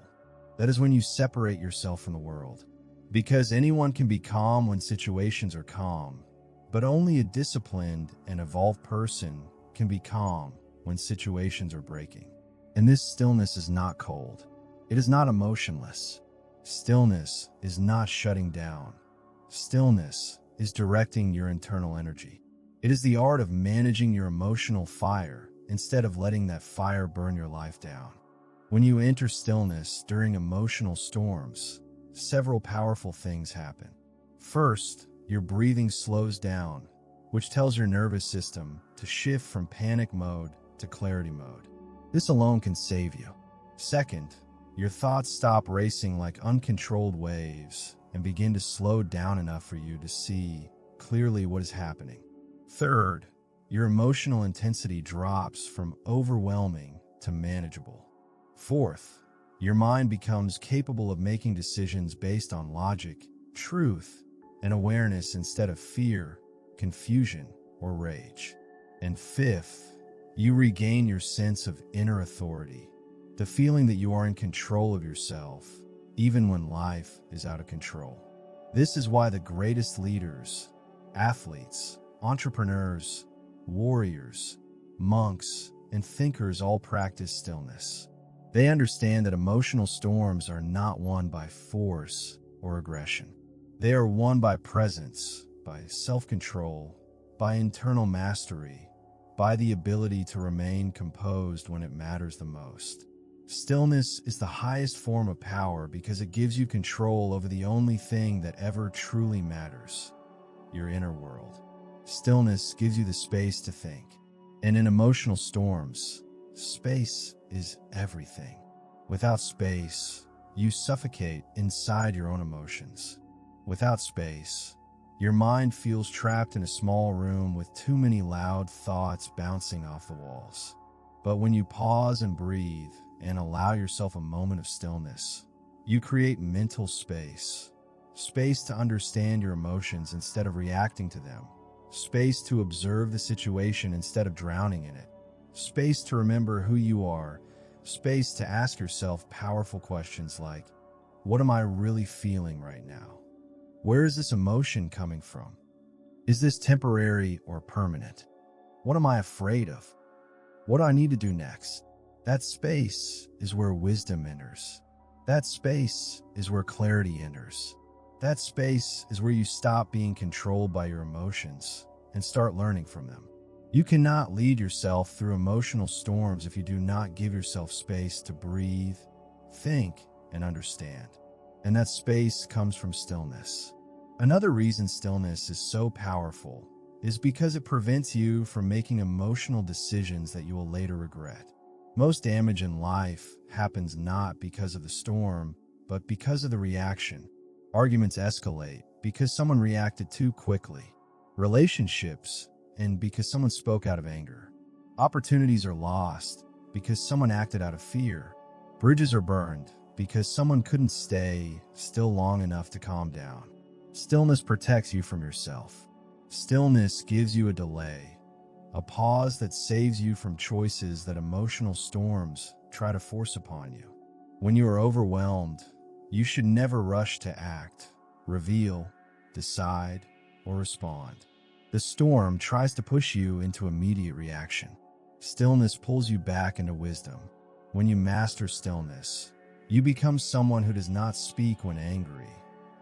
That is when you separate yourself from the world. Because anyone can be calm when situations are calm, but only a disciplined and evolved person can be calm when situations are breaking. And this stillness is not cold. It is not emotionless. Stillness is not shutting down. Stillness is directing your internal energy. It is the art of managing your emotional fire instead of letting that fire burn your life down. When you enter stillness during emotional storms, several powerful things happen. First, your breathing slows down, which tells your nervous system to shift from panic mode to clarity mode. This alone can save you. Second, your thoughts stop racing like uncontrolled waves and begin to slow down enough for you to see clearly what is happening. Third, your emotional intensity drops from overwhelming to manageable. Fourth, your mind becomes capable of making decisions based on logic, truth, and awareness instead of fear, confusion, or rage. And fifth, you regain your sense of inner authority, the feeling that you are in control of yourself, even when life is out of control. This is why the greatest leaders, athletes, entrepreneurs, warriors, monks, and thinkers all practice stillness. They understand that emotional storms are not won by force or aggression. They are won by presence, by self-control, by internal mastery, by the ability to remain composed when it matters the most. Stillness is the highest form of power because it gives you control over the only thing that ever truly matters, your inner world. Stillness gives you the space to think. And in emotional storms, space is everything. Without space, you suffocate inside your own emotions. Without space, your mind feels trapped in a small room with too many loud thoughts bouncing off the walls. But when you pause and breathe and allow yourself a moment of stillness, you create mental space. Space to understand your emotions instead of reacting to them. Space to observe the situation instead of drowning in it. Space to remember who you are. Space to ask yourself powerful questions like, what am I really feeling right now? Where is this emotion coming from? Is this temporary or permanent? What am I afraid of? What do I need to do next? That space is where wisdom enters. That space is where clarity enters. That space is where you stop being controlled by your emotions and start learning from them. You cannot lead yourself through emotional storms if you do not give yourself space to breathe, think, and understand. And that space comes from stillness. Another reason stillness is so powerful is because it prevents you from making emotional decisions that you will later regret. Most damage in life happens not because of the storm, but because of the reaction. Arguments escalate because someone reacted too quickly. Relationships end because someone spoke out of anger. Opportunities are lost because someone acted out of fear. Bridges are burned because someone couldn't stay still long enough to calm down. Stillness protects you from yourself. Stillness gives you a delay, a pause that saves you from choices that emotional storms try to force upon you. When you are overwhelmed, you should never rush to act, reveal, decide, or respond. The storm tries to push you into immediate reaction. Stillness pulls you back into wisdom. When you master stillness, you become someone who does not speak when angry,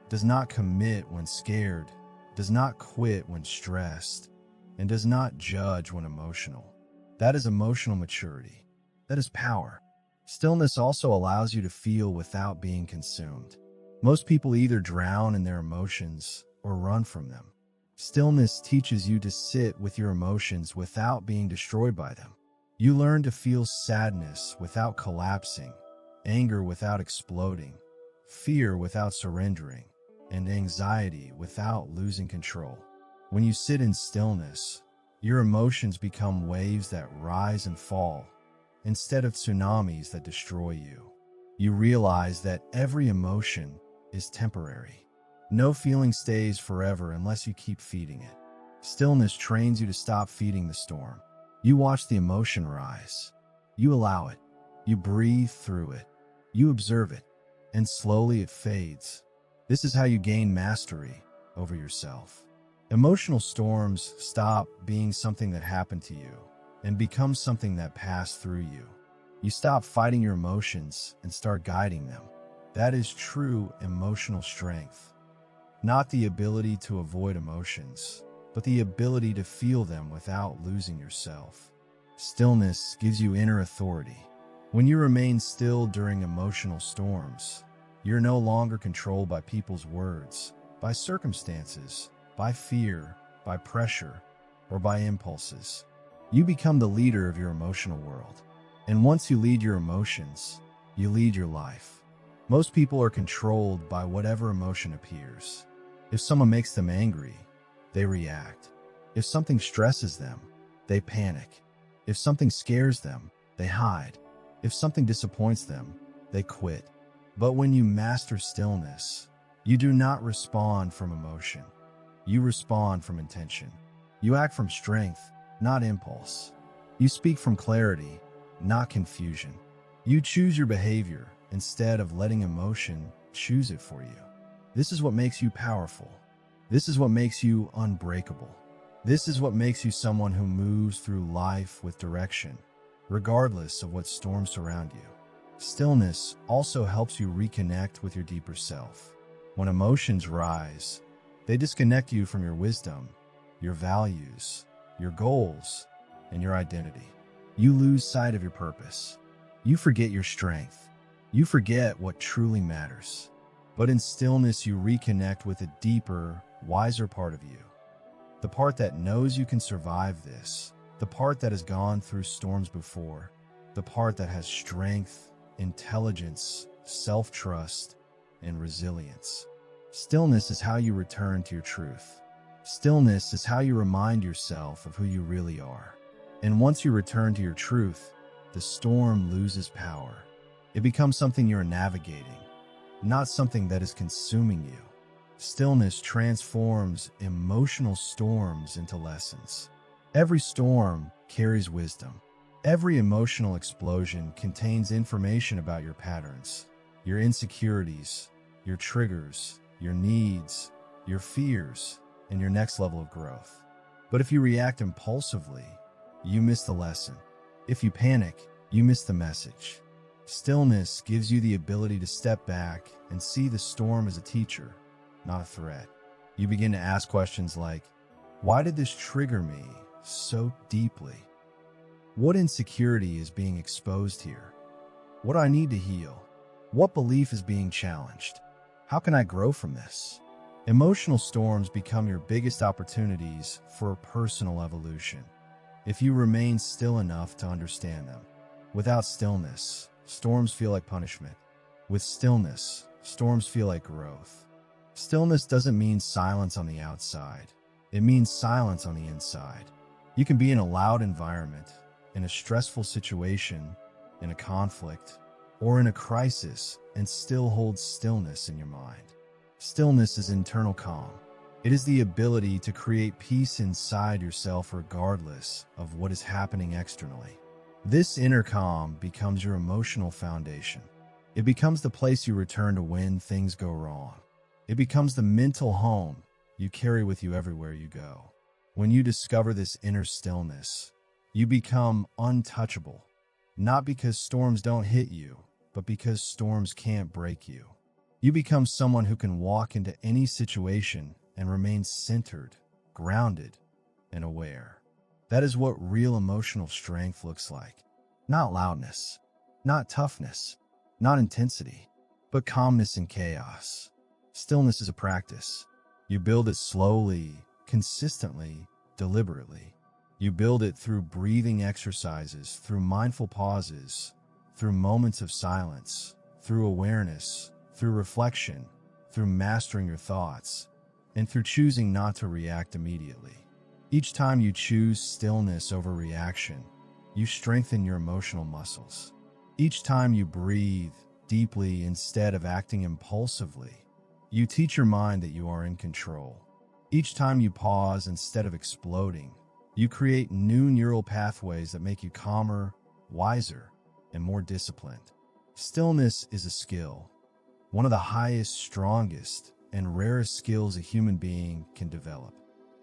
does not commit when scared, does not quit when stressed, and does not judge when emotional. That is emotional maturity. That is power. Stillness also allows you to feel without being consumed. Most people either drown in their emotions or run from them. Stillness teaches you to sit with your emotions without being destroyed by them. You learn to feel sadness without collapsing, anger without exploding, fear without surrendering, and anxiety without losing control. When you sit in stillness, your emotions become waves that rise and fall, instead of tsunamis that destroy you. You realize that every emotion is temporary. No feeling stays forever unless you keep feeding it. Stillness trains you to stop feeding the storm. You watch the emotion rise. You allow it. You breathe through it. You observe it. And slowly it fades. This is how you gain mastery over yourself. Emotional storms stop being something that happened to you and become something that passed through you. You stop fighting your emotions and start guiding them. That is true emotional strength. Not the ability to avoid emotions, but the ability to feel them without losing yourself. Stillness gives you inner authority. When you remain still during emotional storms, you're no longer controlled by people's words, by circumstances, by fear, by pressure, or by impulses. You become the leader of your emotional world. And once you lead your emotions, you lead your life. Most people are controlled by whatever emotion appears. If someone makes them angry, they react. If something stresses them, they panic. If something scares them, they hide. If something disappoints them, they quit. But when you master stillness, you do not respond from emotion. You respond from intention. You act from strength, not impulse. You speak from clarity, not confusion. You choose your behavior instead of letting emotion choose it for you. This is what makes you powerful. This is what makes you unbreakable. This is what makes you someone who moves through life with direction, regardless of what storms surround you. Stillness also helps you reconnect with your deeper self. When emotions rise, they disconnect you from your wisdom, your values, your goals, and your identity. You lose sight of your purpose. You forget your strength. You forget what truly matters. But in stillness, you reconnect with a deeper, wiser part of you. The part that knows you can survive this. The part that has gone through storms before. The part that has strength, intelligence, self-trust, and resilience. Stillness is how you return to your truth. Stillness is how you remind yourself of who you really are. And once you return to your truth, the storm loses power. It becomes something you're navigating, not something that is consuming you. Stillness transforms emotional storms into lessons. Every storm carries wisdom. Every emotional explosion contains information about your patterns, your insecurities, your triggers, your needs, your fears, and your next level of growth. But if you react impulsively, you miss the lesson. If you panic, you miss the message. Stillness gives you the ability to step back and see the storm as a teacher, not a threat. You begin to ask questions like, why did this trigger me so deeply? What insecurity is being exposed here? What do I need to heal? What belief is being challenged? How can I grow from this? Emotional storms become your biggest opportunities for personal evolution, if you remain still enough to understand them. Without stillness, storms feel like punishment. With stillness, storms feel like growth. Stillness doesn't mean silence on the outside. It means silence on the inside. You can be in a loud environment, in a stressful situation, in a conflict, or in a crisis, and still hold stillness in your mind. Stillness is internal calm. It is the ability to create peace inside yourself regardless of what is happening externally. This inner calm becomes your emotional foundation. It becomes the place you return to when things go wrong. It becomes the mental home you carry with you everywhere you go. When you discover this inner stillness, you become untouchable, not because storms don't hit you, but because storms can't break you. You become someone who can walk into any situation and remain centered, grounded, and aware. That is what real emotional strength looks like. Not loudness, not toughness, not intensity, but calmness in chaos. Stillness is a practice. You build it slowly, consistently, deliberately. You build it through breathing exercises, through mindful pauses, through moments of silence, through awareness, through reflection, through mastering your thoughts, and through choosing not to react immediately. Each time you choose stillness over reaction, you strengthen your emotional muscles. Each time you breathe deeply instead of acting impulsively, you teach your mind that you are in control. Each time you pause instead of exploding, you create new neural pathways that make you calmer, wiser, and more disciplined. Stillness is a skill, one of the highest, strongest, and rarest skills a human being can develop.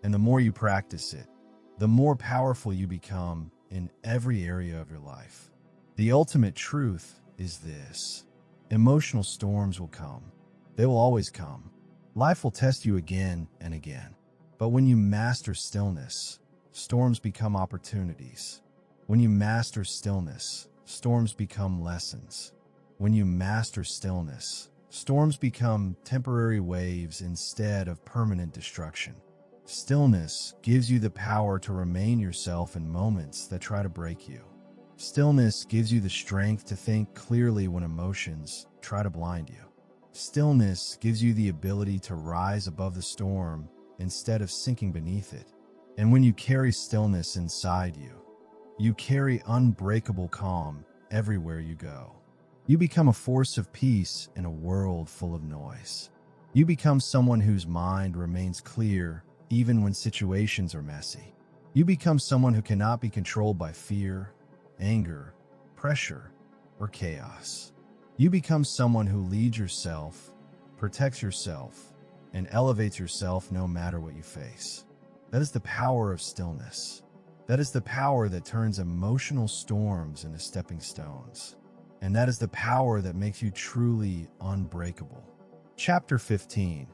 And the more you practice it, the more powerful you become in every area of your life. The ultimate truth is this: emotional storms will come. They will always come. Life will test you again and again. But when you master stillness, storms become opportunities. When you master stillness, storms become lessons. When you master stillness, storms become temporary waves instead of permanent destruction. Stillness gives you the power to remain yourself in moments that try to break you. Stillness gives you the strength to think clearly when emotions try to blind you. Stillness gives you the ability to rise above the storm instead of sinking beneath it. And when you carry stillness inside you, you carry unbreakable calm everywhere you go. You become a force of peace in a world full of noise. You become someone whose mind remains clear even when situations are messy. You become someone who cannot be controlled by fear, anger, pressure, or chaos. You become someone who leads yourself, protects yourself, and elevates yourself no matter what you face. That is the power of stillness. That is the power that turns emotional storms into stepping stones. And that is the power that makes you truly unbreakable. Chapter 15.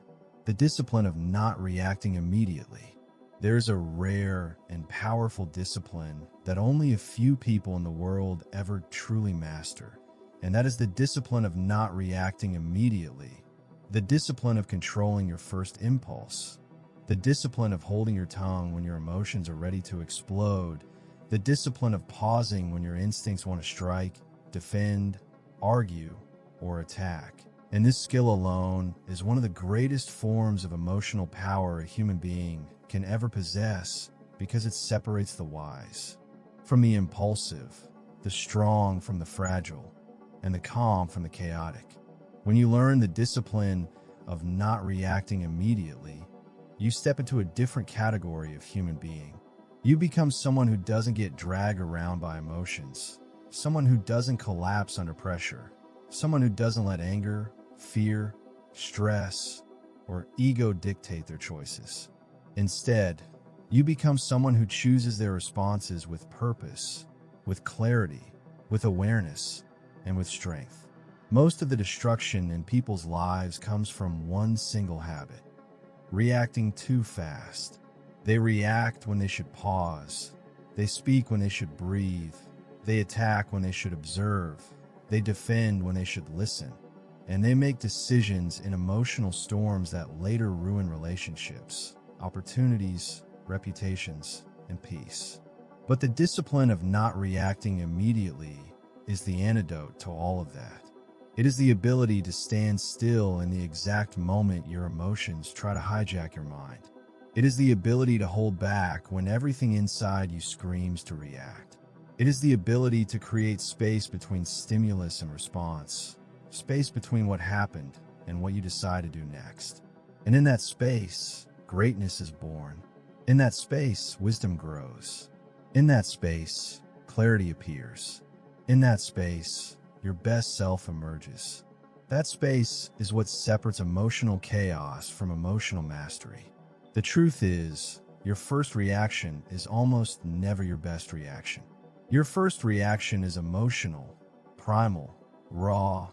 The discipline of not reacting immediately. There's a rare and powerful discipline that only a few people in the world ever truly master, and that is the discipline of not reacting immediately, the discipline of controlling your first impulse, the discipline of holding your tongue when your emotions are ready to explode, the discipline of pausing when your instincts want to strike, defend, argue, or attack. And this skill alone is one of the greatest forms of emotional power a human being can ever possess, because it separates the wise from the impulsive, the strong from the fragile, and the calm from the chaotic. When you learn the discipline of not reacting immediately, you step into a different category of human being. You become someone who doesn't get dragged around by emotions, someone who doesn't collapse under pressure, someone who doesn't let anger, fear, stress, or ego dictate their choices. Instead, you become someone who chooses their responses with purpose, with clarity, with awareness, and with strength. Most of the destruction in people's lives comes from one single habit: reacting too fast. They react when they should pause. They speak when they should breathe. They attack when they should observe. They defend when they should listen. And they make decisions in emotional storms that later ruin relationships, opportunities, reputations, and peace. But the discipline of not reacting immediately is the antidote to all of that. It is the ability to stand still in the exact moment your emotions try to hijack your mind. It is the ability to hold back when everything inside you screams to react. It is the ability to create space between stimulus and response, space between what happened and what you decide to do next. And in that space, greatness is born. In that space, wisdom grows. In that space, clarity appears. In that space, your best self emerges. That space is what separates emotional chaos from emotional mastery. The truth is, your first reaction is almost never your best reaction. Your first reaction is emotional, primal, raw,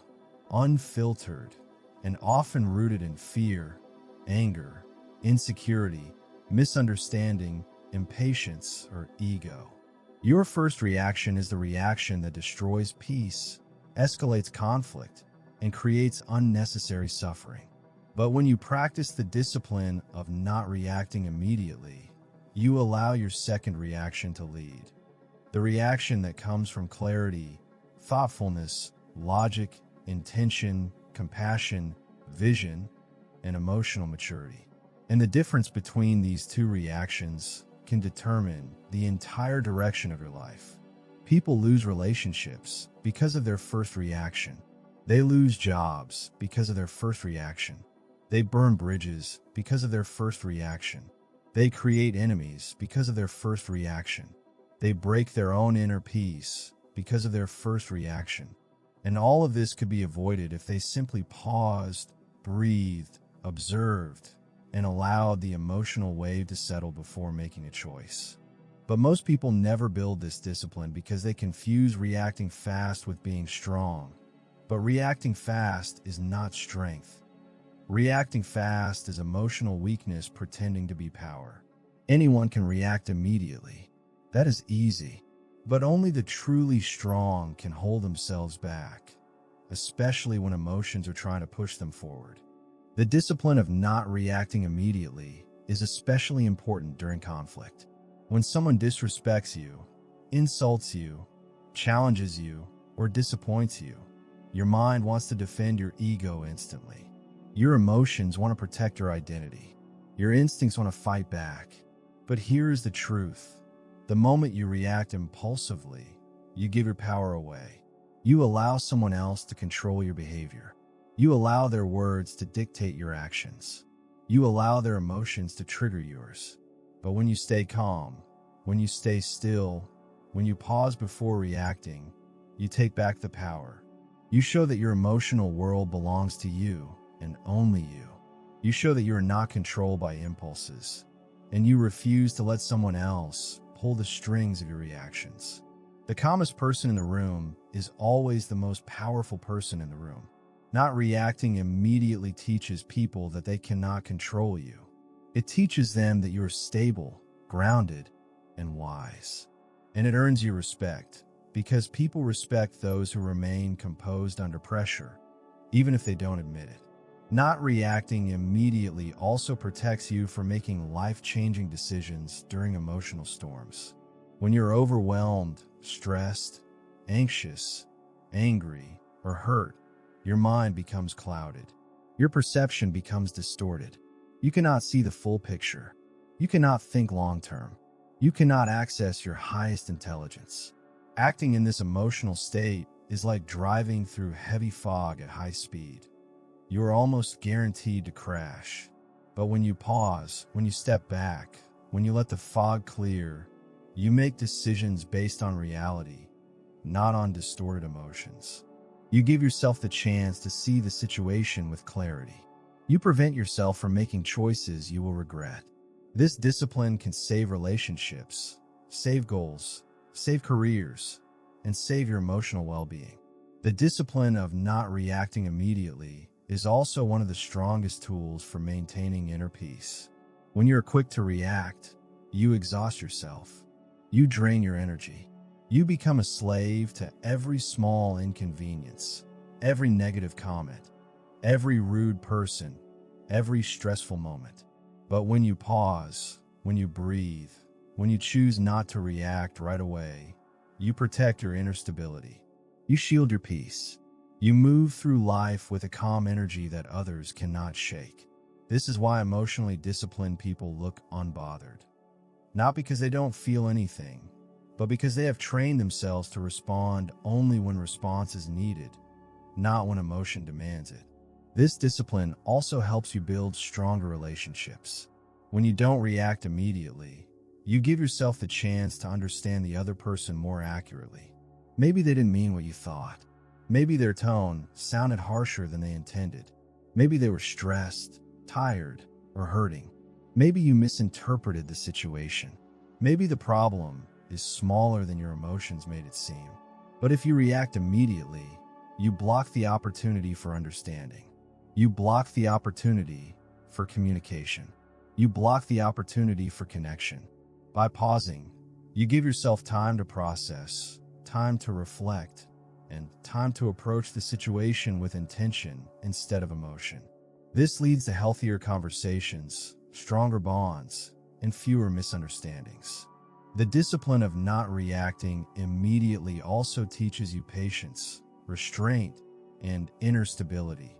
unfiltered, and often rooted in fear, anger, insecurity, misunderstanding, impatience, or ego. Your first reaction is the reaction that destroys peace, escalates conflict, and creates unnecessary suffering. But when you practice the discipline of not reacting immediately, you allow your second reaction to lead. The reaction that comes from clarity, thoughtfulness, logic, intention, compassion, vision, and emotional maturity. And the difference between these two reactions can determine the entire direction of your life. People lose relationships because of their first reaction. They lose jobs because of their first reaction. They burn bridges because of their first reaction. They create enemies because of their first reaction. They break their own inner peace because of their first reaction. And all of this could be avoided if they simply paused, breathed, observed, and allowed the emotional wave to settle before making a choice. But most people never build this discipline because they confuse reacting fast with being strong. But reacting fast is not strength. Reacting fast is emotional weakness pretending to be power. Anyone can react immediately. That is easy. But only the truly strong can hold themselves back, especially when emotions are trying to push them forward. The discipline of not reacting immediately is especially important during conflict. When someone disrespects you, insults you, challenges you, or disappoints you, your mind wants to defend your ego instantly. Your emotions want to protect your identity. Your instincts want to fight back. But here's the truth. The moment you react impulsively, you give your power away. You allow someone else to control your behavior. You allow their words to dictate your actions. You allow their emotions to trigger yours. But when you stay calm, when you stay still, when you pause before reacting, you take back the power. You show that your emotional world belongs to you and only you. You show that you are not controlled by impulses. and you refuse to let someone else pull the strings of your reactions. The calmest person in the room is always the most powerful person in the room. Not reacting immediately teaches people that they cannot control you. It teaches them that you are stable, grounded, and wise. And it earns you respect, because people respect those who remain composed under pressure, even if they don't admit it. Not reacting immediately also protects you from making life-changing decisions during emotional storms. When you're overwhelmed, stressed, anxious, angry, or hurt, your mind becomes clouded. Your perception becomes distorted. You cannot see the full picture. You cannot think long-term. You cannot access your highest intelligence. Acting in this emotional state is like driving through heavy fog at high speed. You are almost guaranteed to crash. But when you pause, when you step back, when you let the fog clear, you make decisions based on reality, not on distorted emotions. You give yourself the chance to see the situation with clarity. You prevent yourself from making choices you will regret. This discipline can save relationships, save goals, save careers, and save your emotional well-being. The discipline of not reacting immediately is also one of the strongest tools for maintaining inner peace. When you're quick to react, you exhaust yourself. You drain your energy. You become a slave to every small inconvenience, every negative comment, every rude person, every stressful moment. But when you pause, when you breathe, when you choose not to react right away, you protect your inner stability. You shield your peace. You move through life with a calm energy that others cannot shake. This is why emotionally disciplined people look unbothered. Not because they don't feel anything, but because they have trained themselves to respond only when response is needed, not when emotion demands it. This discipline also helps you build stronger relationships. When you don't react immediately, you give yourself the chance to understand the other person more accurately. Maybe they didn't mean what you thought. Maybe their tone sounded harsher than they intended. Maybe they were stressed, tired, or hurting. Maybe you misinterpreted the situation. Maybe the problem is smaller than your emotions made it seem. But if you react immediately, you block the opportunity for understanding. You block the opportunity for communication. You block the opportunity for connection. By pausing, you give yourself time to process, time to reflect, and time to approach the situation with intention instead of emotion. This leads to healthier conversations, stronger bonds, and fewer misunderstandings. The discipline of not reacting immediately also teaches you patience, restraint, and inner stability.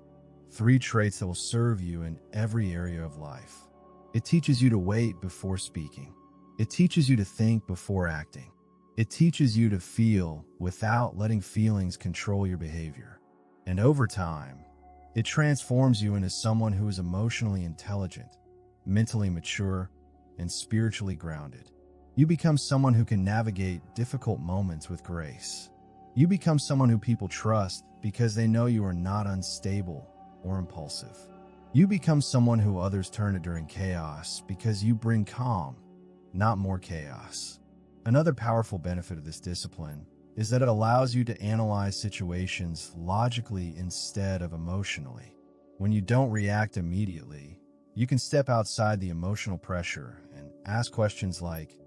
3 traits that will serve you in every area of life. It teaches you to wait before speaking. It teaches you to think before acting. It teaches you to feel without letting feelings control your behavior. And over time, it transforms you into someone who is emotionally intelligent, mentally mature, and spiritually grounded. You become someone who can navigate difficult moments with grace. You become someone who people trust because they know you are not unstable or impulsive. You become someone who others turn to during chaos because you bring calm, not more chaos. Another powerful benefit of this discipline is that it allows you to analyze situations logically instead of emotionally. When you don't react immediately, you can step outside the emotional pressure and ask questions like,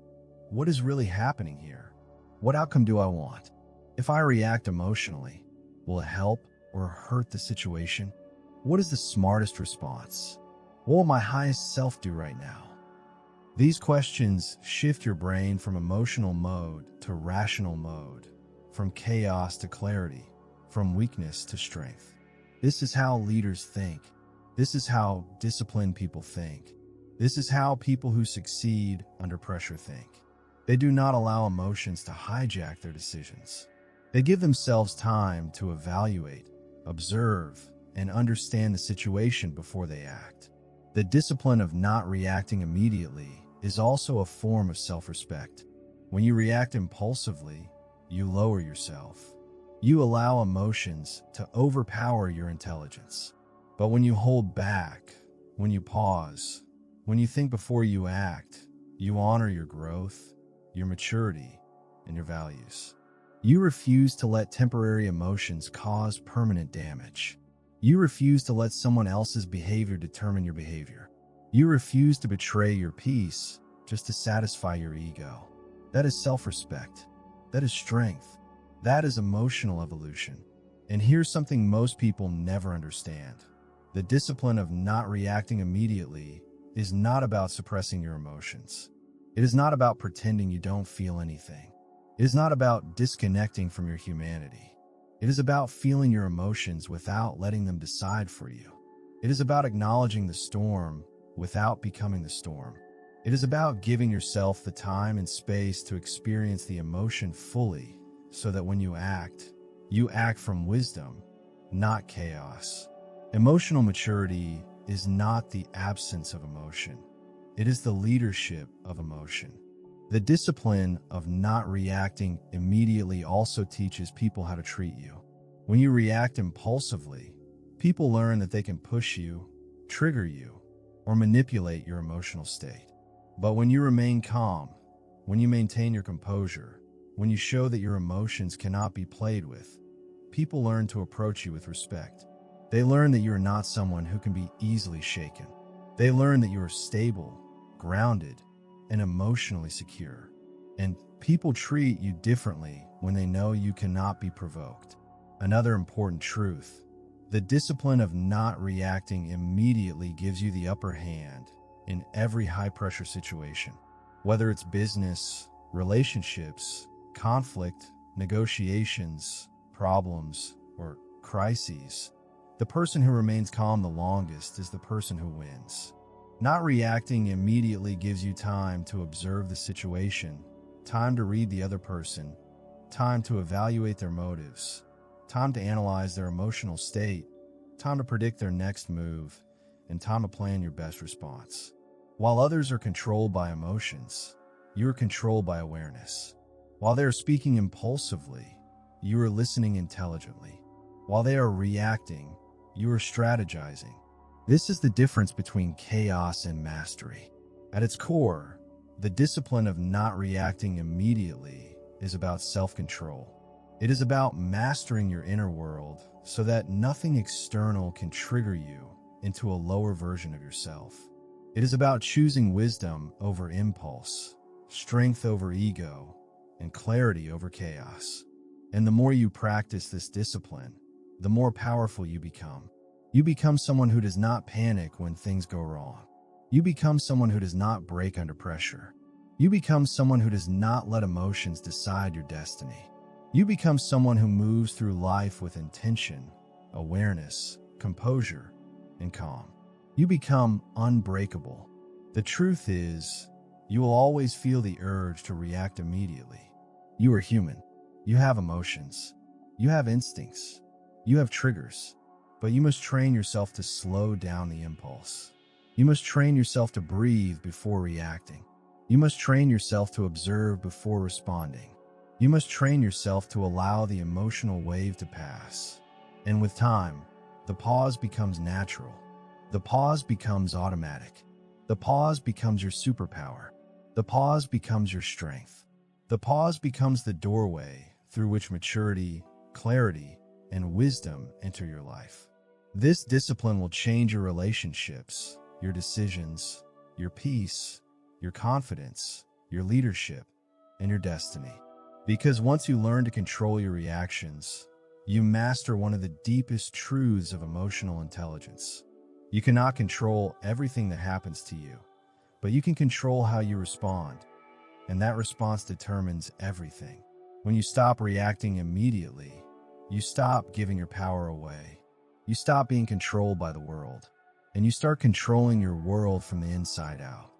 what is really happening here? What outcome do I want? If I react emotionally, will it help or hurt the situation? What is the smartest response? What will my highest self do right now? These questions shift your brain from emotional mode to rational mode, from chaos to clarity, from weakness to strength. This is how leaders think. This is how disciplined people think. This is how people who succeed under pressure think. They do not allow emotions to hijack their decisions. They give themselves time to evaluate, observe, and understand the situation before they act. The discipline of not reacting immediately is also a form of self-respect. When you react impulsively, you lower yourself. You allow emotions to overpower your intelligence. But when you hold back, when you pause, When you think before you act, you honor your growth, your maturity, and your values. You refuse to let temporary emotions cause permanent damage. You refuse to let someone else's behavior determine your behavior. You refuse to betray your peace just to satisfy your ego. That is self-respect. That is strength. That is emotional evolution. And here's something most people never understand. The discipline of not reacting immediately is not about suppressing your emotions. It is not about pretending you don't feel anything. It is not about disconnecting from your humanity. It is about feeling your emotions without letting them decide for you. It is about acknowledging the storm without becoming the storm. It is about giving yourself the time and space to experience the emotion fully, so that when you act from wisdom, not chaos. Emotional maturity is not the absence of emotion. It is the leadership of emotion. The discipline of not reacting immediately also teaches people how to treat you. When you react impulsively, people learn that they can push you, trigger you, or manipulate your emotional state. But when you remain calm, when you maintain your composure, when you show that your emotions cannot be played with, people learn to approach you with respect. They learn that you are not someone who can be easily shaken. They learn that you are stable, grounded, and emotionally secure. And people treat you differently when they know you cannot be provoked. Another important truth: the discipline of not reacting immediately gives you the upper hand in every high-pressure situation. Whether it's business, relationships, conflict, negotiations, problems, or crises, the person who remains calm the longest is the person who wins. Not reacting immediately gives you time to observe the situation, time to read the other person, time to evaluate their motives, time to analyze their emotional state, time to predict their next move, and time to plan your best response. While others are controlled by emotions, you are controlled by awareness. While they are speaking impulsively, you are listening intelligently. While they are reacting, you are strategizing. This is the difference between chaos and mastery. At its core, the discipline of not reacting immediately is about self-control. It is about mastering your inner world so that nothing external can trigger you into a lower version of yourself. It is about choosing wisdom over impulse, strength over ego, and clarity over chaos. And the more you practice this discipline, the more powerful you become. You become someone who does not panic when things go wrong. You become someone who does not break under pressure. You become someone who does not let emotions decide your destiny. You become someone who moves through life with intention, awareness, composure, and calm. You become unbreakable. The truth is, you will always feel the urge to react immediately. You are human. You have emotions. You have instincts. You have triggers. But you must train yourself to slow down the impulse. You must train yourself to breathe before reacting. You must train yourself to observe before responding. You must train yourself to allow the emotional wave to pass. And with time, the pause becomes natural. The pause becomes automatic. The pause becomes your superpower. The pause becomes your strength. The pause becomes the doorway through which maturity, clarity, and wisdom enter your life. This discipline will change your relationships, your decisions, your peace, your confidence, your leadership, and your destiny. Because once you learn to control your reactions, you master one of the deepest truths of emotional intelligence. You cannot control everything that happens to you, but you can control how you respond, and that response determines everything. When you stop reacting immediately, you stop giving your power away. You stop being controlled by the world, and you start controlling your world from the inside out.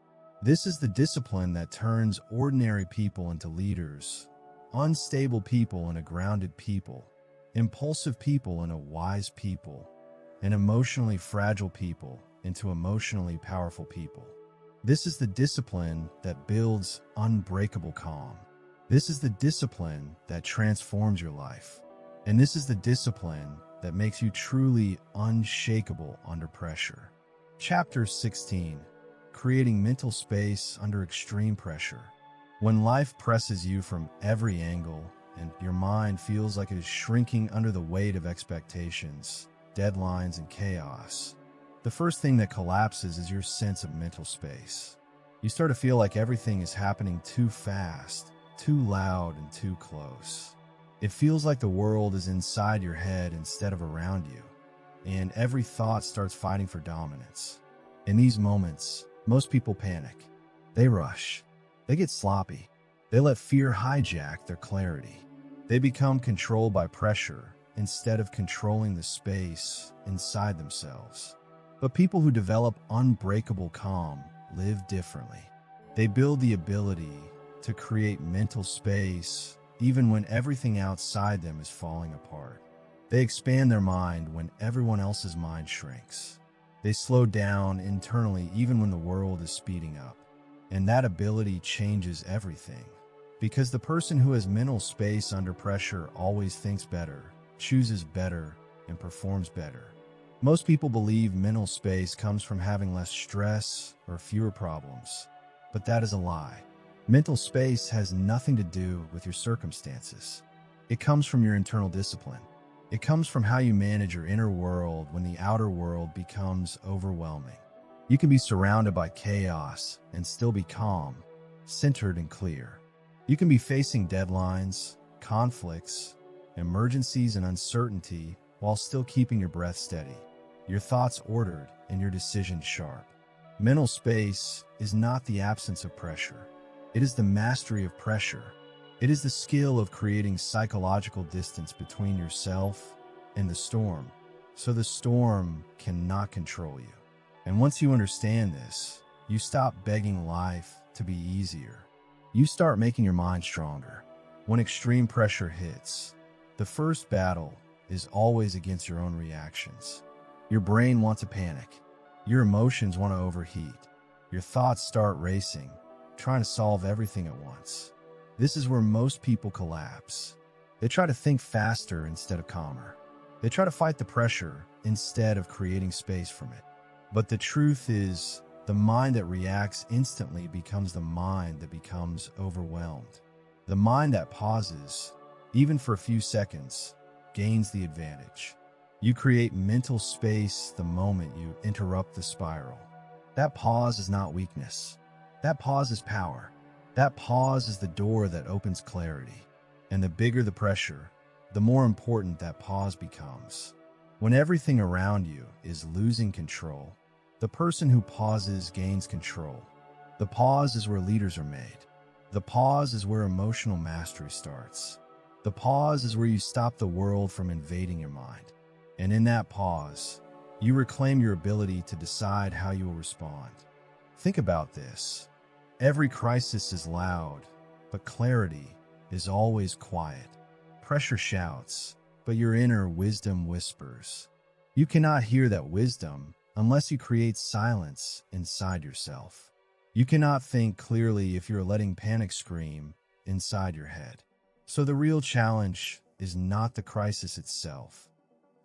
This is the discipline that turns ordinary people into leaders, unstable people into grounded people, impulsive people into wise people, and emotionally fragile people into emotionally powerful people. This is the discipline that builds unbreakable calm. This is the discipline that transforms your life. And this is the discipline that makes you truly unshakable under pressure. Chapter 16: creating mental space under extreme pressure. When life presses you from every angle and your mind feels like it is shrinking under the weight of expectations, deadlines, and chaos, the first thing that collapses is your sense of mental space. You start to feel like everything is happening too fast, too loud, and too close. It feels like the world is inside your head instead of around you, and every thought starts fighting for dominance. In these moments, most people panic. They rush. They get sloppy. They let fear hijack their clarity. They become controlled by pressure instead of controlling the space inside themselves. But people who develop unbreakable calm live differently. They build the ability to create mental space even when everything outside them is falling apart. They expand their mind when everyone else's mind shrinks. They slow down internally even when the world is speeding up. And that ability changes everything. Because the person who has mental space under pressure always thinks better, chooses better, and performs better. Most people believe mental space comes from having less stress or fewer problems, but that is a lie. Mental space has nothing to do with your circumstances. It comes from your internal discipline. It comes from how you manage your inner world when the outer world becomes overwhelming. You can be surrounded by chaos and still be calm, centered, and clear. You can be facing deadlines, conflicts, emergencies, and uncertainty while still keeping your breath steady, your thoughts ordered, and your decisions sharp. Mental space is not the absence of pressure. It is the mastery of pressure. It is the skill of creating psychological distance between yourself and the storm, so the storm cannot control you. And once you understand this, you stop begging life to be easier. You start making your mind stronger. When extreme pressure hits, the first battle is always against your own reactions. Your brain wants to panic. Your emotions want to overheat. Your thoughts start racing, trying to solve everything at once. This is where most people collapse. They try to think faster instead of calmer. They try to fight the pressure instead of creating space from it. But the truth is, the mind that reacts instantly becomes the mind that becomes overwhelmed. The mind that pauses, even for a few seconds, gains the advantage. You create mental space the moment you interrupt the spiral. That pause is not weakness. That pause is power. That pause is the door that opens clarity. And the bigger the pressure, the more important that pause becomes. When everything around you is losing control, the person who pauses gains control. The pause is where leaders are made. The pause is where emotional mastery starts. The pause is where you stop the world from invading your mind. And in that pause, you reclaim your ability to decide how you will respond. Think about this. Every crisis is loud, but clarity is always quiet. Pressure shouts, but your inner wisdom whispers. You cannot hear that wisdom unless you create silence inside yourself. You cannot think clearly if you're letting panic scream inside your head. So the real challenge is not the crisis itself.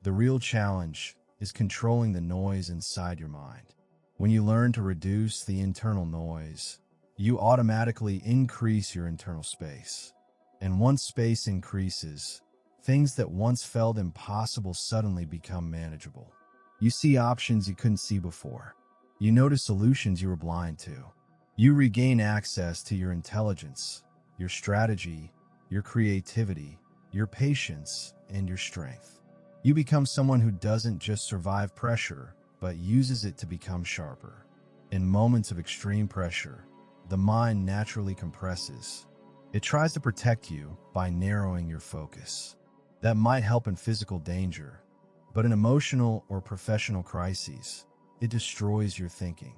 The real challenge is controlling the noise inside your mind. When you learn to reduce the internal noise, you automatically increase your internal space. And once space increases, things that once felt impossible suddenly become manageable. You see options you couldn't see before. You notice solutions you were blind to. You regain access to your intelligence, your strategy, your creativity, your patience, and your strength. You become someone who doesn't just survive pressure, but uses it to become sharper. In moments of extreme pressure, the mind naturally compresses. It tries to protect you by narrowing your focus. That might help in physical danger, but in emotional or professional crises, it destroys your thinking.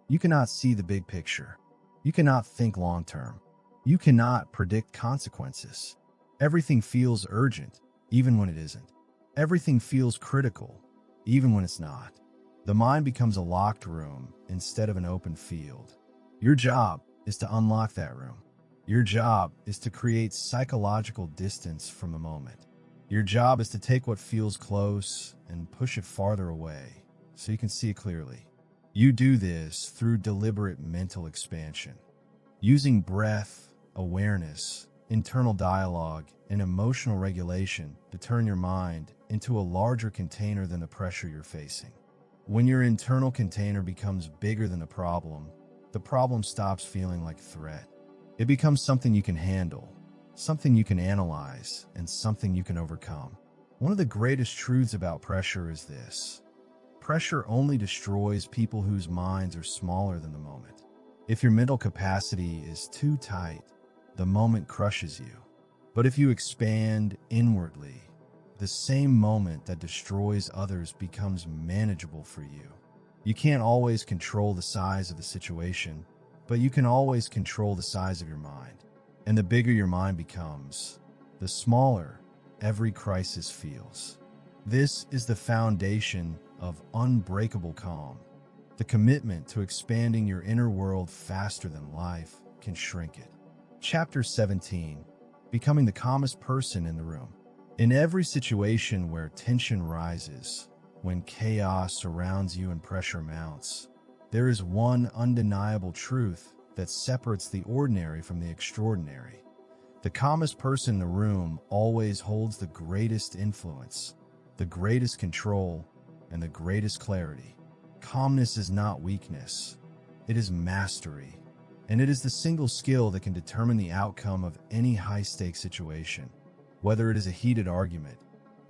You cannot see the big picture. You cannot think long term. You cannot predict consequences. Everything feels urgent, even when it isn't. Everything feels critical, even when it's not. The mind becomes a locked room instead of an open field. Your job is to unlock that room. Your job is to create psychological distance from the moment. Your job is to take what feels close and push it farther away so you can see it clearly. You do this through deliberate mental expansion, using breath, awareness, internal dialogue, and emotional regulation to turn your mind into a larger container than the pressure you're facing. When your internal container becomes bigger than the problem stops feeling like a threat. It becomes something you can handle, something you can analyze, and something you can overcome. One of the greatest truths about pressure is this: pressure only destroys people whose minds are smaller than the moment. If your mental capacity is too tight, the moment crushes you. But if you expand inwardly, the same moment that destroys others becomes manageable for you. You can't always control the size of the situation, but you can always control the size of your mind. And the bigger your mind becomes, the smaller every crisis feels. This is the foundation of Unbreakable Calm, the commitment to expanding your inner world faster than life can shrink it. Chapter 17, Becoming the Calmest Person in the Room. In every situation where tension rises, when chaos surrounds you and pressure mounts, there is one undeniable truth that separates the ordinary from the extraordinary. The calmest person in the room always holds the greatest influence, the greatest control, and the greatest clarity. Calmness is not weakness. It is mastery, and it is the single skill that can determine the outcome of any high-stakes situation. Whether it is a heated argument,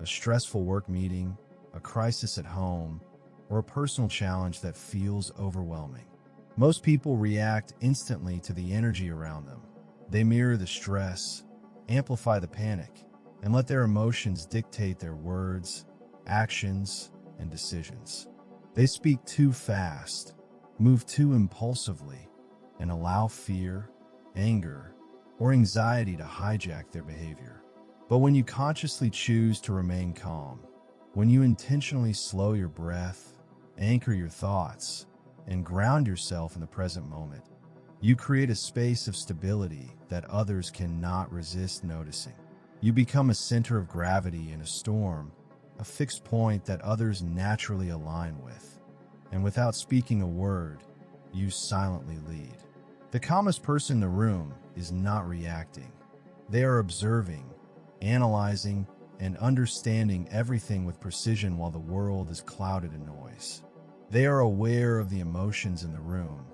a stressful work meeting, a crisis at home, or a personal challenge that feels overwhelming. Most people react instantly to the energy around them. They mirror the stress, amplify the panic, and let their emotions dictate their words, actions, and decisions. They speak too fast, move too impulsively, and allow fear, anger, or anxiety to hijack their behavior. But when you consciously choose to remain calm, when you intentionally slow your breath, anchor your thoughts, and ground yourself in the present moment, you create a space of stability that others cannot resist noticing. You become a center of gravity in a storm, a fixed point that others naturally align with. And without speaking a word, you silently lead. The calmest person in the room is not reacting. They are observing, analyzing, and understanding everything with precision while the world is clouded in noise. They are aware of the emotions in the room,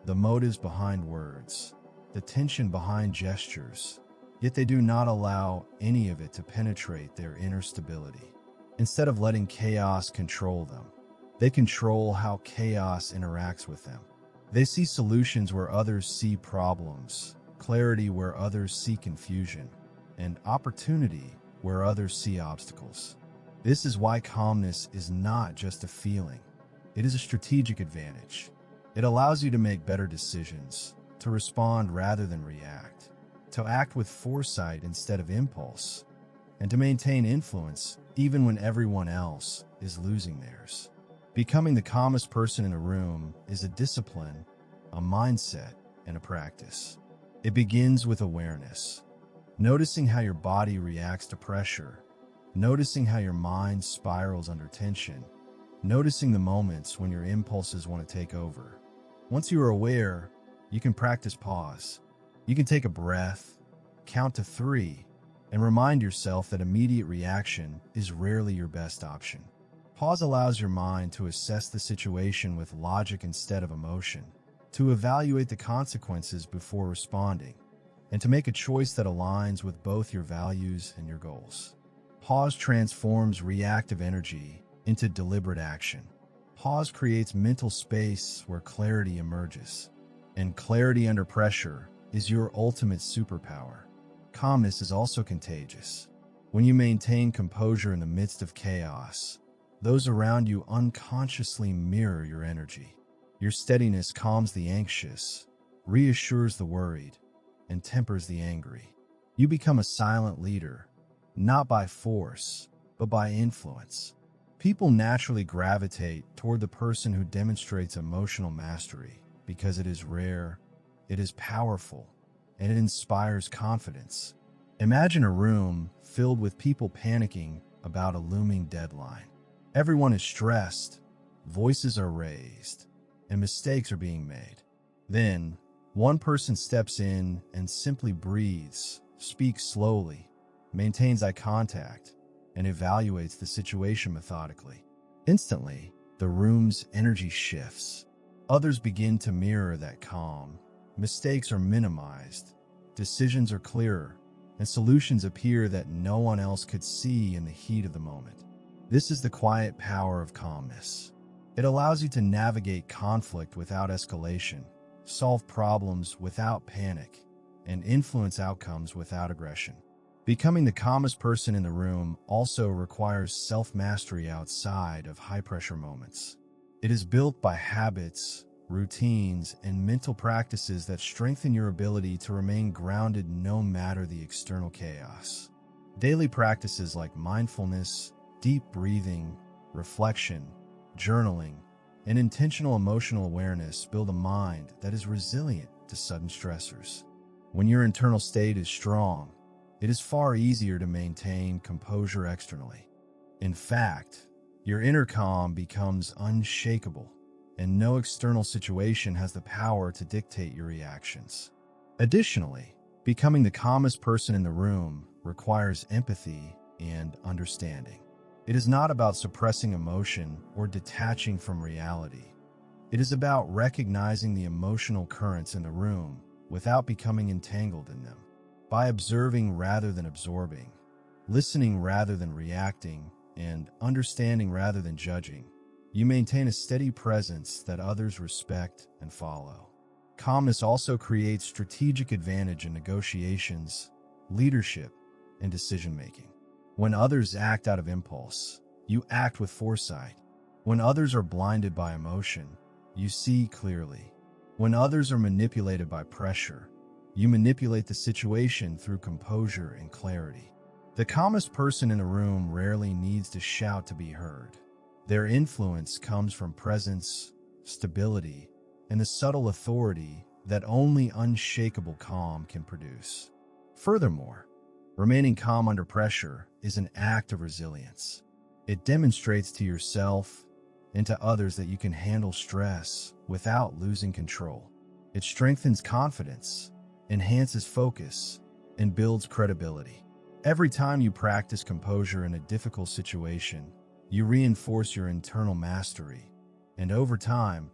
the motives behind words, the tension behind gestures, yet they do not allow any of it to penetrate their inner stability. Instead of letting chaos control them, they control how chaos interacts with them. They see solutions where others see problems, clarity where others see confusion, and opportunity where others see obstacles. This is why calmness is not just a feeling. It is a strategic advantage. It allows you to make better decisions, to respond rather than react, to act with foresight instead of impulse, and to maintain influence even when everyone else is losing theirs. Becoming the calmest person in a room is a discipline, a mindset, and a practice. It begins with awareness. Noticing how your body reacts to pressure, noticing how your mind spirals under tension, noticing the moments when your impulses want to take over. Once you are aware, you can practice pause. You can take a breath, count to 3, and remind yourself that immediate reaction is rarely your best option. Pause allows your mind to assess the situation with logic instead of emotion, to evaluate the consequences before responding, and to make a choice that aligns with both your values and your goals. Pause transforms reactive energy into deliberate action. Pause creates mental space where clarity emerges. And clarity under pressure is your ultimate superpower. Calmness is also contagious. When you maintain composure in the midst of chaos, those around you unconsciously mirror your energy. Your steadiness calms the anxious, reassures the worried, and tempers the angry. You become a silent leader, not by force, but by influence. People naturally gravitate toward the person who demonstrates emotional mastery because it is rare, it is powerful, and it inspires confidence. Imagine a room filled with people panicking about a looming deadline. Everyone is stressed, voices are raised, and mistakes are being made. Then, one person steps in and simply breathes, speaks slowly, maintains eye contact, and evaluates the situation methodically. Instantly, the room's energy shifts. Others begin to mirror that calm. Mistakes are minimized, decisions are clearer, and solutions appear that no one else could see in the heat of the moment. This is the quiet power of calmness. It allows you to navigate conflict without escalation, solve problems without panic, and influence outcomes without aggression. Becoming the calmest person in the room also requires self-mastery outside of high-pressure moments. It is built by habits, routines, and mental practices that strengthen your ability to remain grounded no matter the external chaos. Daily practices like mindfulness, deep breathing, reflection, journaling, and intentional emotional awareness build a mind that is resilient to sudden stressors. When your internal state is strong, it is far easier to maintain composure externally. In fact, your inner calm becomes unshakable, and no external situation has the power to dictate your reactions. Additionally, becoming the calmest person in the room requires empathy and understanding. It is not about suppressing emotion or detaching from reality. It is about recognizing the emotional currents in the room without becoming entangled in them. By observing rather than absorbing, listening rather than reacting, and understanding rather than judging, you maintain a steady presence that others respect and follow. Calmness also creates strategic advantage in negotiations, leadership, and decision-making. When others act out of impulse, you act with foresight. When others are blinded by emotion, you see clearly. When others are manipulated by pressure, you manipulate the situation through composure and clarity. The calmest person in a room rarely needs to shout to be heard. Their influence comes from presence, stability, and the subtle authority that only unshakable calm can produce. Furthermore, remaining calm under pressure is an act of resilience. It demonstrates to yourself and to others that you can handle stress without losing control. It strengthens confidence, enhances focus, and builds credibility. Every time you practice composure in a difficult situation, you reinforce your internal mastery, and over time,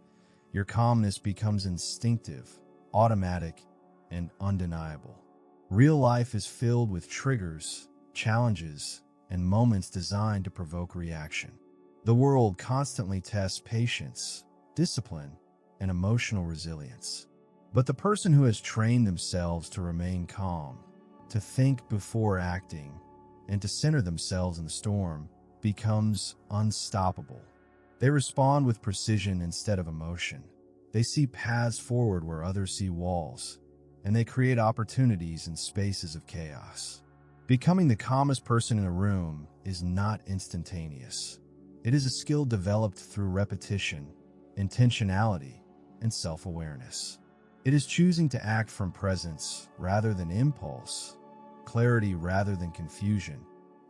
your calmness becomes instinctive, automatic, and undeniable. Real life is filled with triggers, challenges, and moments designed to provoke reaction. The world constantly tests patience, discipline, and emotional resilience. But the person who has trained themselves to remain calm, to think before acting, and to center themselves in the storm becomes unstoppable. They respond with precision instead of emotion. They see paths forward where others see walls, and they create opportunities in spaces of chaos. Becoming the calmest person in a room is not instantaneous. It is a skill developed through repetition, intentionality, and self-awareness. It is choosing to act from presence rather than impulse, clarity rather than confusion,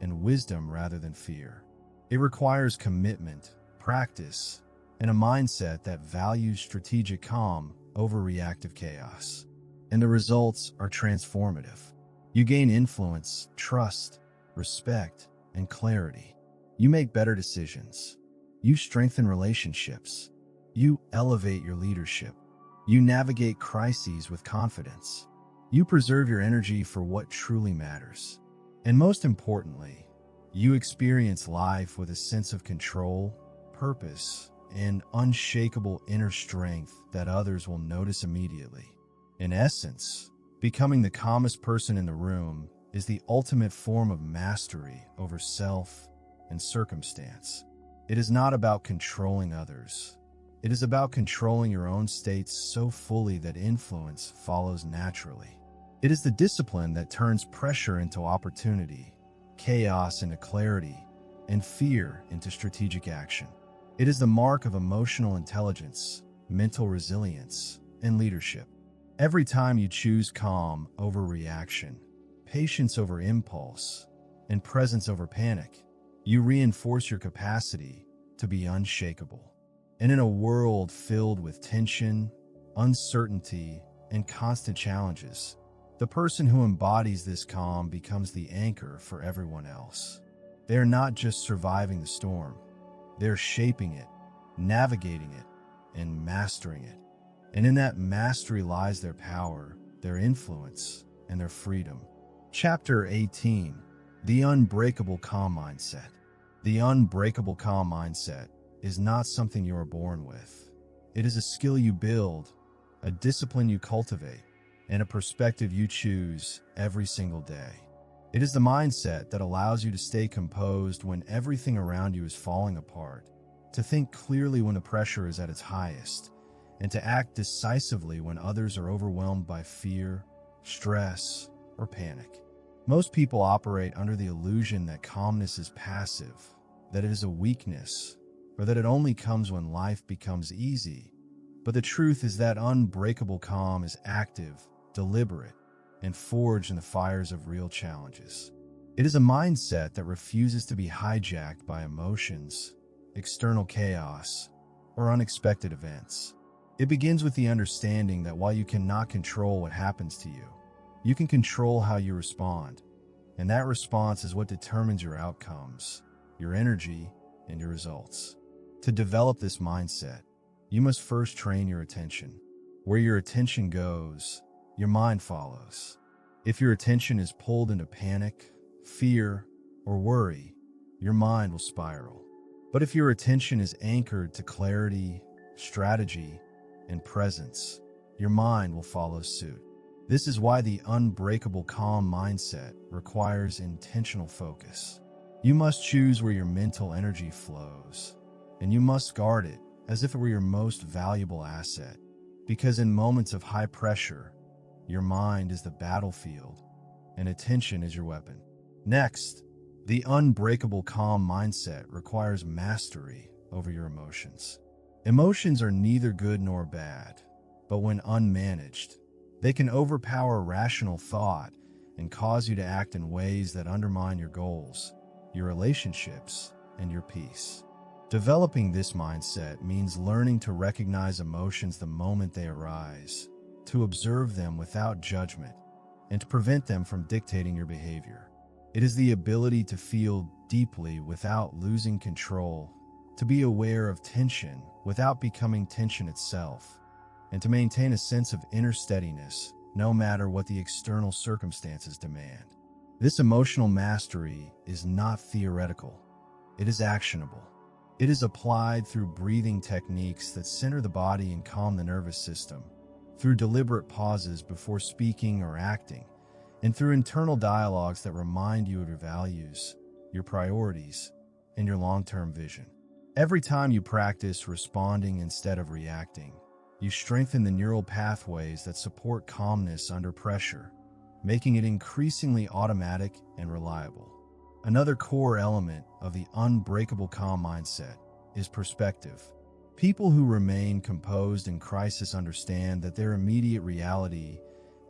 and wisdom rather than fear. It requires commitment, practice, and a mindset that values strategic calm over reactive chaos. And the results are transformative. You gain influence, trust, respect, and clarity. You make better decisions. You strengthen relationships. You elevate your leadership. You navigate crises with confidence. You preserve your energy for what truly matters. And most importantly, you experience life with a sense of control, purpose, and unshakable inner strength that others will notice immediately. In essence, becoming the calmest person in the room is the ultimate form of mastery over self and circumstance. It is not about controlling others. It is about controlling your own states so fully that influence follows naturally. It is the discipline that turns pressure into opportunity, chaos into clarity, and fear into strategic action. It is the mark of emotional intelligence, mental resilience, and leadership. Every time you choose calm over reaction, patience over impulse, and presence over panic, you reinforce your capacity to be unshakable. And in a world filled with tension, uncertainty, and constant challenges, the person who embodies this calm becomes the anchor for everyone else. They are not just surviving the storm, they're shaping it, navigating it, and mastering it. And in that mastery lies their power, their influence, and their freedom. Chapter 18: The Unbreakable Calm Mindset. The unbreakable calm mindset is not something you are born with. It is a skill you build, a discipline you cultivate, and a perspective you choose every single day. It is the mindset that allows you to stay composed when everything around you is falling apart, to think clearly when the pressure is at its highest, and to act decisively when others are overwhelmed by fear, stress, or panic. Most people operate under the illusion that calmness is passive, that it is a weakness, or that it only comes when life becomes easy. But the truth is that unbreakable calm is active, deliberate, and forged in the fires of real challenges. It is a mindset that refuses to be hijacked by emotions, external chaos, or unexpected events. It begins with the understanding that while you cannot control what happens to you, you can control how you respond, and that response is what determines your outcomes, your energy, and your results. To develop this mindset, you must first train your attention. Where your attention goes, your mind follows. If your attention is pulled into panic, fear, or worry, your mind will spiral. But if your attention is anchored to clarity, strategy, and presence, your mind will follow suit. This is why the unbreakable calm mindset requires intentional focus. You must choose where your mental energy flows, and you must guard it as if it were your most valuable asset, because in moments of high pressure, your mind is the battlefield, and attention is your weapon. Next, the unbreakable calm mindset requires mastery over your emotions. Emotions are neither good nor bad, but when unmanaged, they can overpower rational thought and cause you to act in ways that undermine your goals, your relationships, and your peace. Developing this mindset means learning to recognize emotions the moment they arise, to observe them without judgment, and to prevent them from dictating your behavior. It is the ability to feel deeply without losing control, to be aware of tension without becoming tension itself, and to maintain a sense of inner steadiness no matter what the external circumstances demand. This emotional mastery is not theoretical. It is actionable. It is applied through breathing techniques that center the body and calm the nervous system, through deliberate pauses before speaking or acting, and through internal dialogues that remind you of your values, your priorities, and your long-term vision. Every time you practice responding instead of reacting, you strengthen the neural pathways that support calmness under pressure, making it increasingly automatic and reliable. Another core element of the unbreakable calm mindset is perspective. People who remain composed in crisis understand that their immediate reality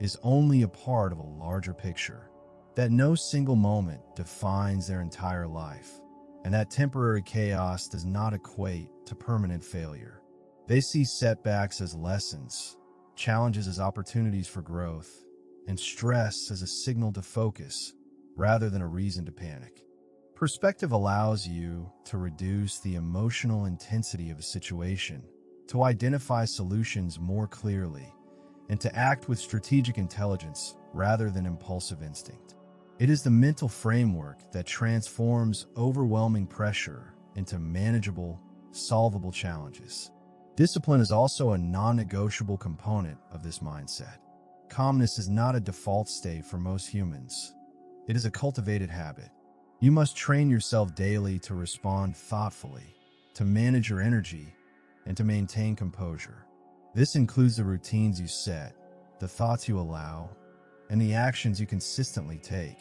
is only a part of a larger picture, that no single moment defines their entire life, and that temporary chaos does not equate to permanent failure. They see setbacks as lessons, challenges as opportunities for growth, and stress as a signal to focus rather than a reason to panic. Perspective allows you to reduce the emotional intensity of a situation, to identify solutions more clearly, and to act with strategic intelligence rather than impulsive instinct. It is the mental framework that transforms overwhelming pressure into manageable, solvable challenges. Discipline is also a non-negotiable component of this mindset. Calmness is not a default state for most humans. It is a cultivated habit. You must train yourself daily to respond thoughtfully, to manage your energy, and to maintain composure. This includes the routines you set, the thoughts you allow, and the actions you consistently take,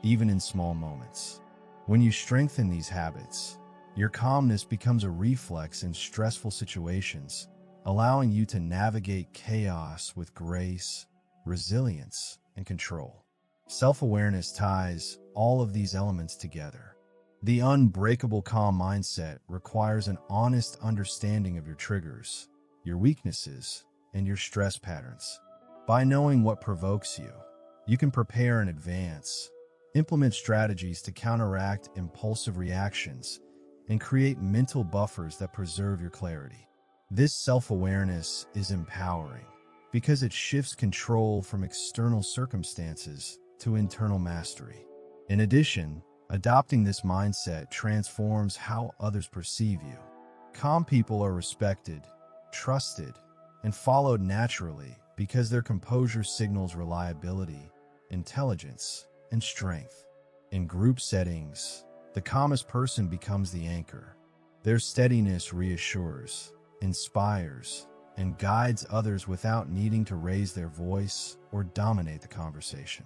even in small moments. When you strengthen these habits, your calmness becomes a reflex in stressful situations, allowing you to navigate chaos with grace, resilience, and control. Self-awareness ties all of these elements together. The unbreakable calm mindset requires an honest understanding of your triggers, your weaknesses, and your stress patterns. By knowing what provokes you, you can prepare in advance, implement strategies to counteract impulsive reactions, and create mental buffers that preserve your clarity. This self-awareness is empowering because it shifts control from external circumstances to internal mastery. In addition, adopting this mindset transforms how others perceive you. Calm people are respected, trusted, and followed naturally because their composure signals reliability, intelligence, and strength. In group settings, the calmest person becomes the anchor. Their steadiness reassures, inspires, and guides others without needing to raise their voice or dominate the conversation.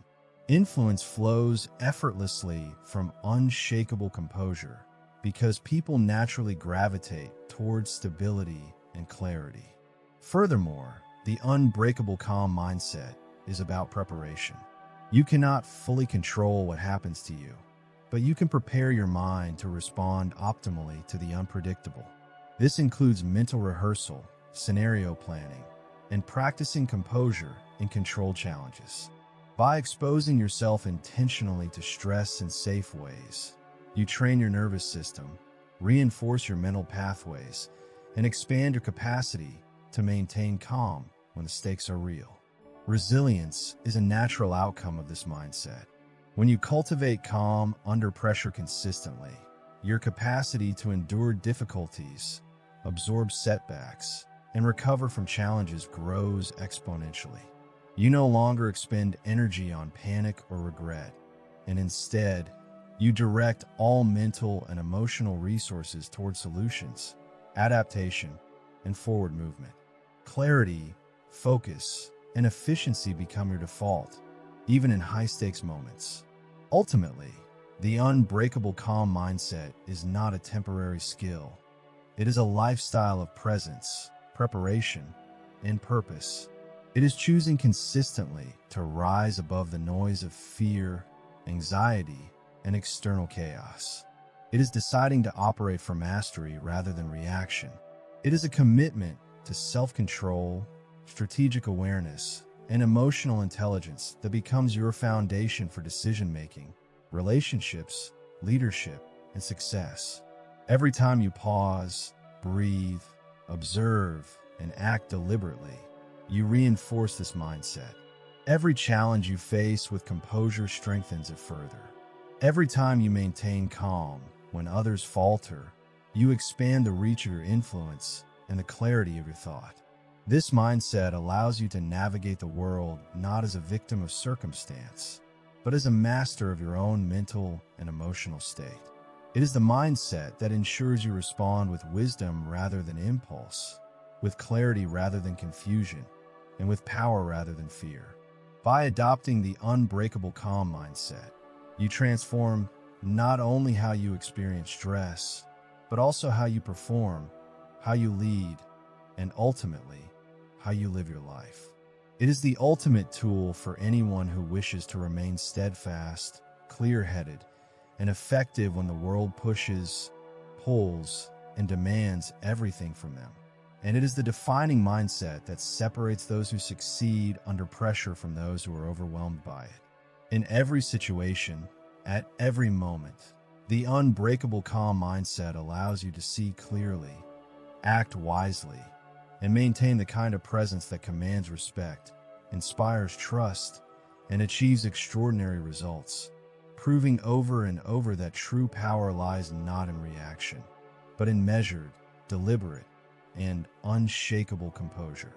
Influence flows effortlessly from unshakable composure because people naturally gravitate towards stability and clarity. Furthermore, the unbreakable calm mindset is about preparation. You cannot fully control what happens to you, but you can prepare your mind to respond optimally to the unpredictable. This includes mental rehearsal, scenario planning, and practicing composure in controlled challenges. By exposing yourself intentionally to stress in safe ways, you train your nervous system, reinforce your mental pathways, and expand your capacity to maintain calm when the stakes are real. Resilience is a natural outcome of this mindset. When you cultivate calm under pressure consistently, your capacity to endure difficulties, absorb setbacks, and recover from challenges grows exponentially. You no longer expend energy on panic or regret, and instead, you direct all mental and emotional resources toward solutions, adaptation, and forward movement. Clarity, focus, and efficiency become your default, even in high-stakes moments. Ultimately, the unbreakable calm mindset is not a temporary skill. It is a lifestyle of presence, preparation, and purpose. It is choosing consistently to rise above the noise of fear, anxiety, and external chaos. It is deciding to operate for mastery rather than reaction. It is a commitment to self-control, strategic awareness, and emotional intelligence that becomes your foundation for decision-making, relationships, leadership, and success. Every time you pause, breathe, observe, and act deliberately, you reinforce this mindset. Every challenge you face with composure strengthens it further. Every time you maintain calm when others falter, you expand the reach of your influence and the clarity of your thought. This mindset allows you to navigate the world not as a victim of circumstance, but as a master of your own mental and emotional state. It is the mindset that ensures you respond with wisdom rather than impulse, with clarity rather than confusion, and with power rather than fear. By adopting the unbreakable calm mindset, you transform not only how you experience stress, but also how you perform, how you lead, and ultimately, how you live your life. It is the ultimate tool for anyone who wishes to remain steadfast, clear-headed, and effective when the world pushes, pulls, and demands everything from them. And it is the defining mindset that separates those who succeed under pressure from those who are overwhelmed by it. In every situation, at every moment, the unbreakable calm mindset allows you to see clearly, act wisely, and maintain the kind of presence that commands respect, inspires trust, and achieves extraordinary results, proving over and over that true power lies not in reaction, but in measured, deliberate, and unshakable composure.